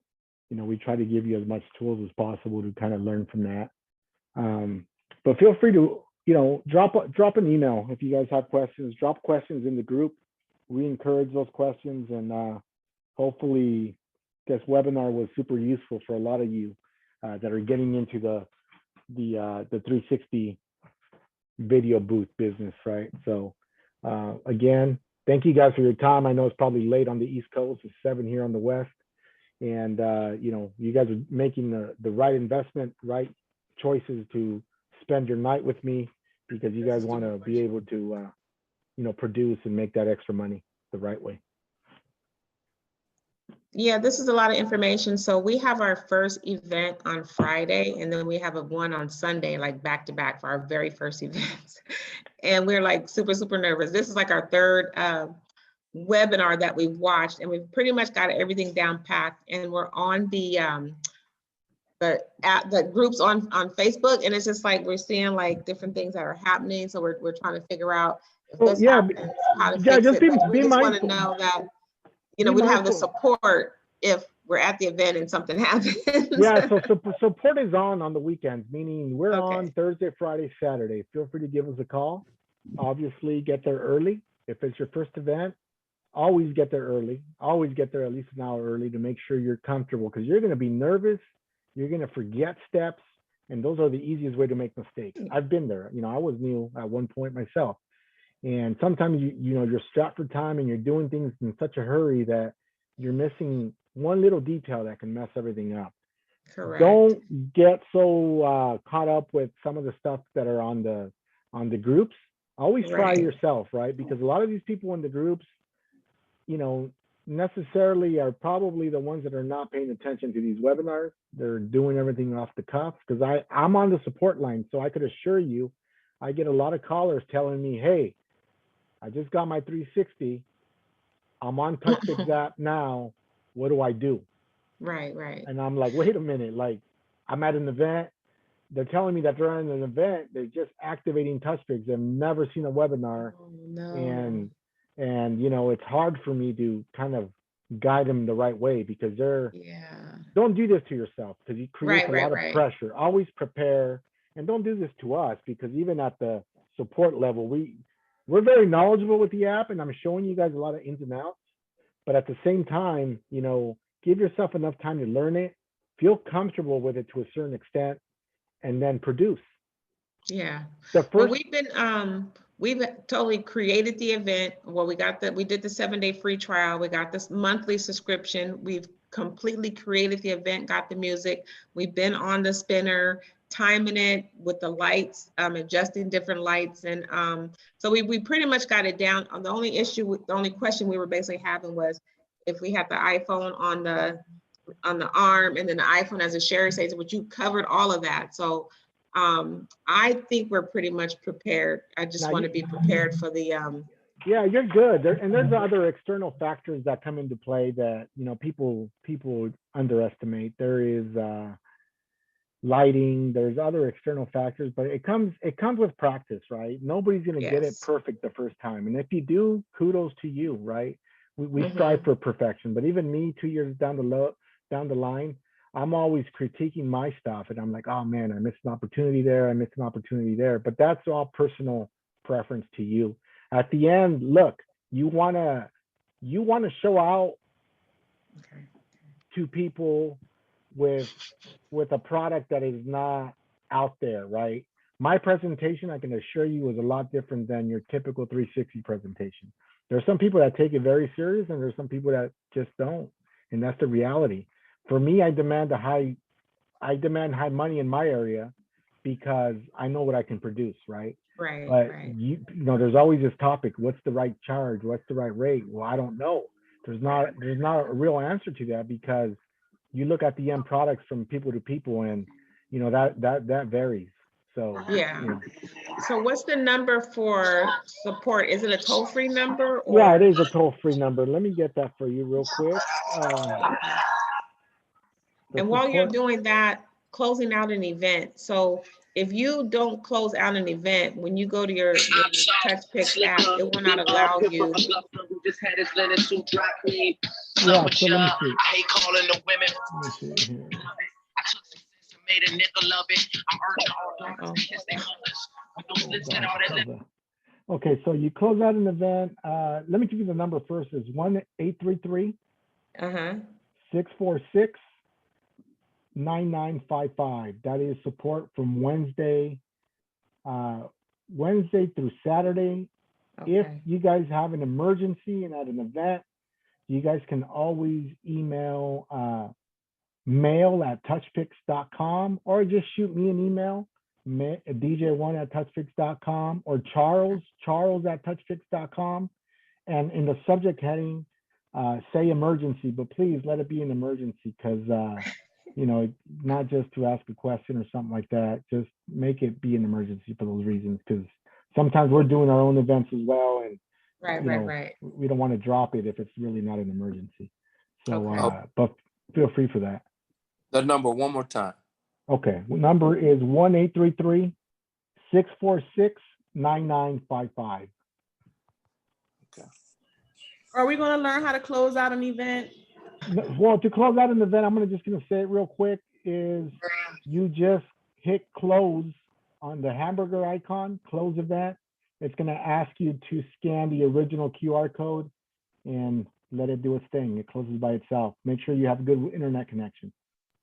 You know, we try to give you as much tools as possible to kind of learn from that. But feel free to, you know, drop an email if you guys have questions. Drop questions in the group. We encourage those questions, and hopefully this webinar was super useful for a lot of you that are getting into the 360 video booth business, right? So again, thank you guys for your time. I know it's probably late on the East Coast. It's 7 here on the West, and you know, you guys are making the right investment, right choices to spend your night with me, because you guys want to be able to you know, produce and make that extra money the right way. Yeah, this is a lot of information. So we have our first event on Friday, and then we have one on Sunday, like back to back for our very first events. And we're like super, super nervous. This is like our third webinar that we've watched, and we've pretty much got everything down packed. And we're on the the groups on Facebook, and it's just like we're seeing like different things that are happening. So we're trying to figure out if this happens, how to fix just it. But we be just want to mindful. know that, Be we'd have the mindful. support if we're at the event and something happens. Yeah, so support is on the weekends, meaning we're Okay. on Thursday, Friday, Saturday. Feel free to give us a call. Obviously, get there early. If it's your first event, always get there early. Always get there at least an hour early to make sure you're comfortable, because you're going to be nervous. You're going to forget steps, and those are the easiest way to make mistakes. I've been there. I was new at one point myself, and sometimes you're strapped for time and you're doing things in such a hurry that you're missing one little detail that can mess everything up. Correct. Don't get so caught up with some of the stuff that are on the groups. Always try Right. yourself, right? Because a lot of these people in the groups, necessarily are probably the ones that are not paying attention to these webinars. They're doing everything off the cuff, because I'm on the support line. So I could assure you, I get a lot of callers telling me, hey, I just got my 360. I'm on Touchpix app now. What do I do? Right. And I'm like, wait a minute, like I'm at an event. They're telling me that they're at an event. They're just activating Touchpix. They've never seen a webinar. Oh, no. And it's hard for me to kind of guide them the right way, because don't do this to yourself, because you create a lot of pressure. Always prepare, and don't do this to us, because even at the support level, we're very knowledgeable with the app, and I'm showing you guys a lot of ins and outs. But at the same time, give yourself enough time to learn it, feel comfortable with it to a certain extent, and then produce. Yeah. The first, We've totally created the event. Well, we did the 7-day free trial. We got this monthly subscription. We've completely created the event, got the music. We've been on the spinner, timing it with the lights, adjusting different lights. And so we pretty much got it down. The only question we were basically having was if we had the iPhone on the arm and then the iPhone as a sharing station, but you covered all of that. So I think we're pretty much prepared. I just want to be prepared for the yeah, you're good. There's other external factors that come into play that people underestimate. There is lighting. There's other external factors, but it comes with practice, right? Nobody's gonna get it perfect the first time, and if you do, kudos to you, right? We strive for perfection, but even me, 2 years down the line, I'm always critiquing my stuff, and I'm like, oh man, I missed an opportunity there. I missed an opportunity there. But that's all personal preference to you. At the end, look, you wanna show out to people with a product that is not out there, right? My presentation, I can assure you, was a lot different than your typical 360 presentation. There are some people that take it very serious, and there's some people that just don't, and that's the reality. For me, I demand high money in my area because I know what I can produce, right? Right. But there's always this topic: what's the right charge? What's the right rate? Well, I don't know. There's not a real answer to that, because you look at the end products from people to people, and that varies. So So what's the number for support? Is it a toll-free number? Or? Yeah, it is a toll-free number. Let me get that for you real quick. And while you're doing that, closing out an event. So if you don't close out an event, when you go to your Touchpix app, it will not allow you. Yeah, so let me see. I hate calling the women. Let me see here. Made a nickel of it. I'm urging all the kids they homeless. Okay, so you close out an event. Let me give you the number first. It's 1-833 646 9955. That is support from Wednesday through Saturday. If you guys have an emergency and at an event, you guys can always email mail@touchpix.com, or just shoot me an email, dj1@touchpix.com, or charles@touchpix.com, and in the subject heading, say emergency, but please let it be an emergency, because not just to ask a question or something like that. Just make it be an emergency for those reasons, because sometimes we're doing our own events as well, and we don't want to drop it if it's really not an emergency. So but feel free for that. That number one more time. Okay, number is 1-833-646-9955. Are we gonna learn how to close out an event? Well, to close out an event, I'm just gonna say it real quick, is you just hit close on the hamburger icon, close event. It's gonna ask you to scan the original QR code and let it do its thing. It closes by itself. Make sure you have a good internet connection.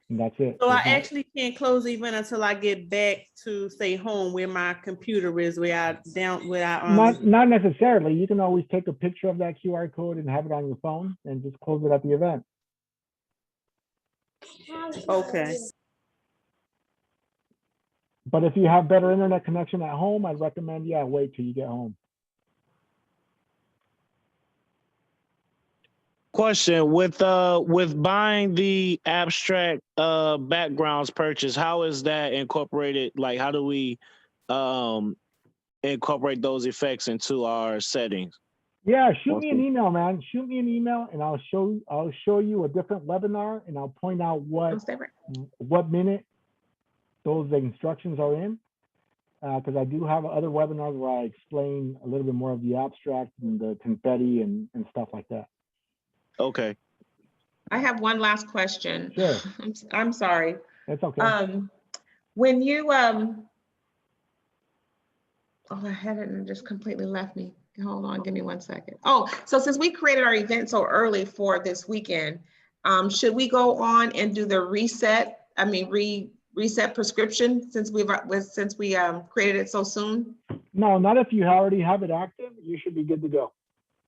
And that's it. So I actually can't close the event until I get back to say home where my computer is, where Not necessarily. You can always take a picture of that QR code and have it on your phone and just close it at the event. Okay. But if you have better internet connection at home, I'd recommend, yeah, wait till you get home. Question, with buying the abstract backgrounds purchase, how is that incorporated? Like, how do we incorporate those effects into our settings? Yeah, shoot me an email, man. Shoot me an email and I'll show you a different webinar and I'll point out what minute those instructions are in. Because I do have other webinars where I explain a little bit more of the abstract and the confetti and stuff like that. Okay. I have one last question. Sure. I'm sorry. It's okay. When you oh, I had it and it just completely left me. Hold on, give me 1 second. Oh, so since we created our event so early for this weekend, should we go on and do the reset? I mean, reset prescription since we created it so soon? No, not if you already have it active. You should be good to go.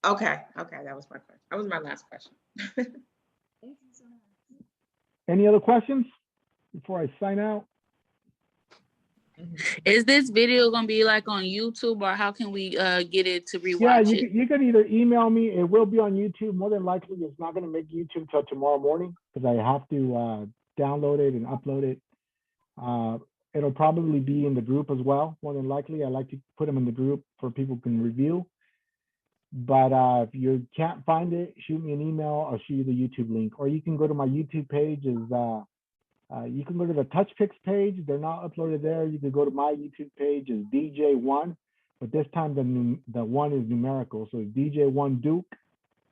Okay, that was my question. That was my last question. Any other questions before I sign out? Is this video gonna be like on YouTube, or how can we get it to rewatch Yeah, it? you can either email me. It will be on YouTube. More than likely, it's not going to make YouTube till tomorrow morning because I have to download it and upload it. It'll probably be in the group as well. More than likely, I like to put them in the group for people can review. But if you can't find it, shoot me an email. I'll show you the YouTube link, or you can go to my YouTube page. You can go to the Touchpix page. They're not uploaded there. You can go to my YouTube page is DJ1, but this time the one is numerical. So it's DJ1 Duke,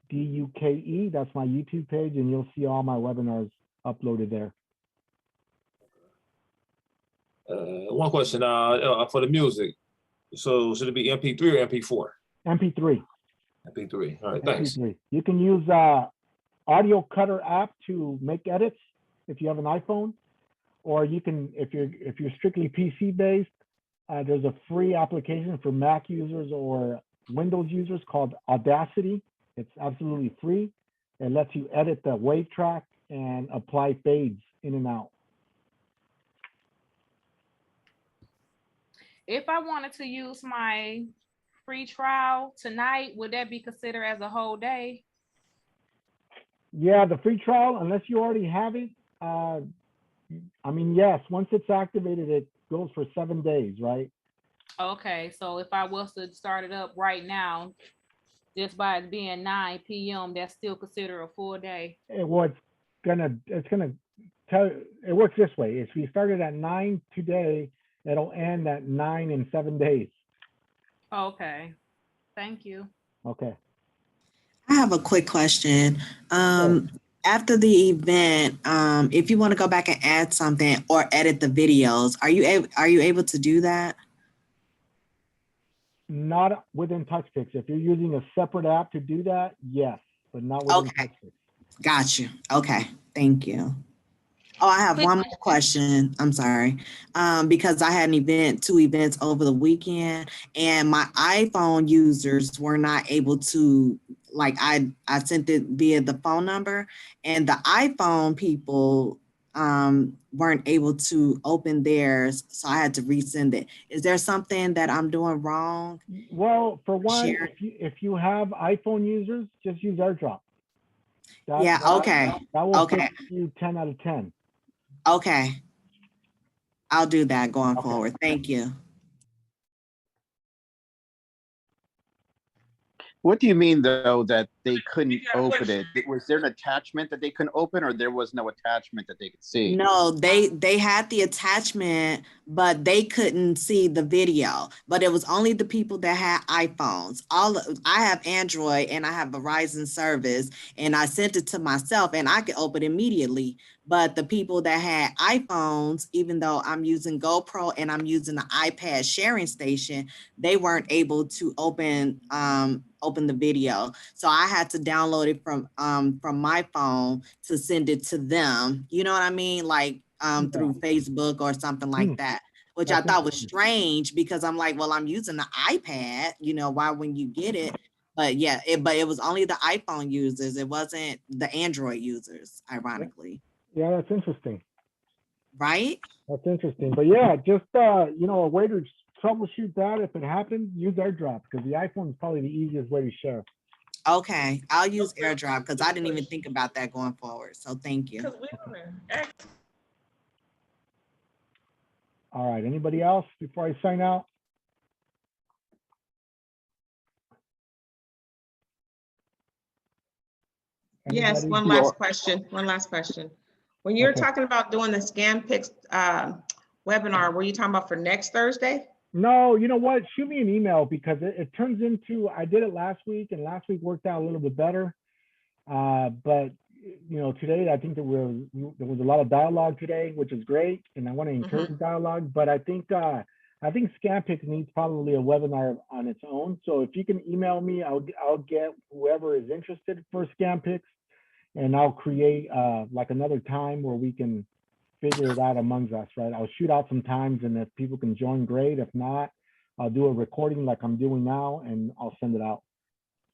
D-U-K-E. That's my YouTube page, and you'll see all my webinars uploaded there. One question for the music. So should it be MP3 or MP4? MP3. MP3. All right, thanks. MP3. You can use Audio Cutter app to make edits if you have an iPhone, or you can, if you're strictly PC based, there's a free application for Mac users or Windows users called Audacity. It's absolutely free. It lets you edit the wave track and apply fades in and out. If I wanted to use my free trial tonight, would that be considered as a whole day? Yeah, the free trial, unless you already have it, I mean, yes, once it's activated, it goes for 7 days, right? Okay, so if I was to start it up right now, just by it being 9 p.m., that's still considered a full day. It's gonna tell, it works this way. If you started at 9 today, it'll end at 9 in 7 days. Okay, thank you. Okay. I have a quick question. After the event, if you want to go back and add something or edit the videos, are you able to do that? Not within Touchpix. If you're using a separate app to do that, yes, but not within Touchpix. Got you. Okay, thank you. Oh, I have one more question. I'm sorry. Because I had two events over the weekend, and my iPhone users were not able to, like, I sent it via the phone number, and the iPhone people weren't able to open theirs, so I had to resend it. Is there something that I'm doing wrong? Well, for one, if you have iPhone users, just use Airdrop. Okay. That will give you 10 out of 10. Okay. I'll do that going forward. Thank you. What do you mean though that they couldn't open it? Was there an attachment that they couldn't open, or there was no attachment that they could see? No, they had the attachment, but they couldn't see the video. But it was only the people that had iPhones. I have Android and I have Verizon service, and I sent it to myself and I could open it immediately. But the people that had iPhones, even though I'm using GoPro and I'm using the iPad sharing station, they weren't able to open the video. So I had to download it from my phone to send it to them. You know what I mean? Like through Facebook or something like that, which I thought was strange because I'm like, well, I'm using the iPad, you know, why wouldn't you get it? But yeah, it was only the iPhone users. It wasn't the Android users, ironically. Yeah, that's interesting. Right? That's interesting. But yeah, just you know, a way to troubleshoot that if it happens, use AirDrop, because the iPhone is probably the easiest way to share. Okay, I'll use AirDrop because I didn't even think about that going forward. So thank you. All right, anybody else before I sign out? Yes, Anybody? one last question. When you're talking about doing the ScanPix webinar, were you talking about for next Thursday? No, you know what? Shoot me an email, because it turns into, I did it last week and last week worked out a little bit better. But you know, today I think there was a lot of dialogue today, which is great, and I want to encourage dialogue. But I think ScanPix needs probably a webinar on its own. So if you can email me, I'll get whoever is interested for ScanPix, and I'll create like another time where we can figure it out amongst us, right? I'll shoot out some times, and if people can join, great. If not, I'll do a recording like I'm doing now, and I'll send it out.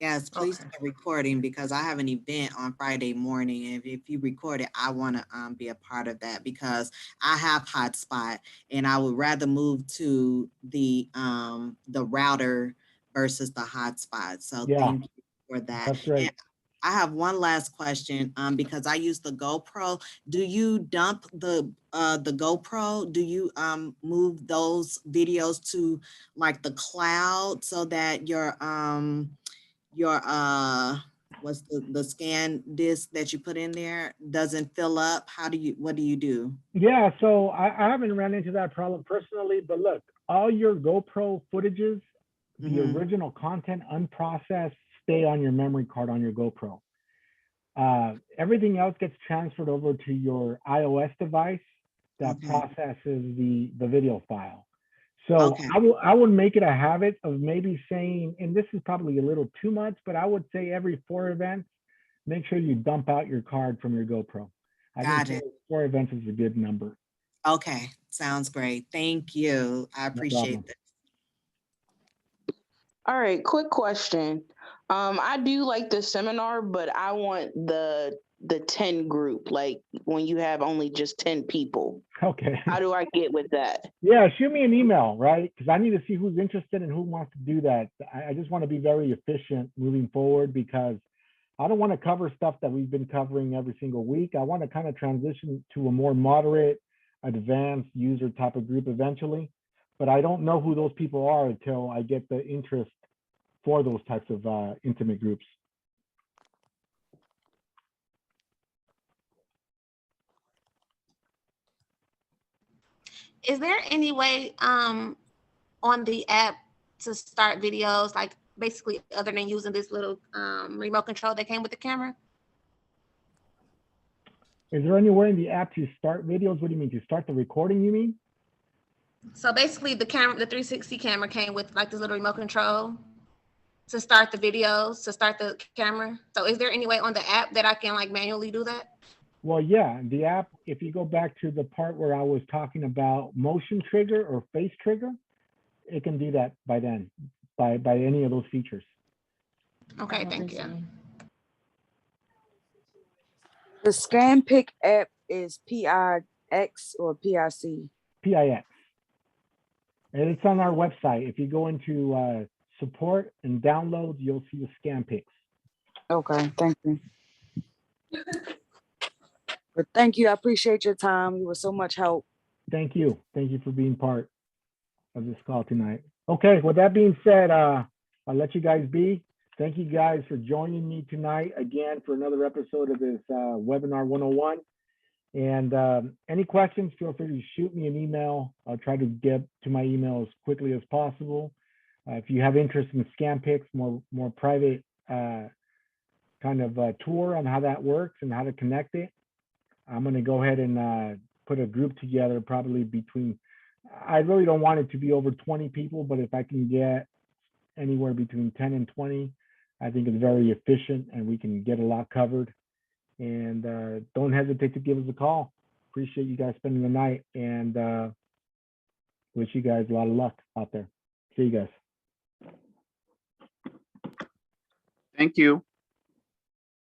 Yes, please do a recording, because I have an event on Friday morning. And if you record it, I want to be a part of that, because I have hotspot and I would rather move to the router versus the hotspot. So Yeah, thank you for that. that's great. And I have one last question, because I use the GoPro. Do you dump the GoPro? Do you move those videos to like the cloud so that your what's the scan disk that you put in there doesn't fill up? What do you do? Yeah, so I haven't ran into that problem personally, but look, all your GoPro footages, the original content unprocessed, stay on your memory card on your GoPro. Everything else gets transferred over to your iOS device that processes the video file. So I would make it a habit of maybe saying, and this is probably a little too much, but I would say every 4 events, make sure you dump out your card from your GoPro. I think 4 events is a good number. Okay, sounds great. Thank you. I appreciate that. All right, quick question. I do like the seminar, but I want the 10 group, like when you have only just 10 people. Okay. How do I get with that? Yeah, shoot me an email, right? Because I need to see who's interested and who wants to do that. I just want to be very efficient moving forward, because I don't want to cover stuff that we've been covering every single week. I want to kind of transition to a more moderate, advanced user type of group eventually. But I don't know who those people are until I get the interest for those types of intimate groups. Is there any way on the app to start videos, like basically other than using this little remote control that came with the camera? Is there anywhere in the app to start videos? What do you mean? To start the recording, you mean? So basically the camera, the 360 camera came with like this little remote control to start the videos, to start the camera. So is there any way on the app that I can like manually do that? Well, yeah, the app, if you go back to the part where I was talking about motion trigger or face trigger, it can do that by then, by any of those features. Okay, thank you. The ScanPix app is PIX or PIC? PIX. And it's on our website. If you go into support and downloads, you'll see the ScanPix. Okay, thank you. But thank you. I appreciate your time. You were so much help. Thank you. Thank you for being part of this call tonight. Okay, with that being said, I'll let you guys be. Thank you guys for joining me tonight again for another episode of this Webinar 101. And any questions, feel free to shoot me an email. I'll try to get to my email as quickly as possible. If you have interest in ScanPix, more private kind of tour on how that works and how to connect it, I'm going to go ahead and put a group together, probably between, I really don't want it to be over 20 people, but if I can get anywhere between 10 and 20, I think it's very efficient and we can get a lot covered. And don't hesitate to give us a call. Appreciate you guys spending the night, and wish you guys a lot of luck out there. See you guys. Thank you.